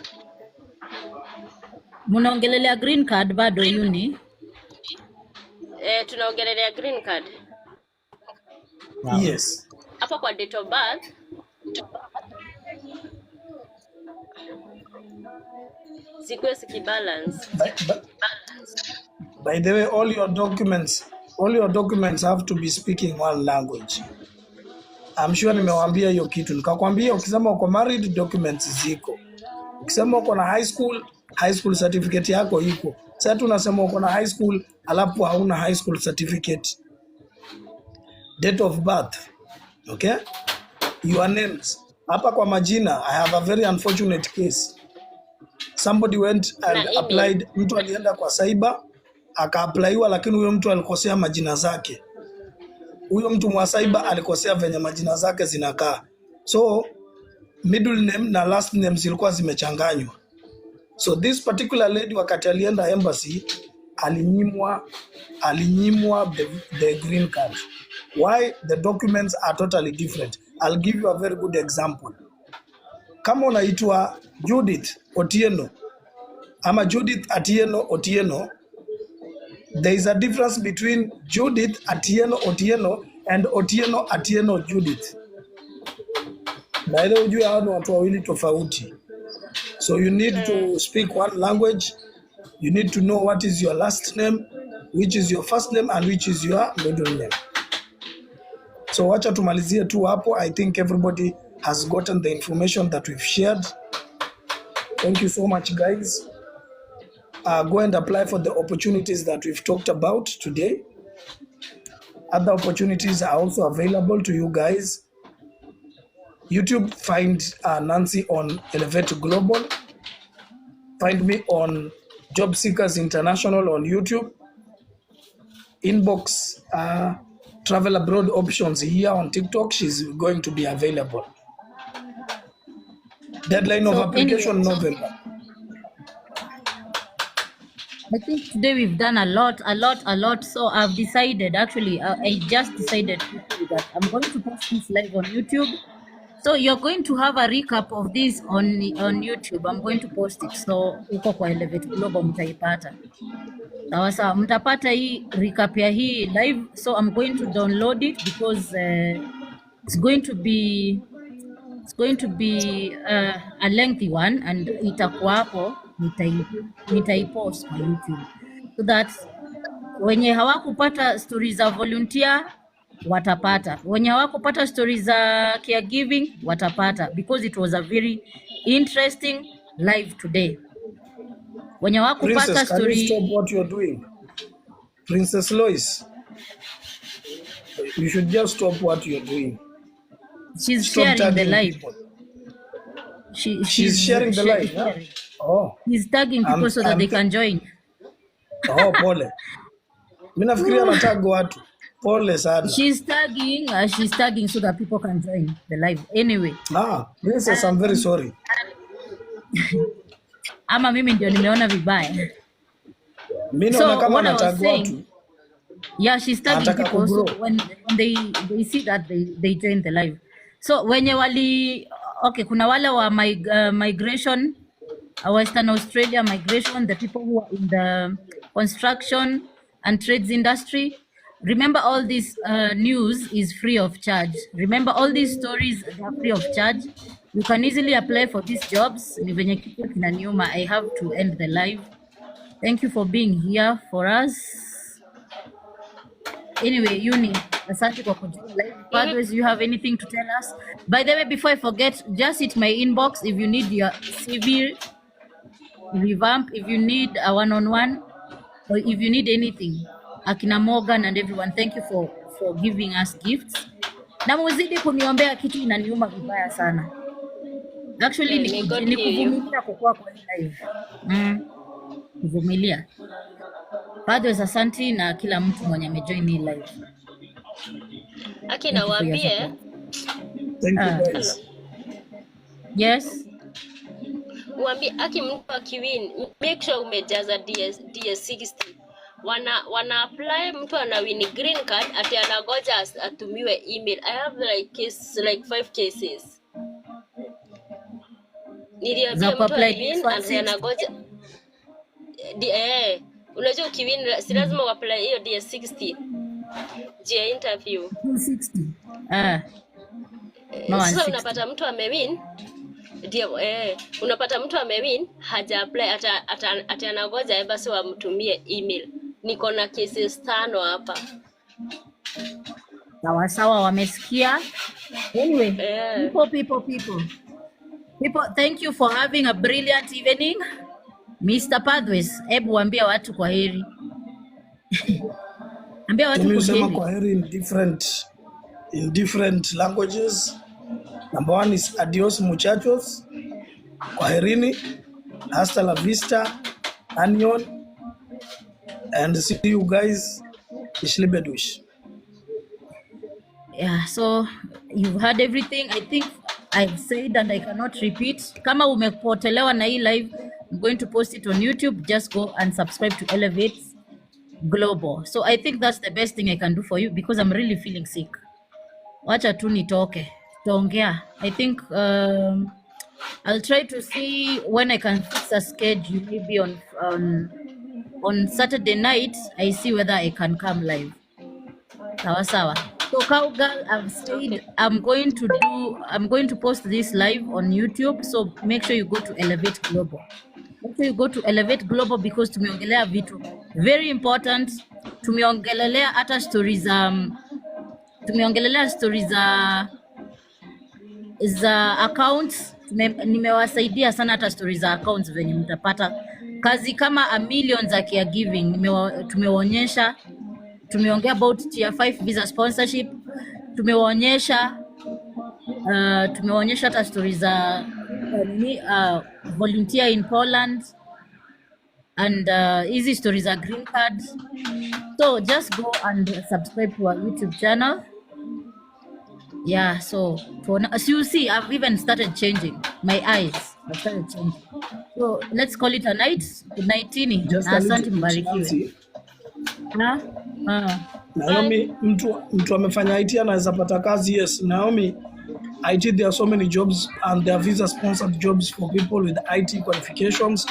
Mnaongelelea green card bado uni? Tunaongelelea green card. Yes. Hapo kwa date of birth zikuwe zikibalance. By the way, all your documents have to be speaking one language. I'm sure nimewaambia hiyo kitu. Nikakwambia ukisema uko married documents ziko. Ukisema uko na high school certificate yako iko. Sasa tunasema uko na high school alafu hauna high school certificate. Date of birth. Okay? Your names. Hapa kwa majina, I have a very unfortunate case. Somebody went and applied, mtu alienda kwa cyber, aka-applyiwa lakini huyo mtu alikosea majina zake. Huyo mtu mwa cyber alikosea venye majina zake zinakaa. So, middle name na last name zilikuwa zimechanganywa. So, this particular lady wakati alienda embassy, alinyimwa the green card. Why? The documents are totally different. I'll give you a very good example. Kama unaitwa Judith Otieno ama Judith Atieno Otieno, there is a difference between Judith Atieno Otieno and Otieno Atieno Judith. Na ile ujue hao ni watu wawili tofauti. So you need to speak one language. You need to know what is your last name, which is your first name and which is your middle name. So wacha tumalizie tu hapo. I think everybody has gotten the information that we've shared. Thank you so much, guys. Go and apply for the opportunities that we've talked about today. Other opportunities are also available to you guys. YouTube, find Nancy on Elevate Global. Find me on Job Seekers International on YouTube. Inbox Travel Abroad Options here on TikTok. She's going to be available. Deadline of application November. I think today we've done a lot. So I've decided, actually, I just decided that I'm going to post this live on YouTube. So you're going to have a recap of this on YouTube. I'm going to post it. So uko kwa Elevate Global mtaipata. Sawa, mtapata hii recap ya hii live. So I'm going to download it because it's going to be a lengthy one, and itakuwa hapo nitaipost kwa YouTube so that wenye hawakupata stories za volunteer watapata, wenye hawakupata stories za caregiving watapata, because it was a very interesting live today. Wenye hawakupata story. Can you stop what you're doing? Princess Lois, you should just stop what you're doing. She's sharing the live. She's sharing the live. Yeah? Oh. He's tagging people so that they can join. Oh, pole. Mimi nafikiria anatag watu. Pole sana. She's tagging so that people can join the live. Anyway. Princess, I'm very sorry. Ama mimi ndio nimeona vibaya. Mimi naona kama anatag watu. Yeah, she's tagging people so when they see that they join the live. So wenye kuna wale wa migration, Western Australia migration, the people who are in the construction and trades industry, Remember, all this news is free of charge. Remember, all these stories are free of charge. You can easily apply for these jobs. Ni venye kitu kinaniuma. I have to end the live. Thank you for being here for us. Anyway, Uni, asante kwa kujoin live. Padres, you have anything to tell us? By the way, before I forget, just hit my inbox if you need your CV revamp, if you need a one-on-one, or if you need anything. Akina Morgan and everyone, thank you for giving us gifts. Na muzidi kuniombea, kitu inaniuma vibaya sana. Actually, May God ni hear you. kuvumilia kukua kwa hii live. Kuvumilia. Padres, asante na kila mtu mwenye amejoin hii live. Aki Thank you for your nawaambie, support. Thank Ah, you guys. yes. mwambie Aki mtu akiwin, make sure umejaza DS60. Wana apply, mtu ana win green card, ati anagoja atumiwe email. I have like 5 cases. Za Niliambia mtu kuapply aliwin, ati DS160. anagoja unajua ukiwin si lazima uapply hiyo DS60 je interview. 260. No, Sasa 160. unapata mtu amewin ndio unapata mtu amewin haja apply ata anagoja basi wamtumie email. Niko na cases 5 hapa. Sawa sawa, wamesikia. Anyway, Eh, people, thank you for having a brilliant evening. Mr. Padres, hebu waambia watu kwa heri. Ambia watu Mimi kwa husema heri. kwa heri in different languages. Number 1 is adios muchachos. Kwaherini. Hasta la vista. Anion. And see you guys. Ishlibedush. Yeah, so you've heard everything. I think I've said and I cannot repeat. Kama umepotelewa na hii live, I'm going to post it on YouTube. Just go and subscribe to Elevate Global. So I think that's the best thing I can do for you because I'm really feeling sick. Wacha tu nitoke. Tongea. I think I'll try to see when I can fix a schedule. Maybe on Saturday night, I see whether I can come live. Sawa sawa. So Cowgirl, I've said I'm going to post this live on YouTube. So make sure you go to Elevate Global. Make sure you go to Elevate Global because tumeongelea vitu very important. Tumeongelelea hata stories za accounts. Nimewasaidia sana hata stories za accounts venye mtapata kazi kama a million za caregiving. Tumewaonyesha. Tumeongea about tier 5 visa sponsorship. Tumewaonyesha hata stories za volunteer in Poland and easy stories are green card. So just go and subscribe to our YouTube channel. Yeah, so as you see, I've even started changing my eyes. I've started changing. So let's call it a night. Good night, Tini. Just Na a little asante, bit, mbarikiwe. Nancy. Ah. Naomi, mtu amefanya IT anaweza pata kazi. Yes, Naomi, IT, there are so many jobs and there are visa sponsored jobs for people with IT qualifications,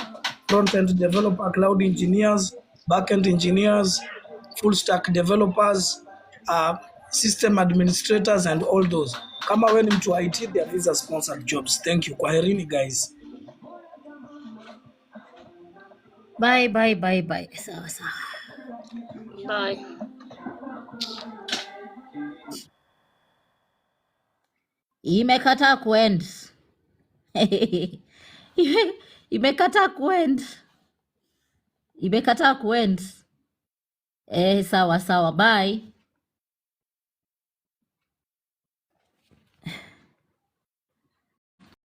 front-end developer, cloud engineers, back-end engineers, full stack developers, system administrators and all those. Kama wewe ni mtu wa IT, there are visa sponsored jobs. Thank you. Kwaherini guys. Bye. Sawa sawa. bye. Imekataa kuend. Imekataa kuend. Sawa sawa. Bye.